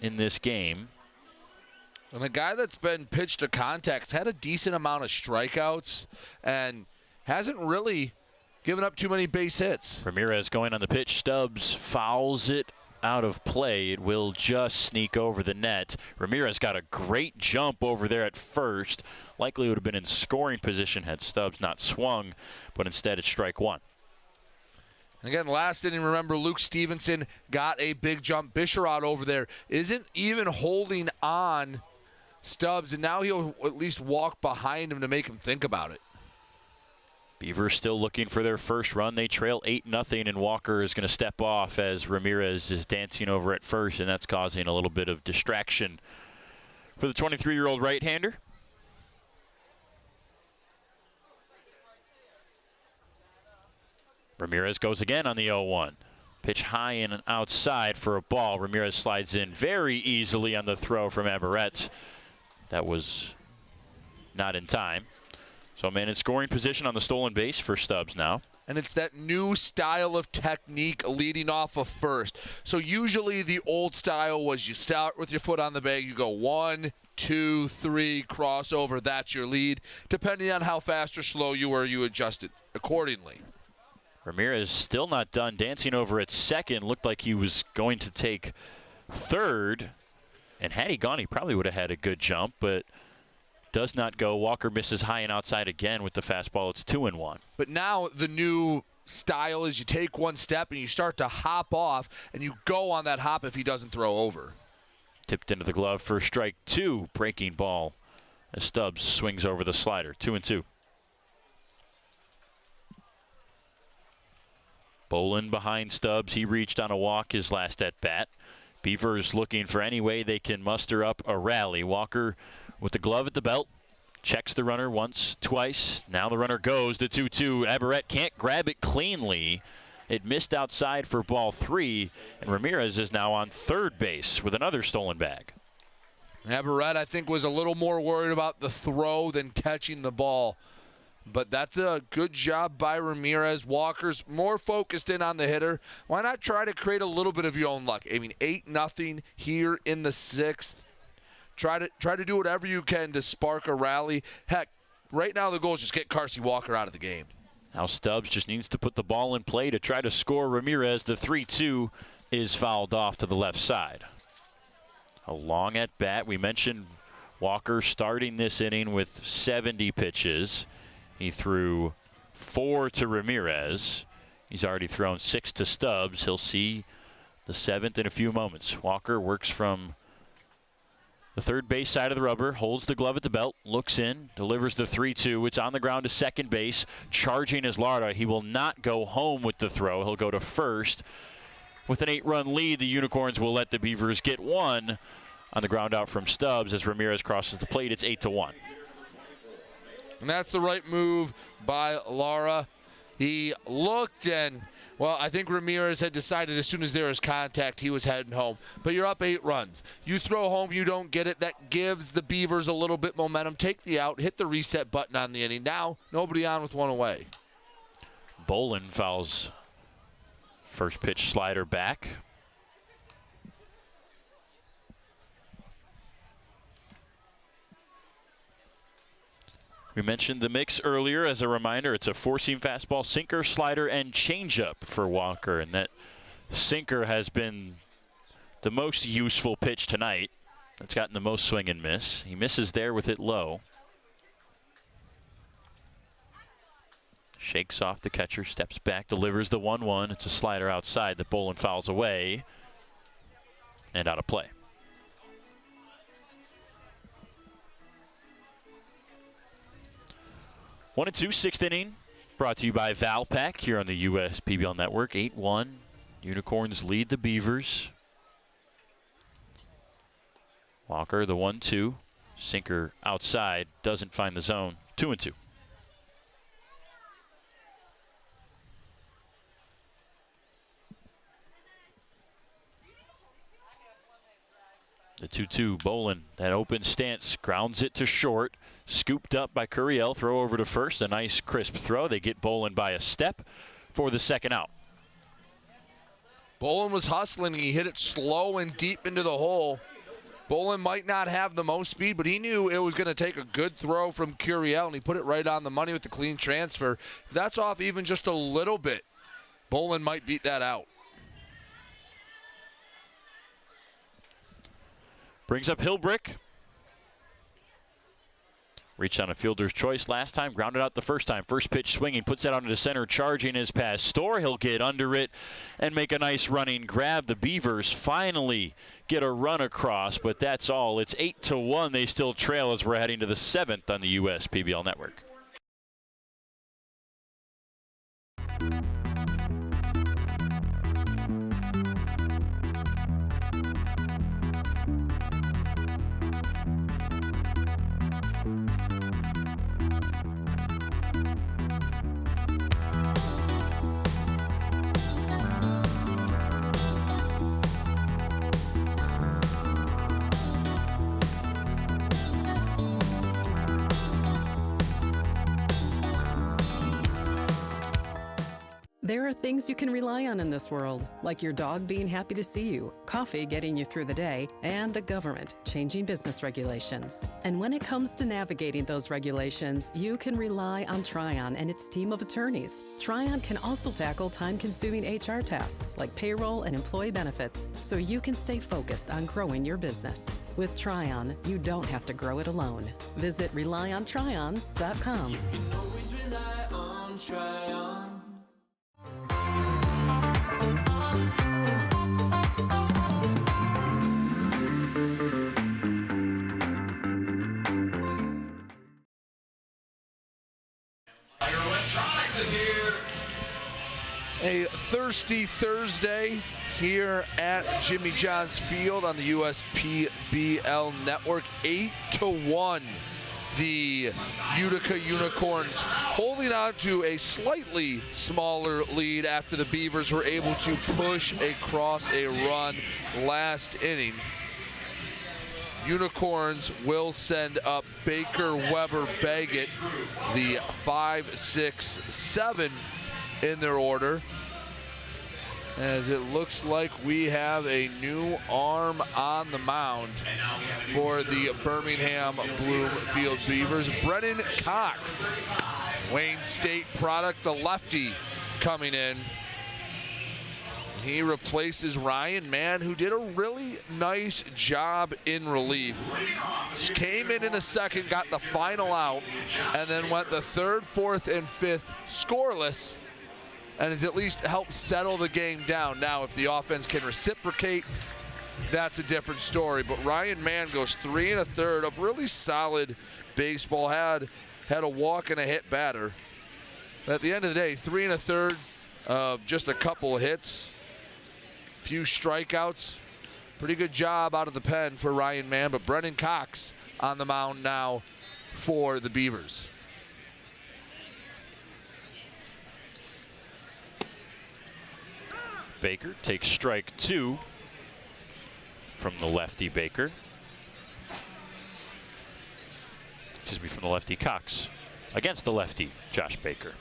in this game. And a guy that's been pitched to contact's had a decent amount of strikeouts and hasn't really given up too many base hits. Ramirez going on the pitch. Stubbs fouls it out of play. It will just sneak over the net. Ramirez got a great jump over there at first. Likely would have been in scoring position had Stubbs not swung, but instead it's strike 1. And again, last inning, remember, Luke Stevenson got a big jump. Bisharod over there isn't even holding on Stubbs, and now he'll at least walk behind him to make him think about it. Beavers still looking for their first run. They trail 8-0, and Walker is going to step off as Ramirez is dancing over at first, and that's causing a little bit of distraction for the 23-year-old right-hander. Ramirez goes again on the 0-1. Pitch high and outside for a ball. Ramirez slides in very easily on the throw from Aberett. That was not in time. So man in scoring position on the stolen base for Stubbs now. And it's that new style of technique leading off of first. So usually the old style was you start with your foot on the bag, you go 1, 2, 3, crossover, that's your lead. Depending on how fast or slow you were, you adjust it accordingly. Ramirez still not done dancing over at second. Looked like he was going to take third. And had he gone, he probably would have had a good jump, but does not go. Walker misses high and outside again with the fastball. It's 2-1. But now the new style is you take one step and you start to hop off, and you go on that hop if he doesn't throw over. Tipped into the glove for strike 2. Breaking ball as Stubbs swings over the slider. 2-2. Bolin behind Stubbs. He reached on a walk his last at bat. Beavers looking for any way they can muster up a rally. Walker with the glove at the belt. Checks the runner once, twice. Now the runner goes to 2-2. Aberett can't grab it cleanly. It missed outside for ball 3. And Ramirez is now on third base with another stolen bag. Aberett, I think, was a little more worried about the throw than catching the ball. But that's a good job by Ramirez. Walker's more focused in on the hitter. Why not try to create a little bit of your own luck? I mean, 8-0 here in the 6th. Try to do whatever you can to spark a rally. Heck, right now the goal is just get Carsey Walker out of the game. Now Stubbs just needs to put the ball in play to try to score Ramirez. The 3-2 is fouled off to the left side. A long at bat. We mentioned Walker starting this inning with 70 pitches. He threw 4 to Ramirez. He's already thrown 6 to Stubbs. He'll see the 7th in a few moments. Walker works from the third base side of the rubber, holds the glove at the belt, looks in, delivers the 3-2. It's on the ground to second base. Charging is Larda. He will not go home with the throw. He'll go to first. With an 8-run lead, the Unicorns will let the Beavers get one on the ground out from Stubbs as Ramirez crosses the plate. It's 8-1. And that's the right move by Lara. He looked and, well, I think Ramirez had decided as soon as there was contact, he was heading home. But you're up 8 runs. You throw home, you don't get it. That gives the Beavers a little bit momentum. Take the out, hit the reset button on the inning. Now, nobody on with one away. Bolin fouls first pitch slider back. We mentioned the mix earlier. As a reminder, it's a 4-seam fastball, sinker, slider, and changeup for Walker. And that sinker has been the most useful pitch tonight. That's gotten the most swing and miss. He misses there with it low. Shakes off the catcher, steps back, delivers the 1-1. It's a slider outside that Bolin fouls away and out of play. One and two, 6th inning, brought to you by Valpak here on the US PBL Network. 8-1. Unicorns lead the Beavers. Walker, the 1-2. Sinker outside, doesn't find the zone. 2-2. The 2-2, Bolin, that open stance, grounds it to short. Scooped up by Curiel, throw over to first. A nice crisp throw. They get Bolin by a step for the second out. Bolin was hustling. He hit it slow and deep into the hole. Bolin might not have the most speed, but he knew it was going to take a good throw from Curiel, and he put it right on the money with the clean transfer. If that's off even just a little bit, Bolin might beat that out. Brings up Hilbrick. Reached on a fielder's choice last time, grounded out the first time. First pitch swinging, puts that onto the center, charging his Pastor. He'll get under it and make a nice running grab. The Beavers finally get a run across, but that's all. It's 8-1. They still trail as we're heading to the 7th on the US PBL Network. There are things you can rely on in this world, like your dog being happy to see you, coffee getting you through the day, and the government changing business regulations. And when it comes to navigating those regulations, you can rely on Tryon and its team of attorneys. Tryon can also tackle time-consuming HR tasks like payroll and employee benefits, so you can stay focused on growing your business. With Tryon, you don't have to grow it alone. Visit RelyOnTryon.com. You can always rely on Tryon. Electronics is here. A thirsty Thursday here at Jimmy John's Field on the USPBL Network. 8-1. The Utica Unicorns holding on to a slightly smaller lead after the Beavers were able to push across a run last inning. Unicorns will send up Baker, Weber, Baggett, the 5, 6, 7 in their order, as it looks like we have a new arm on the mound for the Birmingham Bloomfield Beavers. Brennan Cox, Wayne State product, the lefty, coming in. He replaces Ryan Mann, who did a really nice job in relief. Came in the second, got the final out, and then went the third, fourth, and fifth scoreless, and has at least helped settle the game down. Now, if the offense can reciprocate, that's a different story. But Ryan Mann goes 3 1/3 of really solid baseball. Had a walk and a hit batter. At the end of the day, 3 1/3 of just a couple of hits, few strikeouts. Pretty good job out of the pen for Ryan Mann. But Brennan Cox on the mound now for the Beavers. Baker takes strike 2 from the lefty Baker. Excuse me, from the lefty Cox against the lefty Josh Baker.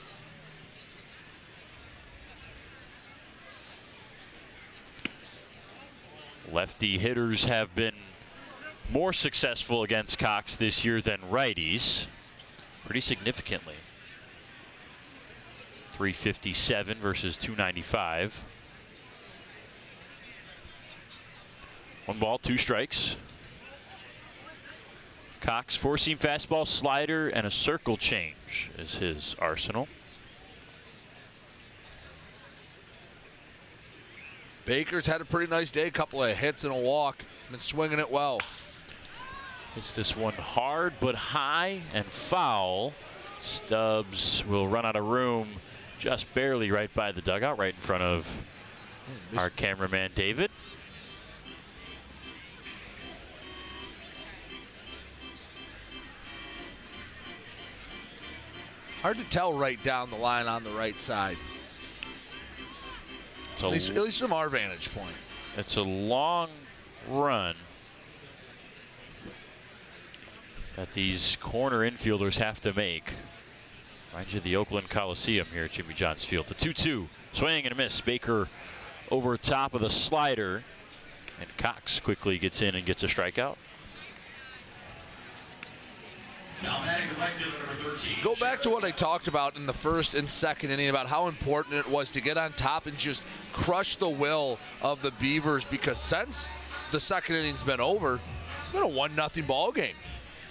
Lefty hitters have been more successful against Cox this year than righties, pretty significantly. 357 versus 295. 1 ball, 2 strikes. Cox, 4-seam fastball, slider, and a circle change is his arsenal. Baker's had a pretty nice day, a couple of hits and a walk. Been swinging it well. Hits this one hard but high and foul. Stubbs will run out of room just barely right by the dugout, right in front of our cameraman David. Hard to tell right down the line on the right side. At least from our vantage point. It's a long run that these corner infielders have to make. Reminds you of the Oakland Coliseum here at Jimmy John's Field. The 2-2, swing and a miss. Baker over top of the slider, and Cox quickly gets in and gets a strikeout. Go back to what I talked about in the first and second inning about how important it was to get on top and just crush the will of the Beavers, because since the second inning's been over, it's been a 1-0 ball game.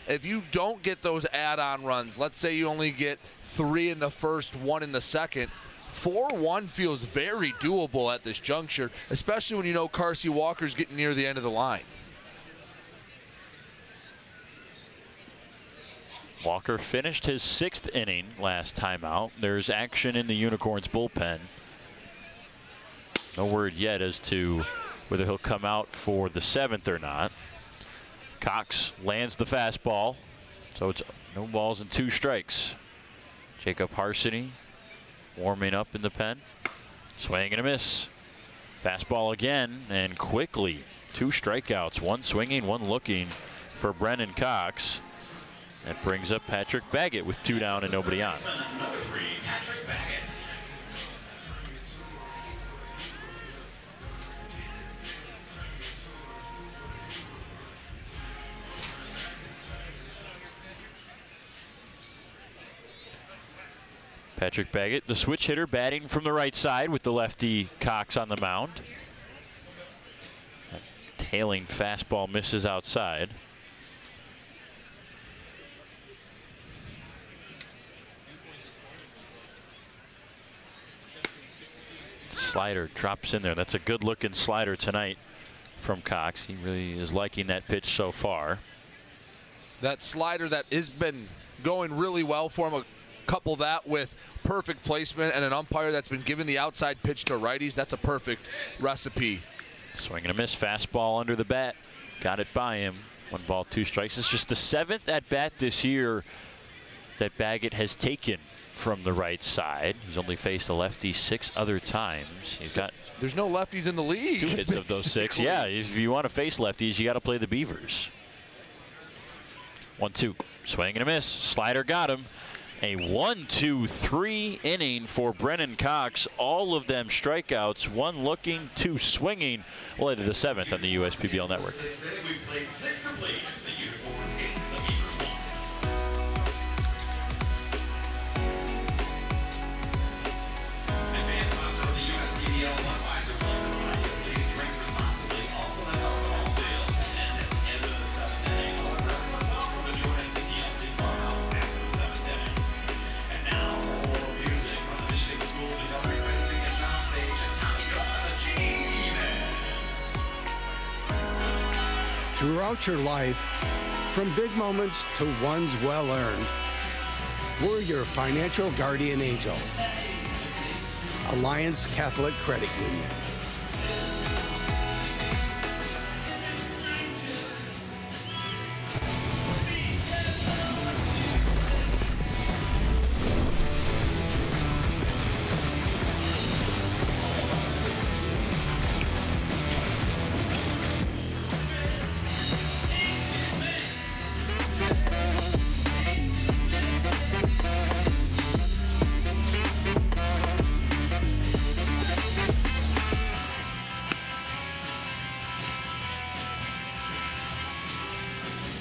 If you don't get those add-on runs, let's say you only get 3 in the first, 1 in the second, 4-1 feels very doable at this juncture, especially when you know Carsey Walker's getting near the end of the line. Walker finished his 6th inning last time out. There's action in the Unicorns bullpen. No word yet as to whether he'll come out for the 7th or not. Cox lands the fastball, so it's no balls and 2 strikes. Jacob Harsany warming up in the pen. Swing and a miss. Fastball again, and quickly 2 strikeouts, 1 swinging, 1 looking for Brennan Cox. That brings up Patrick Baggett with 2 down and nobody on. Patrick Baggett, the switch hitter, batting from the right side with the lefty Cox on the mound. That tailing fastball misses outside. Slider drops in there. That's a good looking slider tonight from Cox. He really is liking that pitch so far. That slider that has been going really well for him. Couple that with perfect placement and an umpire that's been giving the outside pitch to righties. That's a perfect recipe. Swing and a miss. Fastball under the bat. Got it by him. 1 ball, 2 strikes. It's just the 7th at bat this year that Baggett has taken from the right side. He's only faced a lefty 6 other times. There's no lefties in the league. 2 hits of those 6. Yeah, if you want to face lefties, you got to play the Beavers. 1-2. Swing and a miss. Slider got him. A 1-2-3 inning for Brennan Cox. All of them strikeouts. 1 looking, 2 swinging. Well, into the 7th on the USPBL Network. We played 6 complete as the Unicorns 8, the Beavers 1. Advanced sponsor of the USPBL Budweiser Blended Wine. Please drink responsibly. Also have alcohol sales. And at the end of the 7th inning, everyone was welcome to join us at the TLC Clubhouse after the 7th inning. And now, more music from the Michigan Schools and Government Utica soundstage and Tommy Gunn, the G-Man. Throughout your life, from big moments to ones well earned, we're your financial guardian angel. Alliance Catholic Credit Union.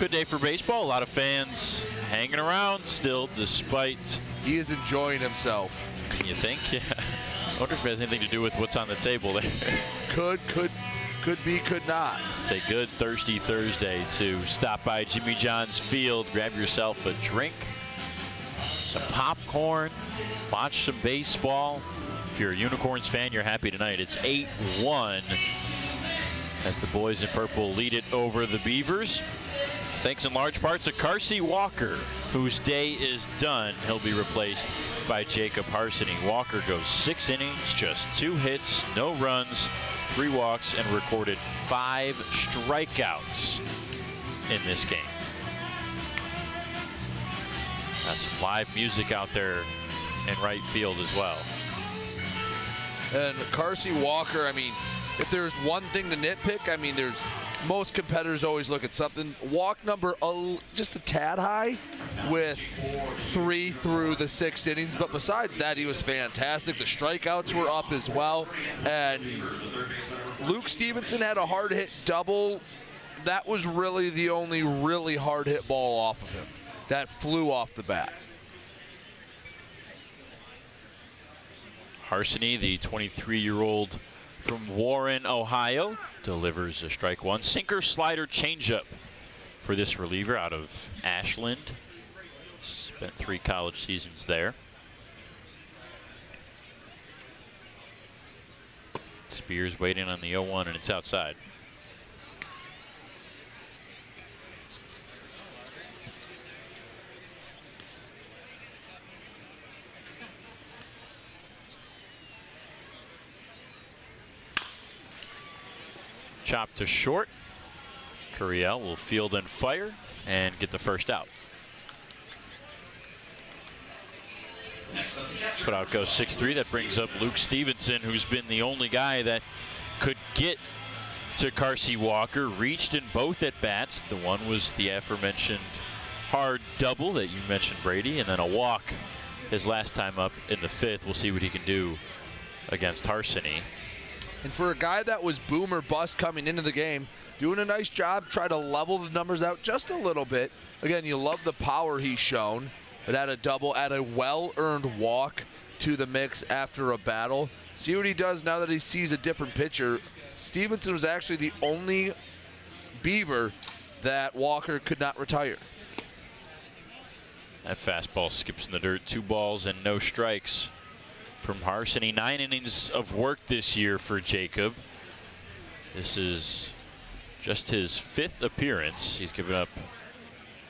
Good day for baseball. A lot of fans hanging around still, despite. He is enjoying himself. You think? Yeah. I wonder if it has anything to do with what's on the table there. Could be, could not. It's a good thirsty Thursday to stop by Jimmy John's Field, grab yourself a drink, some popcorn, watch some baseball. If you're a Unicorns fan, you're happy tonight. It's 8-1 as the boys in purple lead it over the Beavers. Thanks in large part to Carsey Walker, whose day is done. He'll be replaced by Jacob Harsany. Walker goes 6 innings, just 2 hits, no runs, 3 walks, and recorded 5 strikeouts in this game. Got some live music out there in right field as well. And Carsey Walker, I mean, if there's one thing to nitpick, I mean, most competitors always look at something. Walk number just a tad high with 3 through the 6 innings. But besides that, he was fantastic. The strikeouts were up as well. And Luke Stevenson had a hard hit double. That was really the only really hard hit ball off of him. That flew off the bat. Harsany, the 23-year-old from Warren, Ohio, delivers a strike 1. Sinker, slider, changeup for this reliever out of Ashland. Spent 3 college seasons there. Spears waiting on the 0-1, and it's outside. Chop to short. Curiel will field and fire and get the first out. Put out goes 6-3. That brings up Luke Stevenson, who's been the only guy that could get to Carsey Walker. Reached in both at bats. The one was the aforementioned hard double that you mentioned, Brady, and then a walk his last time up in the 5th. We'll see what he can do against Harsany. And for a guy that was boom or bust coming into the game, doing a nice job, try to level the numbers out just a little bit. Again, you love the power he's shown, but at a double, at a well-earned walk, to the mix after a battle. See what he does now that he sees a different pitcher. Stevenson was actually the only Beaver that Walker could not retire. That fastball skips in the dirt. 2 balls and no strikes from Harsany. 9 innings of work this year for Jacob. This is just his 5th appearance. He's given up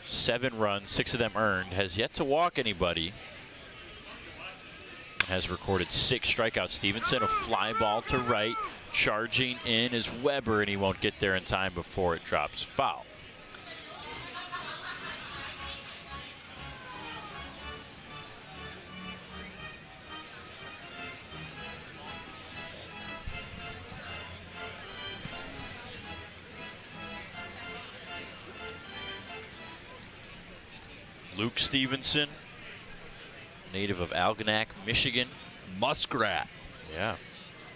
7 runs, 6 of them earned. Has yet to walk anybody. Has recorded 6 strikeouts. Stevenson, a fly ball to right. Charging in is Weber, and he won't get there in time before it drops foul. Luke Stevenson, native of Algonac, Michigan. Muskrat. Yeah,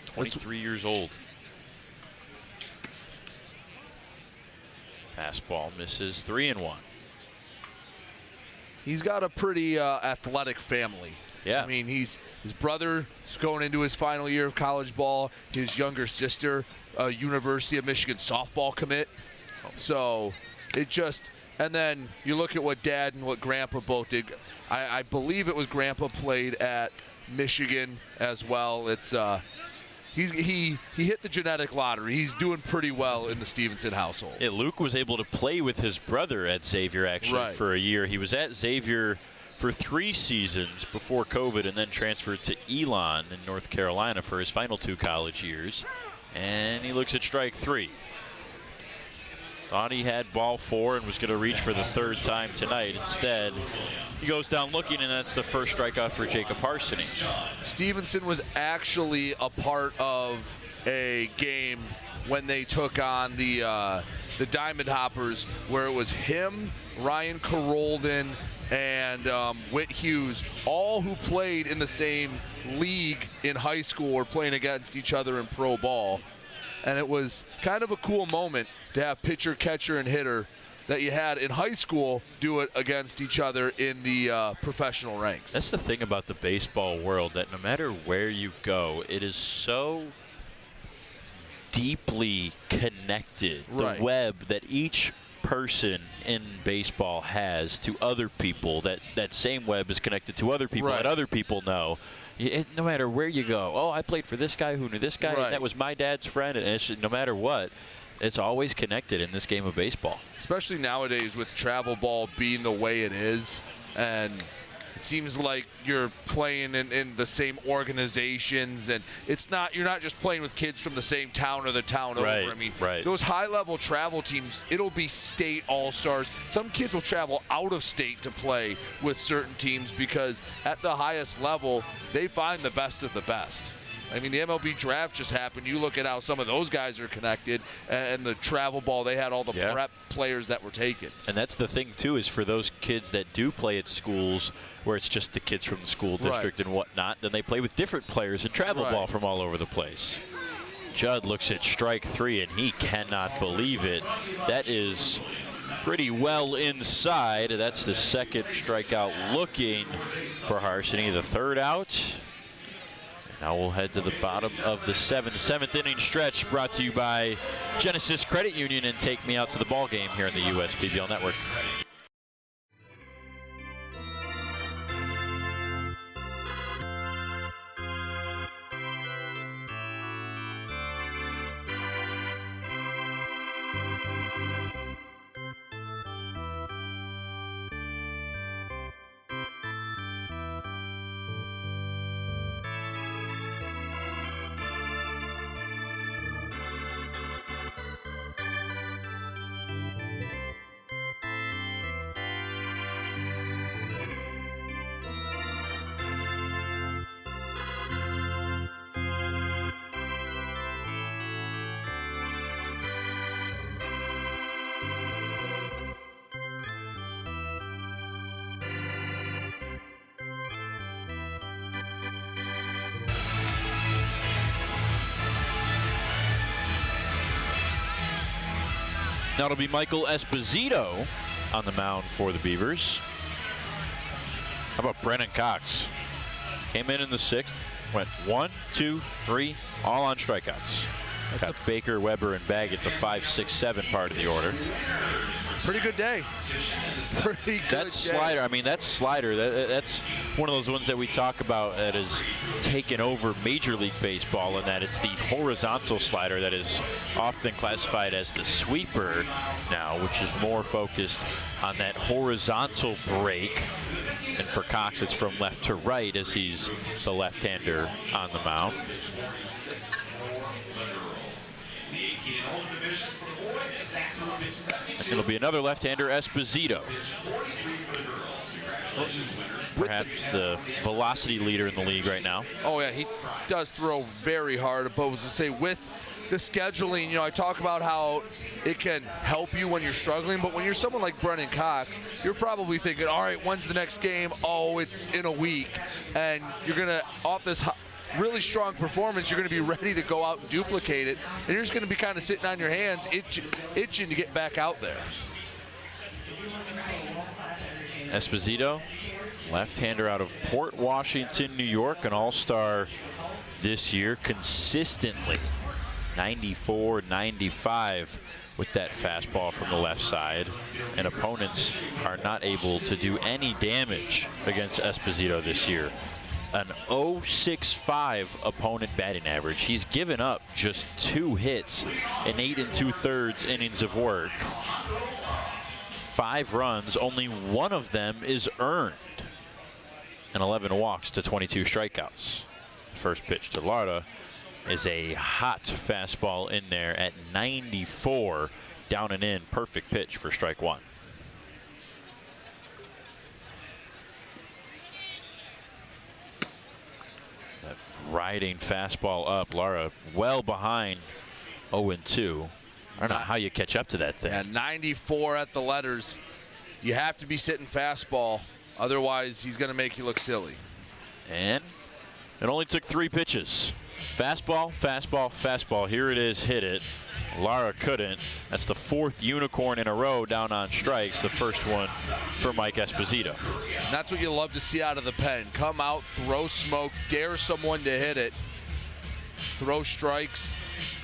23 years old. Fastball misses, 3-1. He's got a pretty athletic family. Yeah. I mean, his brother is going into his final year of college ball. His younger sister, a University of Michigan softball commit. So it just, and then you look at what Dad and what Grandpa both did. I believe it was Grandpa played at Michigan as well. It's he hit the genetic lottery. He's doing pretty well in the Stevenson household. Yeah, Luke was able to play with his brother at Xavier actually for a year. He was at Xavier for 3 seasons before COVID and then transferred to Elon in North Carolina for his final 2 college years. And he looks at strike 3. Thought he had ball 4 and was going to reach for the 3rd time tonight. Instead, he goes down looking, and that's the first strikeout for Jacob Harsany. Stevenson was actually a part of a game when they took on the Diamond Hoppers, where it was him, Ryan Carolden, and Whit Hughes, all who played in the same league in high school or playing against each other in pro ball. And it was kind of a cool moment to have pitcher, catcher, and hitter that you had in high school do it against each other in the professional ranks. That's the thing about the baseball world, that no matter where you go, it is so deeply connected. The web that each person in baseball has to other people, that same web is connected to other people that other people know. No matter where you go, oh, I played for this guy who knew this guy, and that was my dad's friend, and it's just, no matter what, it's always connected in this game of baseball. Especially nowadays with travel ball being the way it is, and it seems like you're playing in the same organizations, and you're not just playing with kids from the same town or the town over. I mean, those high-level travel teams, it'll be state all-stars. Some kids will travel out of state to play with certain teams because at the highest level, they find the best of the best. I mean, the MLB draft just happened. You look at how some of those guys are connected, and the travel ball, they had all the prep players that were taken. And that's the thing, too, is for those kids that do play at schools where it's just the kids from the school district and whatnot, then they play with different players in travel ball from all over the place. Judd looks at strike 3, and he cannot believe it. That is pretty well inside. That's the 2nd strikeout looking for Harsany, the 3rd out. Now we'll head to the bottom of the 7th inning stretch, brought to you by Genesis Credit Union and Take Me Out to the Ball Game here in the USPBL Network. Now it'll be Michael Esposito on the mound for the Beavers. How about Brennan Cox? Came in the 6th, went 1, 2, 3, all on strikeouts. Got Baker, Weber, and Baggett, the 5, 6, 7 part of the order. Pretty good day. Pretty good That slider, I mean, that slider, that's one of those ones that we talk about that has taken over Major League Baseball, and that it's the horizontal slider that is often classified as the sweeper now, which is more focused on that horizontal break. And for Cox, it's from left to right as he's the left-hander on the mound. It'll be another left-hander, Esposito. Perhaps the velocity leader in the league right now. Oh, yeah, he does throw very hard. But I was to say, with the scheduling, you know, I talk about how it can help you when you're struggling, but when you're someone like Brennan Cox, you're probably thinking, all right, when's the next game? Oh, it's in a week. And you're going to, off this really strong performance, you're going to be ready to go out and duplicate it, and you're just going to be kind of sitting on your hands, itching to get back out there. Esposito, left-hander out of Port Washington, New York, an all-star this year, consistently 94, 95 with that fastball from the left side, and opponents are not able to do any damage against Esposito this year. An 0.65 opponent batting average. He's given up just 2 hits in 8 2/3 innings of work. 5 runs, only 1 of them is earned. And 11 walks to 22 strikeouts. First pitch to Lara is a hot fastball in there at 94, down and in. Perfect pitch for strike 1. That riding fastball up. Lara well behind 0-2. I don't know how you catch up to that thing. Yeah, 94 at the letters. You have to be sitting fastball. Otherwise, he's going to make you look silly. And it only took 3 pitches. Fastball, fastball, fastball. Here it is, hit it. Lara couldn't. That's the 4th unicorn in a row down on strikes. The first one for Mike Esposito. And that's what you love to see out of the pen. Come out, throw smoke, dare someone to hit it. Throw strikes.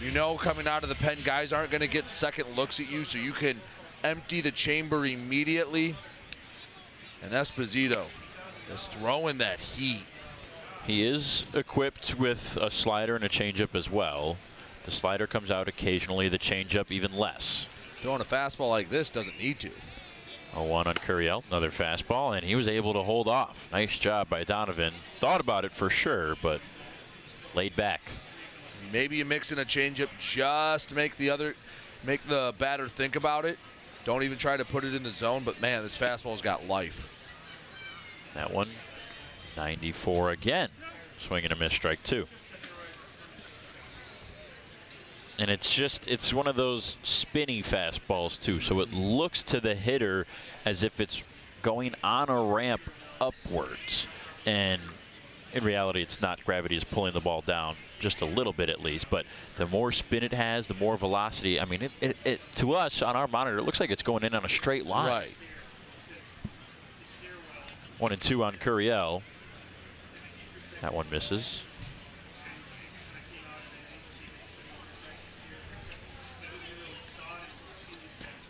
You know, coming out of the pen, guys aren't going to get second looks at you, so you can empty the chamber immediately. And Esposito is throwing that heat. He is equipped with a slider and a changeup as well. The slider comes out occasionally, the changeup even less. Throwing a fastball like this doesn't need to. 0-1 on Curiel, another fastball, and he was able to hold off. Nice job by Donovan. Thought about it for sure, but laid back. Maybe you mix in a changeup just to make the batter think about it. Don't even try to put it in the zone, but man, this fastball's got life. That one, 94 again. Swing and a miss, strike 2. And it's one of those spinny fastballs too, so it looks to the hitter as if it's going on a ramp upwards, and in reality it's not. Gravity is pulling the ball down just a little bit at least, but the more spin it has, the more velocity. I mean, it to us on our monitor, it looks like it's going in on a straight line. Right. 1-2 on Curiel. That one misses.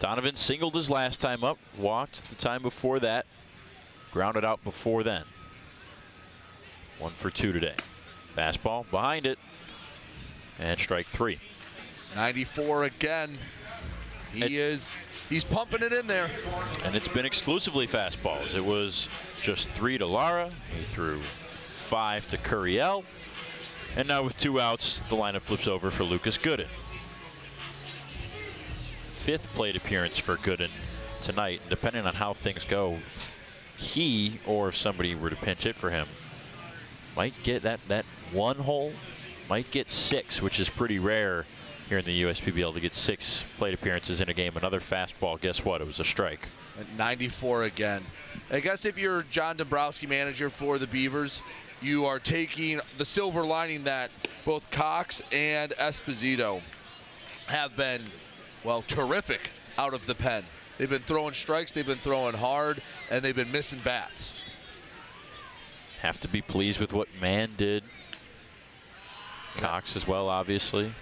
Donovan singled his last time up, walked the time before that, grounded out before then. 1 for 2 today. Fastball behind it, and strike 3. 94 again. He's pumping it in there. And it's been exclusively fastballs. It was just 3 to Lara. He threw 5 to Curiel. And now with 2 outs, the lineup flips over for Lucas Gooden. 5th plate appearance for Gooden tonight. Depending on how things go, he, or if somebody were to pinch hit for him, might get that 1 hole, might get 6, which is pretty rare here in the USPBL to get 6 plate appearances in a game. Another fastball, guess what? It was a strike. At 94 again. I guess if you're John Dombrowski, manager for the Beavers, you are taking the silver lining that both Cox and Esposito have been, well, terrific out of the pen. They've been throwing strikes, they've been throwing hard, and they've been missing bats. have to be pleased with what Mann did. Cox as well, obviously.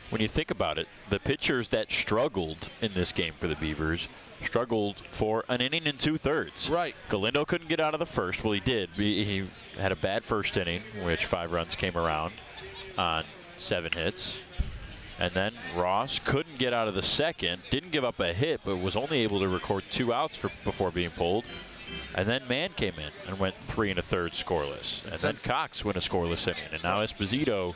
When you think about it, the pitchers that struggled in this game for the Beavers struggled for an inning and 2/3. Right. Galindo couldn't get out of the first. Well, he did. He had a bad first inning, which 5 runs came around on 7 hits. And then Ross couldn't get out of the second, didn't give up a hit, but was only able to record 2 outs before being pulled. And then Mann came in and went 3 1/3 scoreless. And then Cox went a scoreless inning. And now Esposito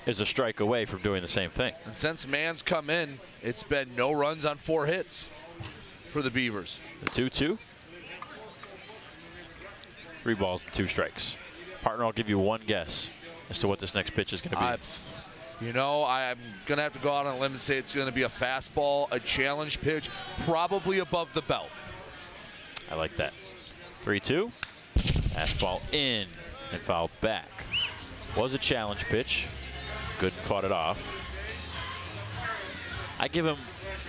is a strike away from doing the same thing. And since Mann's come in, it's been no runs on 4 hits for the Beavers. The 2-2. 3 balls and 2 strikes. Partner, I'll give you one guess as to what this next pitch is going to be. You know, I'm going to have to go out on a limb and say it's going to be a fastball, a challenge pitch, probably above the belt. I like that. 3-2. Fastball in and fouled back. Was a challenge pitch. Gooden fought it off. I give him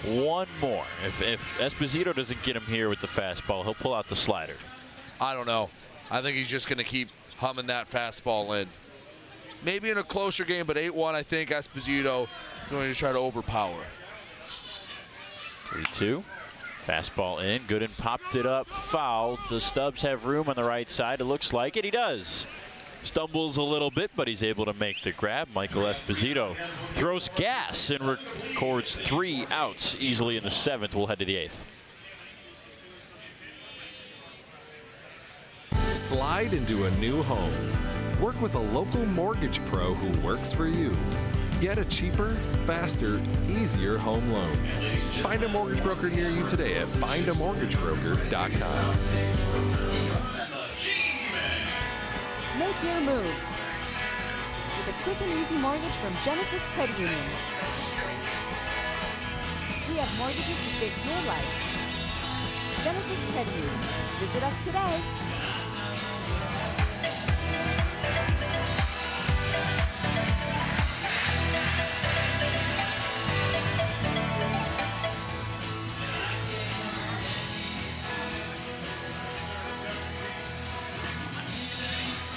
one more. If Esposito doesn't get him here with the fastball, he'll pull out the slider. I don't know. I think he's just going to keep humming that fastball in. Maybe in a closer game, but 8-1, I think Esposito is going to try to overpower. 3-2. Fastball in. Gooden popped it up. Fouled. The Stubbs have room on the right side. It looks like it. He does. Stumbles a little bit, but he's able to make the grab. Michael Esposito throws gas and records 3 outs easily in the 7th. We'll head to the 8th. Slide into a new home. Work with a local mortgage pro who works for you. Get a cheaper, faster, easier home loan. Find a mortgage broker near you today at findamortgagebroker.com. Make your move with a quick and easy mortgage from Genesis Credit Union. We have mortgages that fit your life. Genesis Credit Union. Visit us today.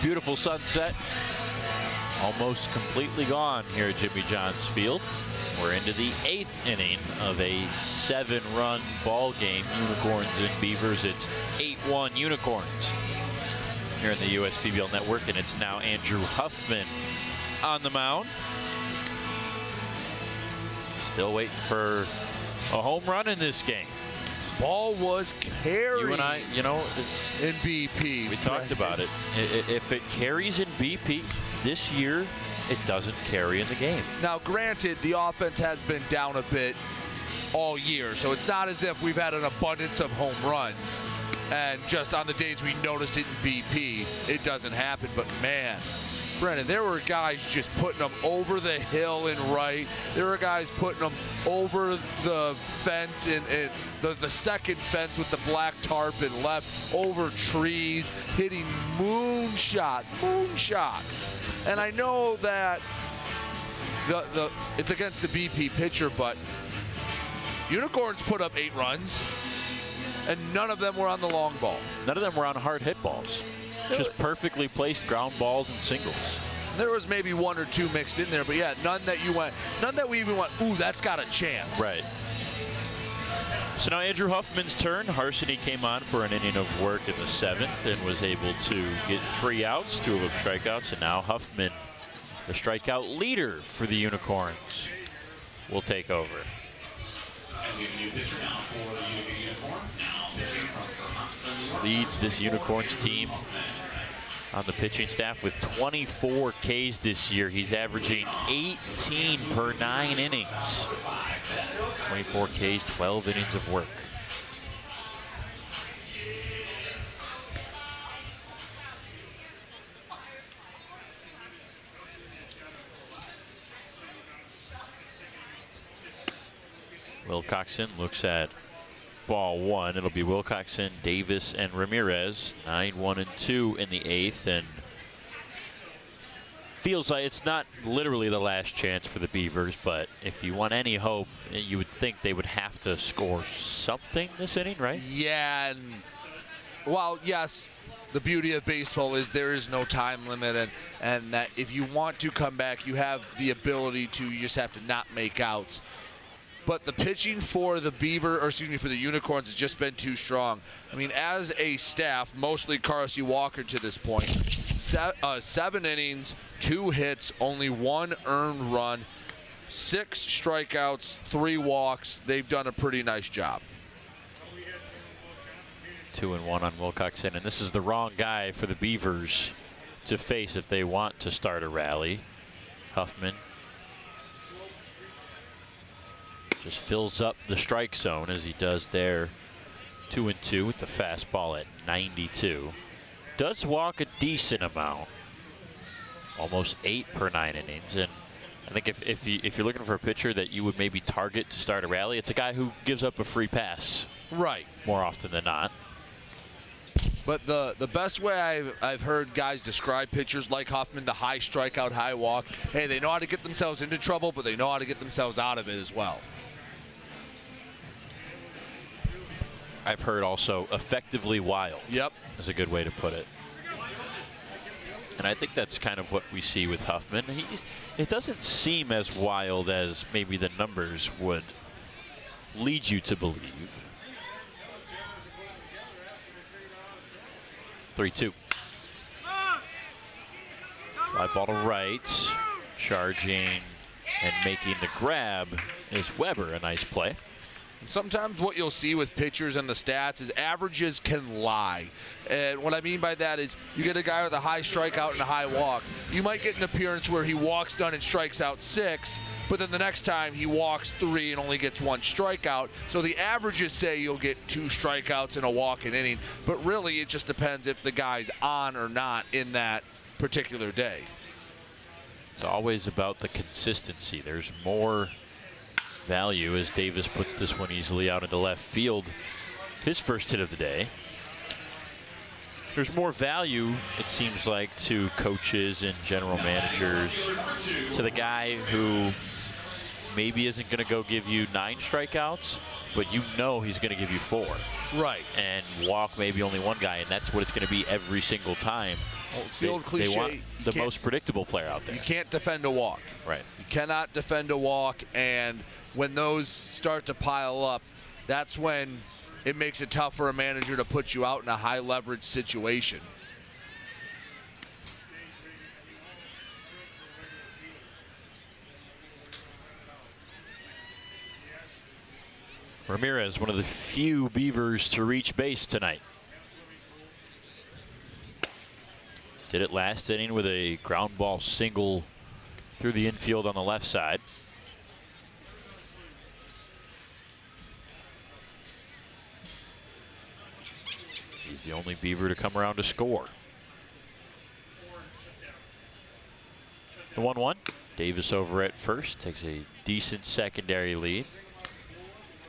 Beautiful sunset. Almost completely gone here at Jimmy John's Field. We're into the 8th inning of a 7-run ball game. Unicorns and Beavers. It's 8-1 Unicorns here in the USPBL network, and it's now Andrew Huffman on the mound. Still waiting for a home run in this game. Ball was carried. You and I, you know, it's in BP. We talked about it. If it carries in BP this year, it doesn't carry in the game. Now, granted, the offense has been down a bit all year, so it's not as if we've had an abundance of home runs. And just on the days we notice it in BP, it doesn't happen. But man, Brennan, there were guys just putting them over the hill and right. There were guys putting them over the fence in the second fence with the black tarp and left, over trees, hitting moonshots. And I know that it's against the BP pitcher, but Unicorns put up 8 runs, and none of them were on the long ball. None of them were on hard hit balls. Just perfectly placed ground balls and singles. There was maybe 1 or 2 mixed in there, but yeah, none that we even went, ooh, that's got a chance. Right. So now Andrew Huffman's turn. Harsany came on for an inning of work in the 7th and was able to get 3 outs, 2 of them strikeouts, and now Huffman, the strikeout leader for the Unicorns, will take over. And we have a new pitcher now for the Utica Unicorns. Now pitching from Birmingham, New York. Leads this Unicorns team on the pitching staff with 24 Ks this year. He's averaging 18 per 9 innings. 24 Ks, 12 innings of work. Wilcoxon looks at ball 1. It'll be Wilcoxon, Davis, and Ramirez. 9-1-2 in the 8th, and feels like it's not literally the last chance for the Beavers, but if you want any hope, you would think they would have to score something this inning, right? Yeah, and while yes, the beauty of baseball is there is no time limit, and that if you want to come back, you have the ability to. You just have to not make outs. But the pitching for the for the Unicorns has just been too strong. I mean, as a staff, mostly Carlos Walker to this point, 7 innings, 2 hits, only 1 earned run, 6 strikeouts, 3 walks. They've done a pretty nice job. 2-1 on Wilcoxon, and this is the wrong guy for the Beavers to face if they want to start a rally. Huffman just fills up the strike zone as he does there. 2-2 with the fastball at 92. Does walk a decent amount, almost 8 per 9 innings, and I think if you're looking for a pitcher that you would maybe target to start a rally, it's a guy who gives up a free pass. Right. More often than not. But the best way I've heard guys describe pitchers like Huffman, the high strikeout, high walk, hey, they know how to get themselves into trouble, but they know how to get themselves out of it as well. I've heard also effectively wild. Yep. Is a good way to put it. And I think that's kind of what we see with Huffman. It doesn't seem as wild as maybe the numbers would lead you to believe. 3-2. Fly ball to right. Charging and making the grab is Weber. A nice play. And sometimes what you'll see with pitchers and the stats is averages can lie. And what I mean by that is you get a guy with a high strikeout and a high walk. You might get an appearance where he walks done and strikes out 6, but then the next time he walks 3 and only gets 1 strikeout. So the averages say you'll get 2 strikeouts and a walk an inning, but really it just depends if the guy's on or not in that particular day. It's always about the consistency. There's more value as Davis puts this one easily out into left field. His first hit of the day. There's more value, it seems like, to coaches and general managers, to the guy who maybe isn't going to go give you 9 strikeouts, but you know he's going to give you 4. Right. And walk maybe only 1 guy, and that's what it's going to be every single time. Well, it's the old cliche. They want the most predictable player out there. You can't defend a walk. Right. You cannot defend a walk, and when those start to pile up, that's when it makes it tough for a manager to put you out in a high leverage situation. Ramirez, one of the few Beavers to reach base tonight. Did it last inning with a ground ball single through the infield on the left side. He's the only Beaver to come around to score. The 1-1. Davis over at first, takes a decent secondary lead.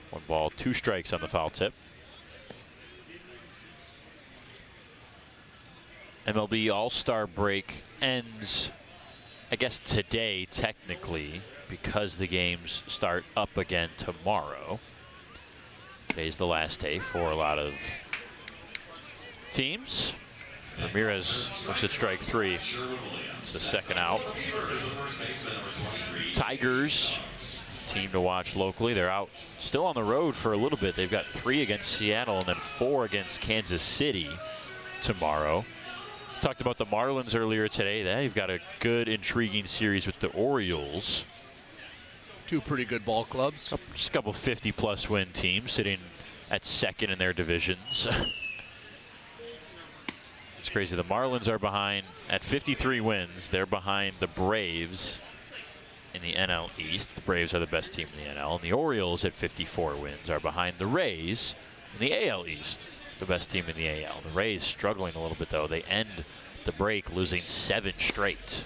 1 ball, 2 strikes on the foul tip. MLB All-Star break ends, I guess, today, technically, because the games start up again tomorrow. Today's the last day for a lot of teams. Ramirez looks at strike 3. It's the second out. Tigers, team to watch locally. They're out still on the road for a little bit. They've got 3 against Seattle and then 4 against Kansas City tomorrow. Talked about the Marlins earlier today. They've got a good, intriguing series with the Orioles. 2 pretty good ball clubs. Just a couple 50-plus win teams sitting at second in their divisions. It's crazy. The Marlins are behind at 53 wins. They're behind the Braves in the NL East. The Braves are the best team in the NL. And the Orioles at 54 wins are behind the Rays in the AL East, the best team in the AL. The Rays struggling a little bit, though. They end the break losing 7 straight.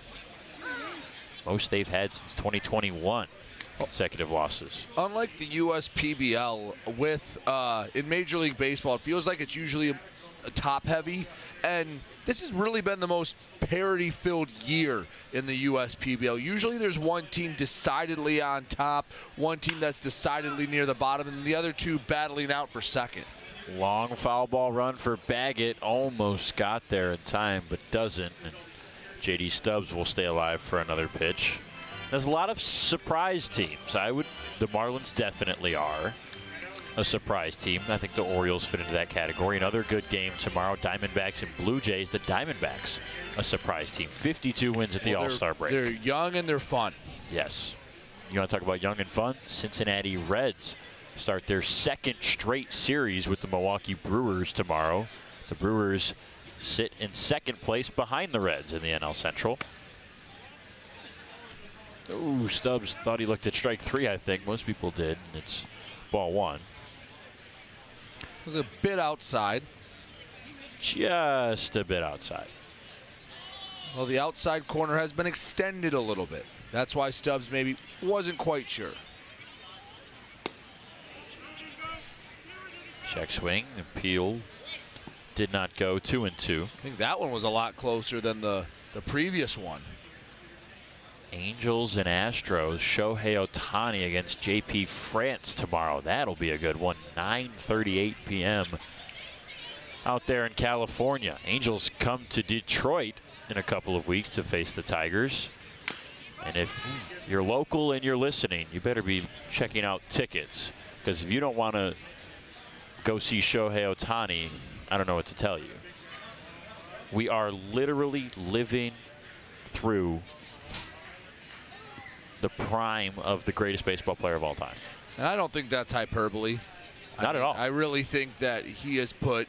Most they've had since 2021. Consecutive losses. Unlike the USPBL, with in Major League Baseball, it feels like it's usually top heavy, and this has really been the most parity-filled year in the USPBL. Usually there's one team decidedly on top, one team that's decidedly near the bottom, and the other 2 battling out for second. Long foul ball run for Baggett. Almost got there in time, but doesn't. And J.D. Stubbs will stay alive for another pitch. There's a lot of surprise teams. The Marlins definitely are a surprise team. I think the Orioles fit into that category. Another good game tomorrow. Diamondbacks and Blue Jays. The Diamondbacks, a surprise team. 52 wins at the All-Star break. They're young and they're fun. Yes. You want to talk about young and fun? Cincinnati Reds start their second straight series with the Milwaukee Brewers tomorrow. The Brewers sit in second place behind the Reds in the NL Central. Ooh, Stubbs thought he looked at strike 3, I think. Most people did, and it's ball 1. A bit outside. Just a bit outside. Well, the outside corner has been extended a little bit. That's why Stubbs maybe wasn't quite sure. Check swing, appeal. Did not go. 2-2. I think that one was a lot closer than the previous one. Angels and Astros. Shohei Ohtani against JP France tomorrow. That'll be a good one. 9:38 p.m. out there in California. Angels come to Detroit in a couple of weeks to face the Tigers. And if you're local and you're listening, you better be checking out tickets, because if you don't want to go see Shohei Ohtani, I don't know what to tell you. We are literally living through the prime of the greatest baseball player of all time. And I don't think that's hyperbole. Not at all. I really think that he has put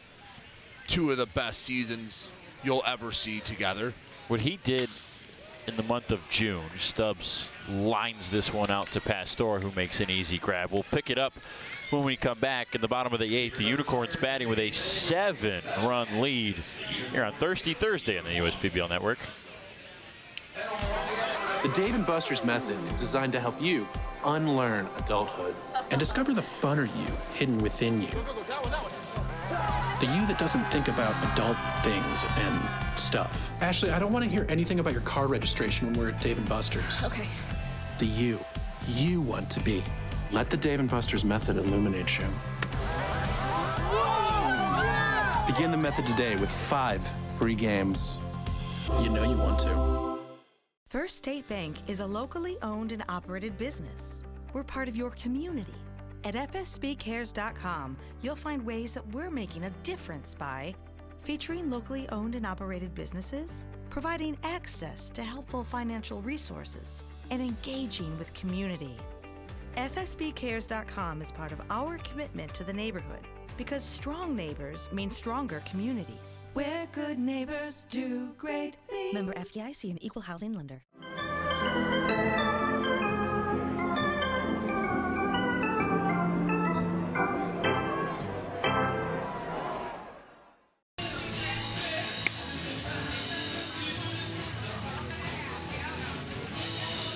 2 of the best seasons you'll ever see together. What he did in the month of June, Stubbs lines this one out to Pastor, who makes an easy grab. We'll pick it up when we come back in the bottom of the 8th. The Unicorns batting with a 7-run lead here on Thirsty Thursday on the USPBL Network. The Dave & Buster's method is designed to help you unlearn adulthood and discover the funner you hidden within you. The you that doesn't think about adult things and stuff. Ashley, I don't want to hear anything about your car registration when we're at Dave & Buster's. Okay. The you want to be. Let the Dave & Buster's method illuminate you. Begin the method today with 5 free games. You know you want to. First State Bank is a locally owned and operated business. We're part of your community. At fsbcares.com, you'll find ways that we're making a difference by featuring locally owned and operated businesses, providing access to helpful financial resources, and engaging with community. fsbcares.com is part of our commitment to the neighborhood, because strong neighbors mean stronger communities. Where good neighbors do great things. Member FDIC, an equal housing lender.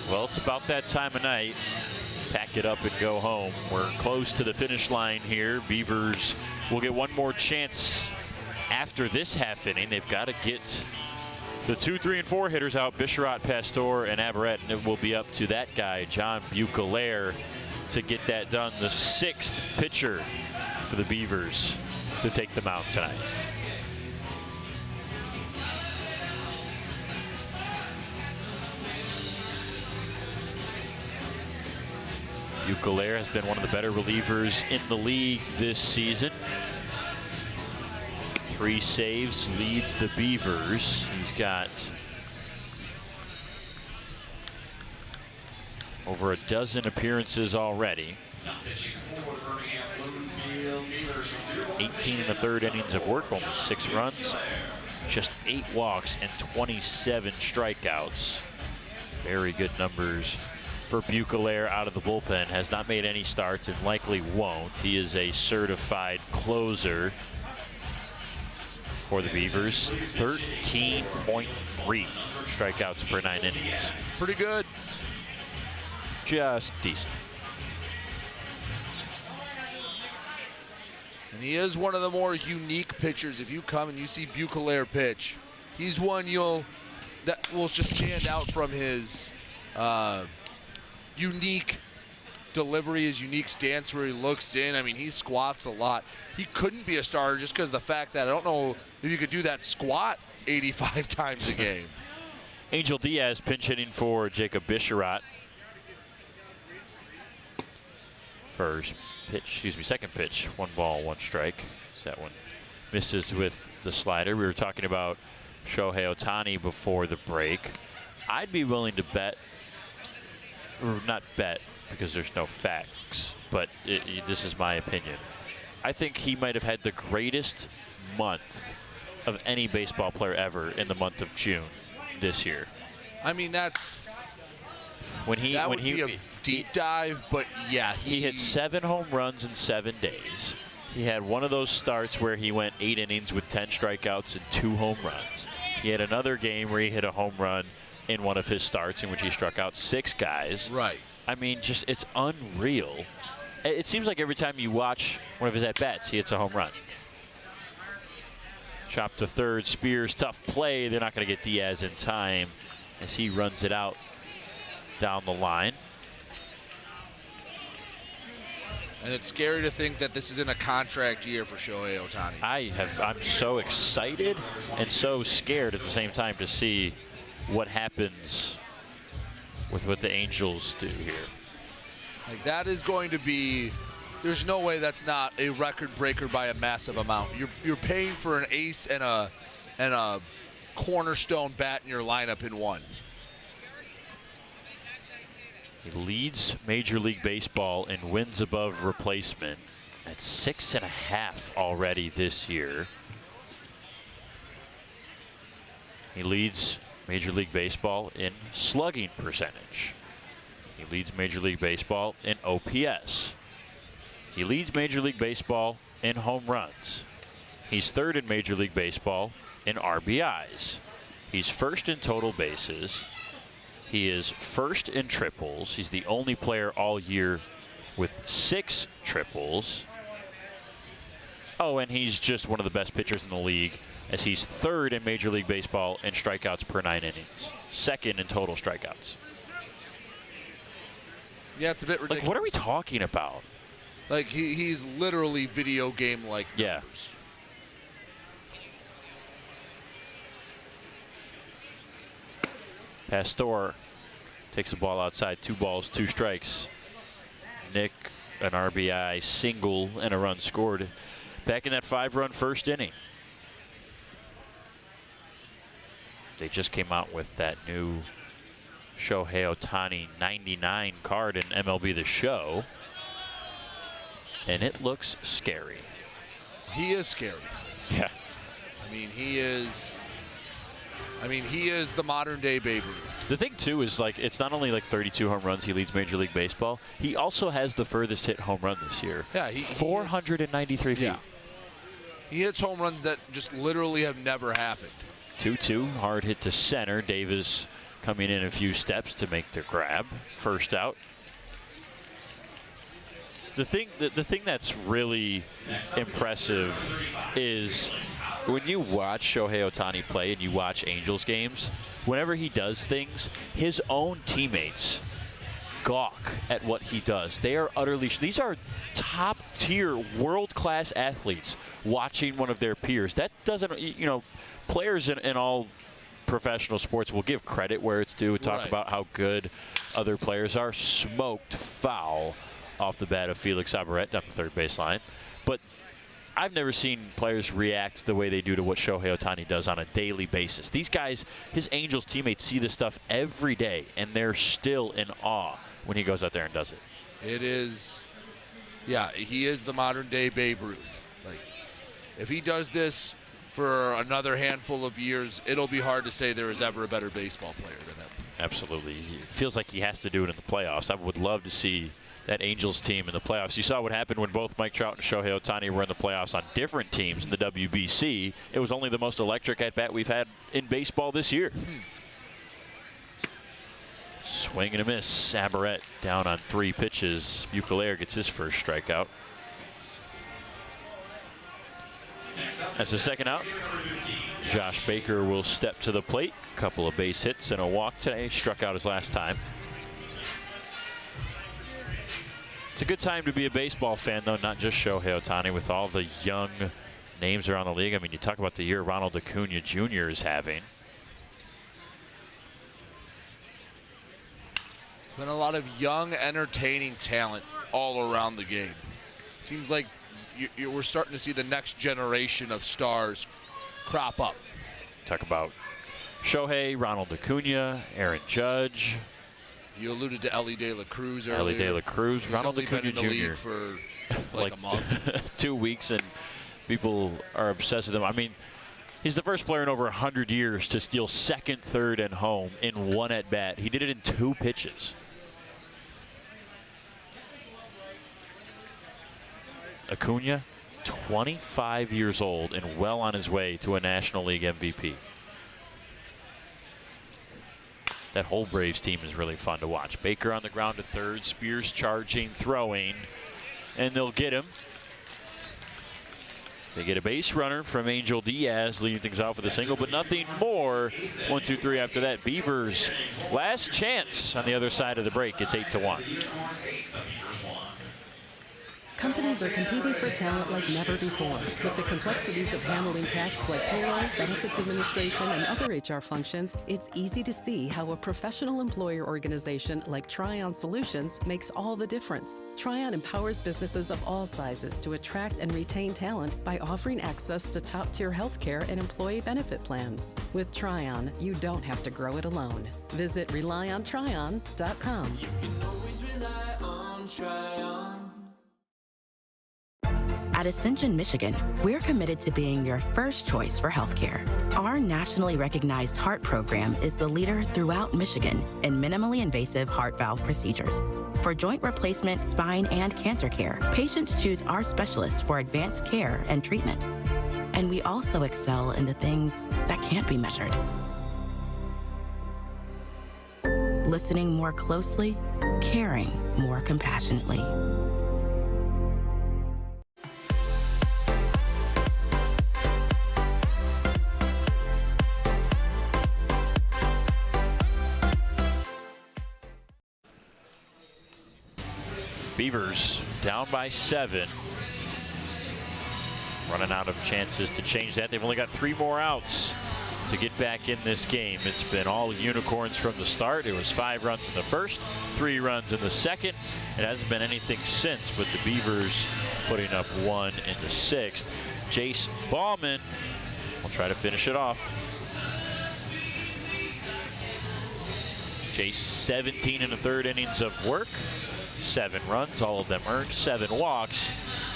Well, it's about that time of night. Pack it up and go home. We're close to the finish line here. Beavers will get one more chance after this half inning. They've got to get the 2, 3, and 4 hitters out, Bisharat, Pastor, and Averett, and it will be up to that guy, John Bucalaire, to get that done. The 6th pitcher for the Beavers to take them out tonight. Bucalaire has been one of the better relievers in the league this season. 3 saves, leads the Beavers. He's got over a dozen appearances already. 18 in the 3rd innings of work, almost 6 runs, just 8 walks and 27 strikeouts. Very good numbers for Bucalaire out of the bullpen. Has not made any starts and likely won't. He is a certified closer for the Beavers. 13.3 strikeouts per 9 innings. Pretty good. Just decent. And he is one of the more unique pitchers. If you come and you see Bucalaire pitch, he's one that will just stand out from his unique delivery, his unique stance where he looks in. I mean, he squats a lot. He couldn't be a starter just because of the fact that I don't know if you could do that squat 85 times a game. Angel Diaz pinch hitting for Jacob Bisharat. First pitch, second pitch. 1 ball, 1 strike. That one misses with the slider. We were talking about Shohei Ohtani before the break. I'd be willing to bet, or not bet because there's no facts, but this is my opinion. I think he might have had the greatest month of any baseball player ever in the month of June this year. I mean, that's when he would be a deep dive, but yeah, he hit 7 home runs in 7 days. He had one of those starts where he went 8 innings with 10 strikeouts and 2 home runs. He had another game where he hit a home run in one of his starts in which he struck out 6 guys. Right. I mean, just it's unreal. It seems like every time you watch one of his at-bats, he hits a home run. Chop to third, Spears, tough play. They're not going to get Diaz in time as he runs it out down the line. And it's scary to think that this is in a contract year for Shohei Ohtani. I'm so excited and so scared at the same time to see what happens with what the Angels do here. Like, that is going to be, there's no way that's not a record breaker by a massive amount. You're paying for an ace and a cornerstone bat in your lineup in one. He leads Major League Baseball in wins above replacement at 6.5 already this year. He leads Major League Baseball in slugging percentage. He leads Major League Baseball in OPS. He leads Major League Baseball in home runs. He's third in Major League Baseball in RBIs. He's first in total bases. He is first in triples. He's the only player all year with 6 triples. Oh, and he's just one of the best pitchers in the league, as he's third in Major League Baseball in strikeouts per 9 innings. Second in total strikeouts. Yeah, it's a bit ridiculous. Like, what are we talking about? Like, he's literally video game-like numbers. Yeah. Pastor takes the ball outside. 2 balls, 2 strikes. Nick, an RBI single and a run scored back in that 5-run first inning. They just came out with that new Shohei Ohtani 99 card in MLB The Show, and it looks scary. He is scary. Yeah. I mean, he is the modern day Babe Ruth. The thing too is, like, it's not only like 32 home runs he leads Major League Baseball, he also has the furthest hit home run this year. Yeah, 493 feet. Yeah. He hits home runs that just literally have never happened. 2-2, hard hit to center. Davis coming in a few steps to make the grab. First out. The thing that's really impressive is when you watch Shohei Ohtani play and you watch Angels games, whenever he does things, his own teammates gawk at what he does. They are utterly, these are top tier world-class athletes watching one of their peers. That doesn't, players in all professional sports will give credit where it's due, talk about how good other players are. Smoked foul off the bat of Felix Abarrete down the third baseline. But I've never seen players react the way they do to what Shohei Ohtani does on a daily basis. These guys, his Angels teammates, see this stuff every day, and they're still in awe when he goes out there and does it. It is, yeah, he is the modern day Babe Ruth. Like, if he does this for another handful of years, it'll be hard to say there is ever a better baseball player than him. Absolutely. It feels like he has to do it in the playoffs. I would love to see that Angels team in the playoffs. You saw what happened when both Mike Trout and Shohei Ohtani were in the playoffs on different teams in the WBC. It was only the most electric at-bat we've had in baseball this year. Swing and a miss. Abarrete down on 3 pitches. Buechler gets his first strikeout. That's the second out. Josh Baker will step to the plate. Couple of base hits and a walk today. Struck out his last time. It's a good time to be a baseball fan, though, not just Shohei Ohtani, with all the young names around the league. I mean, you talk about the year Ronald Acuna Jr. is having. It's been a lot of young, entertaining talent all around the game. Seems like we're starting to see the next generation of stars crop up. Talk about Shohei, Ronald Acuna, Aaron Judge. You alluded to Ellie De La Cruz earlier. Ellie De La Cruz, He's Ronald only Acuna been in the Jr. league for like a month. 2 weeks, and people are obsessed with him. I mean, he's the first player in over 100 years to steal second, third, and home in one at-bat. He did it in 2 pitches. Acuna, 25 years old and well on his way to a National League MVP. That whole Braves team is really fun to watch. Baker on the ground to third, Spears charging, throwing, and they'll get him. They get a base runner from Angel Diaz, leading things off with a single, but nothing more. 1, 2, 3 after that. Beavers, last chance on the other side of the break. It's 8-1. Companies are competing for talent like never before. With the complexities of handling tasks like payroll, benefits administration, and other HR functions, it's easy to see how a professional employer organization like Tryon Solutions makes all the difference. Tryon empowers businesses of all sizes to attract and retain talent by offering access to top-tier healthcare and employee benefit plans. With Tryon, you don't have to grow it alone. Visit RelyOnTryon.com. You can always rely on Tryon. At Ascension, Michigan, we're committed to being your first choice for healthcare. Our nationally recognized heart program is the leader throughout Michigan in minimally invasive heart valve procedures. For joint replacement, spine, and cancer care, patients choose our specialists for advanced care and treatment. And we also excel in the things that can't be measured. Listening more closely, caring more compassionately. Beavers down by 7. Running out of chances to change that. They've only got 3 more outs to get back in this game. It's been all unicorns from the start. It was 5 runs in the first, 3 runs in the second. It hasn't been anything since, but the Beavers putting up 1 in the 6th. Jace Ballman will try to finish it off. Jace 17 in the 3rd innings of work. 7 runs, all of them earned, 7 walks,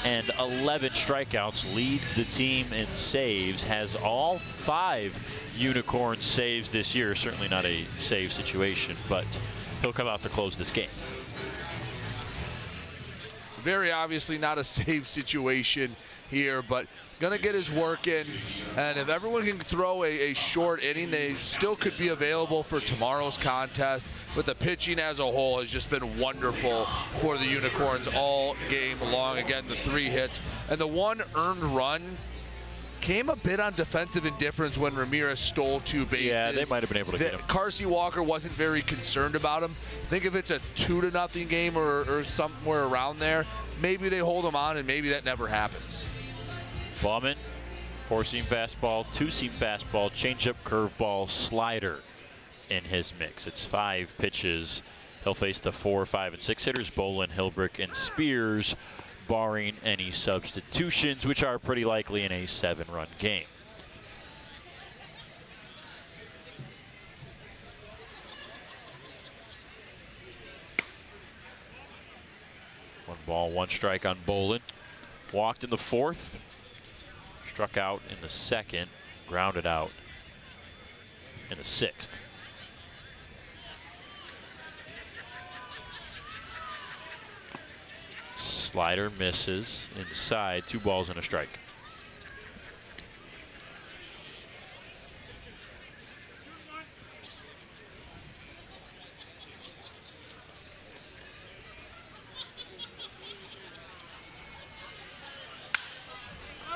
and 11 strikeouts. Leads the team in saves, has all 5 unicorn saves this year. Certainly not a save situation, but he'll come out to close this game. Very obviously not a save situation here, but going to get his work in. And if everyone can throw a short inning, they still could be available for tomorrow's contest. But the pitching as a whole has just been wonderful for the Unicorns all game long. Again, the 3 hits. And the 1 earned run came a bit on defensive indifference when Ramirez stole 2 bases. Yeah, they might have been able to get him. Carsey Walker wasn't very concerned about him. I think if it's a 2-0 game or somewhere around there, maybe they hold him on, and maybe that never happens. Bauman, 4-seam fastball, 2-seam fastball, changeup, curveball, slider in his mix. It's 5 pitches. He'll face the 4, 5, and 6 hitters, Bolin, Hilbrick, and Spears, barring any substitutions, which are pretty likely in a 7-run game. One ball, 1 strike on Bolin. Walked in the 4th. Struck out in the 2nd, grounded out in the 6th. Slider misses inside, 2 balls and a strike.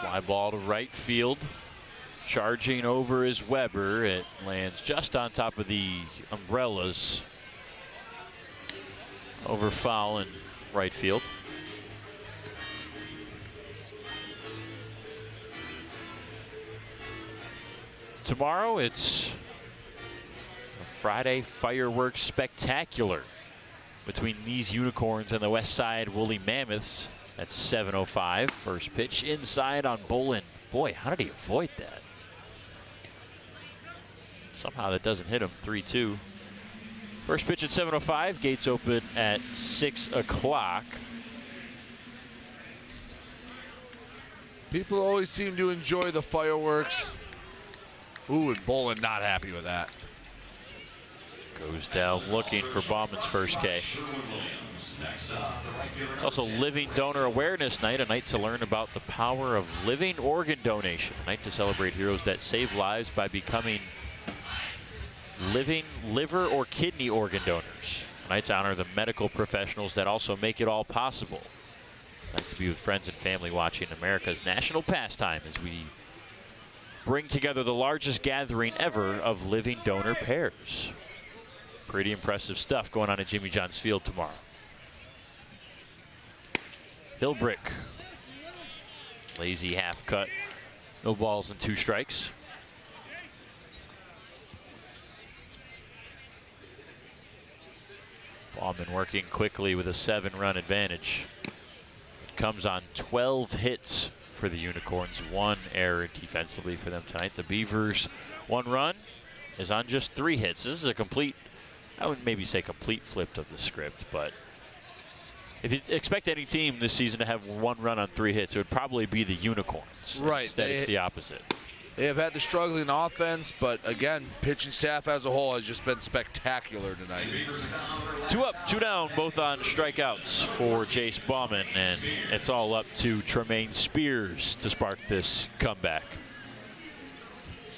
Fly ball to right field. Charging over is Weber. It lands just on top of the umbrellas. Over foul in right field. tomorrow, it's a Friday fireworks spectacular between these Unicorns and the West Side Woolly Mammoths at 7:05. First pitch inside on Bolin. Boy, how did he avoid that? Somehow that doesn't hit him. 3-2. First pitch at 7:05. Gates open at 6 o'clock. People always seem to enjoy the fireworks. Ooh, and Bolin not happy with that. Goes down looking for Bauman's first K. It's also Living Donor Awareness Night, a night to learn about the power of living organ donation. A night to celebrate heroes that save lives by becoming living liver or kidney organ donors. A night to honor the medical professionals that also make it all possible. A night to be with friends and family watching America's national pastime as we bring together the largest gathering ever of living donor pairs. Pretty impressive stuff going on at Jimmy John's Field tomorrow. Hillbrick. Lazy half cut. No balls and 2 strikes. Bauman working quickly with a 7-run advantage. It comes on 12 hits for the Unicorns. 1 error defensively for them tonight. The Beavers, 1 run is on just 3 hits. This is a complete, I would maybe say complete flip of the script, but if you expect any team this season to have 1 run on 3 hits, it would probably be the Unicorns. Right. Instead, it's the opposite. They have had the struggling offense, but again, pitching staff as a whole has just been spectacular tonight. 2 up, 2 down, both on strikeouts for Jace Bauman, and it's all up to Tremaine Spears to spark this comeback.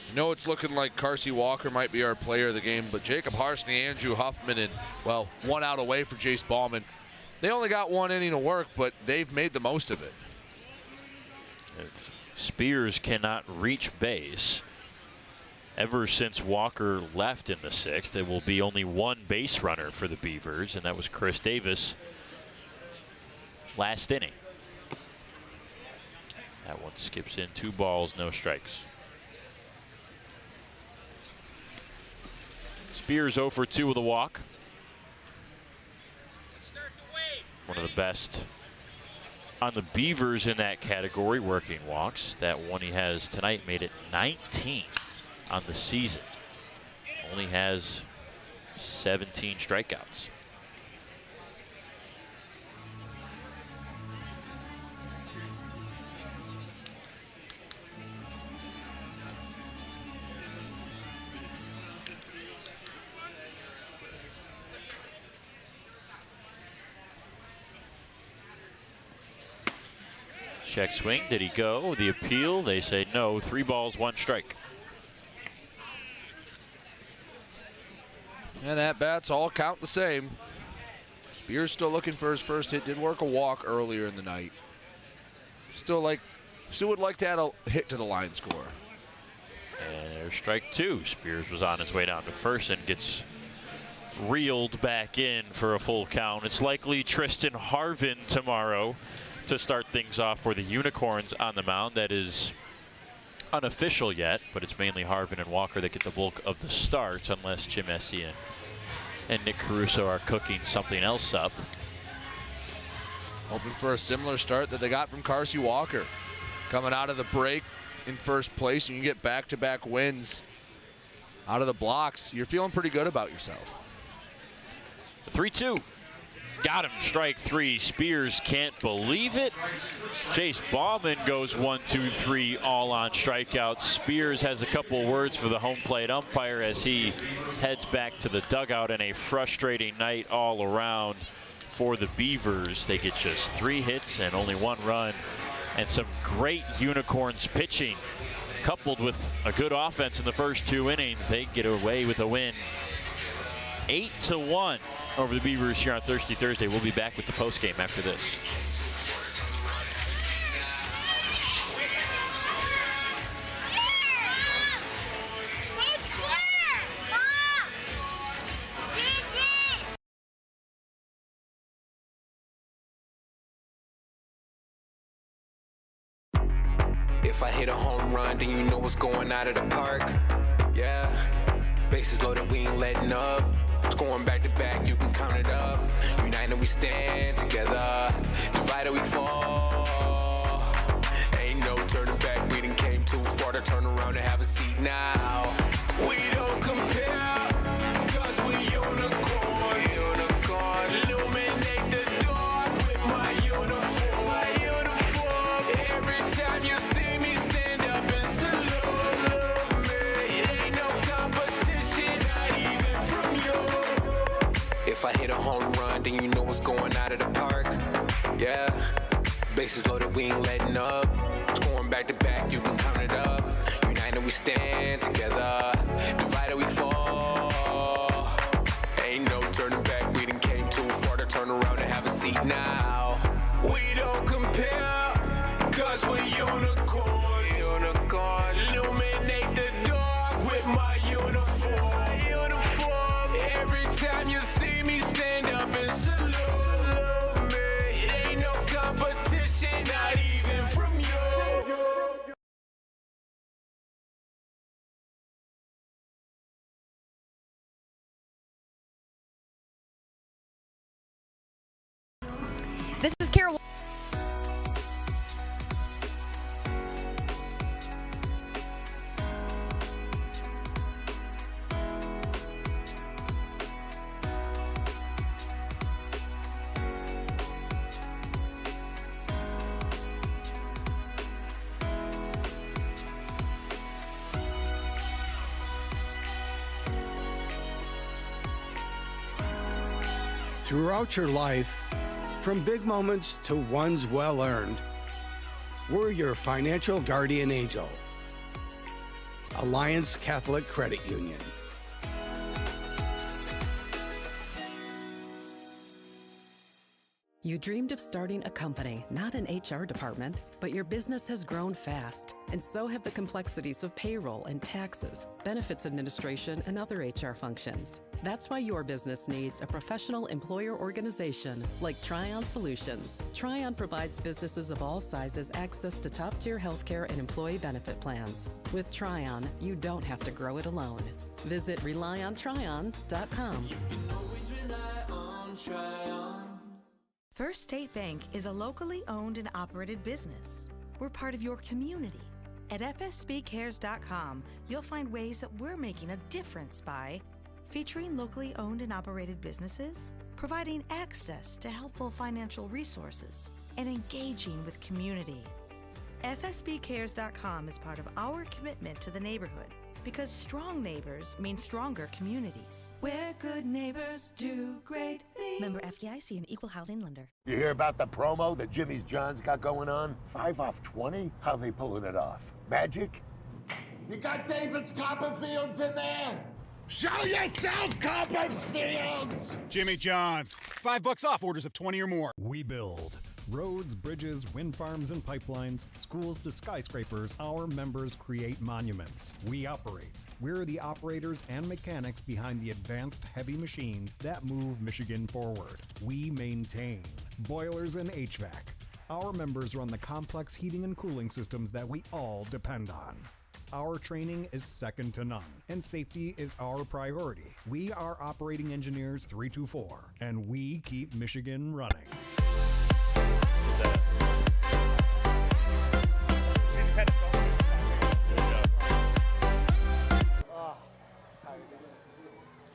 You know, it's looking like Carsey Walker might be our player of the game, but Jacob Harsney, Andrew Huffman, and, well, 1 out away for Jace Bauman. They only got 1 inning of work, but they've made the most of it. If Spears cannot reach base ever since Walker left in the 6th, there will be only 1 base runner for the Beavers, and that was Chris Davis last inning. That one skips in. 2 balls, no strikes. Spears 0 for 2 with a walk. One of the best on the Beavers in that category, working walks. That one he has tonight made it 19 on the season. Only has 17 strikeouts. Check swing. Did he go? The appeal. They say no. 3 balls, 1 strike. And at bats all count the same. Spears still looking for his first hit. Did work a walk earlier in the night. Still would like to add a hit to the line score. And there's strike 2. Spears was on his way down to first and gets reeled back in for a full count. It's likely Tristan Harvin tomorrow to start things off for the Unicorns on the mound. That is unofficial yet, but it's mainly Harvin and Walker that get the bulk of the starts, unless Jim Essien and Nick Caruso are cooking something else up. Hoping for a similar start that they got from Carsey Walker. Coming out of the break in first place, and you get back-to-back wins out of the blocks. You're feeling pretty good about yourself. 3-2. Got him, strike 3. Spears can't believe it. Jace Bauman goes 1, 2, 3, all on strikeouts. Spears has a couple words for the home plate umpire as he heads back to the dugout, in a frustrating night all around for the Beavers. They get just 3 hits and only 1 run, and some great Unicorns pitching coupled with a good offense in the first 2 innings. They get away with a win. 8-1 over the Beavers here on Thirsty Thursday. We'll be back with the postgame after this. If If I hit a home run, then you know what's going out of the park. Yeah, bases loaded, we ain't letting up. Scoring back to back, you can count it up. United we stand together, divided we fall. Ain't no turning back, we done came too far to turn around and have a seat now. We don't compare, cause we unicorn. Illuminate the dark with my uniform. Every time you see me stand up and salute me. It ain't no competition, not even from you. If I hit a home run, then you know what's going out of the park. Yeah, bases loaded, we ain't letting up. Scoring back to back, you can count it up. United we stand together, divided we fall. Ain't no turning back, we done came too far to turn around and have a seat now. We don't compare, cause we're unicorns. Illuminate the dark with my uniform. Every time you see me stand up and salute me. It ain't no competition, not even from you. This is Carol. Throughout your life, from big moments to ones well earned, we're your financial guardian angel. Alliance Catholic Credit Union. You dreamed of starting a company, not an HR department, but your business has grown fast, and so have the complexities of payroll and taxes, benefits administration, and other HR functions. That's why your business needs a professional employer organization like Tryon Solutions. Tryon provides businesses of all sizes access to top-tier healthcare and employee benefit plans. With Tryon, you don't have to grow it alone. Visit RelyOnTryon.com. You can always rely on Tryon. First State Bank is a locally owned and operated business. We're part of your community. At fsbcares.com, you'll find ways that we're making a difference by featuring locally owned and operated businesses, providing access to helpful financial resources, and engaging with community. fsbcares.com is part of our commitment to the neighborhood because strong neighbors mean stronger communities. Where good neighbors do great things. Member FDIC and Equal Housing Lender. You hear about the promo that Jimmy's John's got going on? 5 off 20? How they pulling it off? Magic? You got David's Copperfields in there? Show yourself, Copperfields! Jimmy John's. $5 off orders of 20 or more. We build roads, bridges, wind farms and pipelines, schools to skyscrapers. Our members create monuments. We operate. We're the operators and mechanics behind the advanced heavy machines that move Michigan forward. We maintain boilers and HVAC. Our members run the complex heating and cooling systems that we all depend on. Our training is second to none, and safety is our priority. We are Operating Engineers 324, and we keep Michigan running.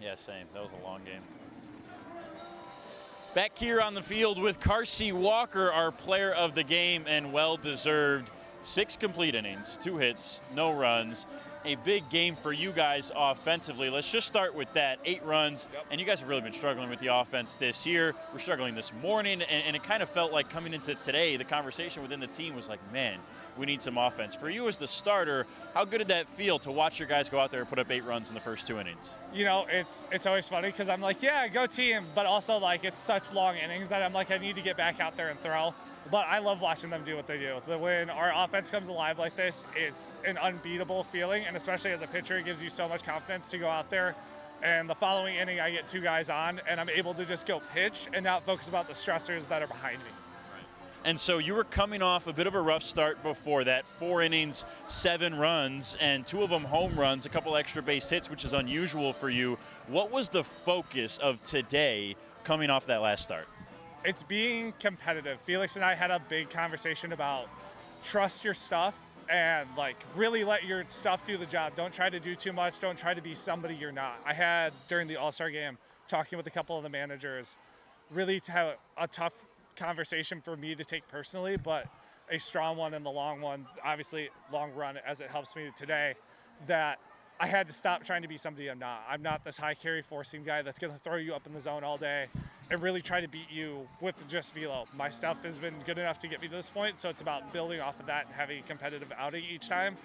Yeah, same. That was a long game. Back here on the field with Carsey Walker, our player of the game and well-deserved. 6 complete innings, 2 hits, no runs. A big game for you guys offensively. Let's just start with that. 8 runs, and you guys have really been struggling with the offense this year. We're struggling this morning, and it kind of felt like coming into today, the conversation within the team was like, man, we need some offense. For you as the starter, how good did that feel to watch your guys go out there and put up 8 runs in the first 2 innings? You know, it's always funny because I'm like, yeah, go team, but also like it's such long innings that I'm like, I need to get back out there and throw. But I love watching them do what they do. When our offense comes alive like this, it's an unbeatable feeling, and especially as a pitcher, it gives you so much confidence to go out there. And the following inning, I get 2 guys on, and I'm able to just go pitch and not focus about the stressors that are behind me. And so you were coming off a bit of a rough start before that. 4 innings, 7 runs, and 2 of them home runs, a couple extra base hits, which is unusual for you. What was the focus of today coming off that last start? It's being competitive. Felix and I had a big conversation about trust your stuff and like really let your stuff do the job. Don't try to do too much. Don't try to be somebody you're not. I had during the All-Star game talking with a couple of the managers, really to have a tough conversation for me to take personally, but a strong one in the long one, obviously long run as it helps me today, that I had to stop trying to be somebody I'm not. I'm not this high carry four-seam guy that's going to throw you up in the zone all day and really try to beat you with just velo. My stuff has been good enough to get me to this point, so it's about building off of that and having a competitive outing each time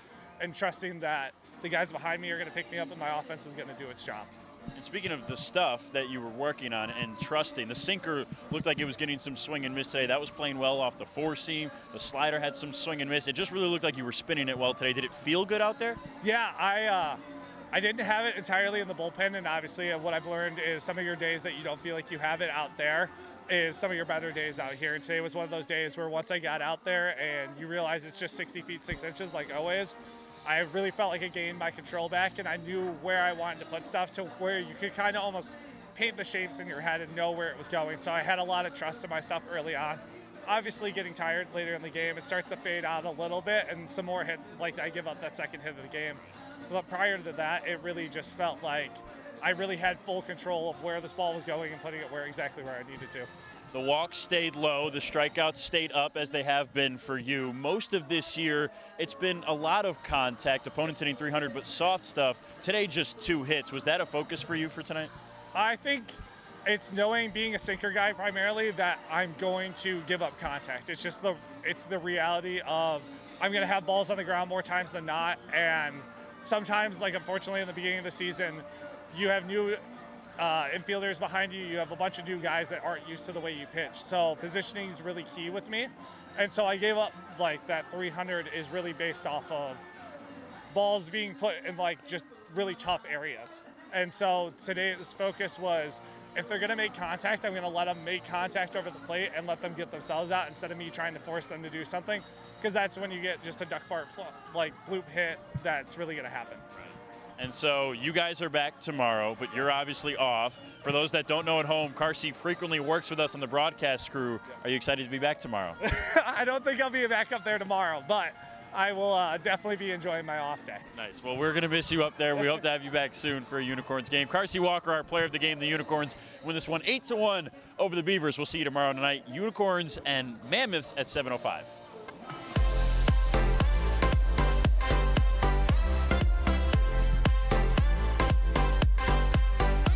and trusting that the guys behind me are going to pick me up and my offense is going to do its job. And speaking of the stuff that you were working on and trusting, the sinker looked like it was getting some swing and miss today. That was playing well off the four-seam. The slider had some swing and miss. It just really looked like you were spinning it well today. Did it feel good out there? Yeah, I didn't have it entirely in the bullpen, and obviously what I've learned is some of your days that you don't feel like you have it out there is some of your better days out here. And today was one of those days where once I got out there and you realize it's just 60 feet 6 inches like always, I really felt like I gained my control back, and I knew where I wanted to put stuff to where you could kind of almost paint the shapes in your head and know where it was going. So I had a lot of trust in my stuff early on. Obviously getting tired later in the game, it starts to fade out a little bit, and some more hits, like I give up that second hit of the game. But prior to that, it really just felt like I really had full control of where this ball was going and putting it exactly where I needed to. The walks stayed low, the strikeouts stayed up as they have been for you. Most of this year, it's been a lot of contact, opponents hitting 300, but soft stuff. Today, just 2 hits. Was that a focus for you for tonight? I think it's knowing, being a sinker guy primarily, that I'm going to give up contact. It's just the reality of I'm going to have balls on the ground more times than not, and sometimes, like unfortunately in the beginning of the season, you have new infielders behind you. You have a bunch of new guys that aren't used to the way you pitch. So positioning is really key with me. And so I gave up like that 300 is really based off of balls being put in like just really tough areas. And so today's focus was, if they're going to make contact, I'm going to let them make contact over the plate and let them get themselves out instead of me trying to force them to do something, because that's when you get just a duck fart like bloop hit that's really going to happen. And so you guys are back tomorrow, but you're obviously off. For those that don't know at home, Carsey frequently works with us on the broadcast crew. Are you excited to be back tomorrow? I don't think I'll be back up there tomorrow, but I will definitely be enjoying my off day. Nice. Well, we're going to miss you up there. We hope to have you back soon for a Unicorns game. Carsey Walker, our player of the game, the Unicorns, win this one 8-1 over the Beavers. We'll see you tomorrow night. Unicorns and Mammoths at 7:05.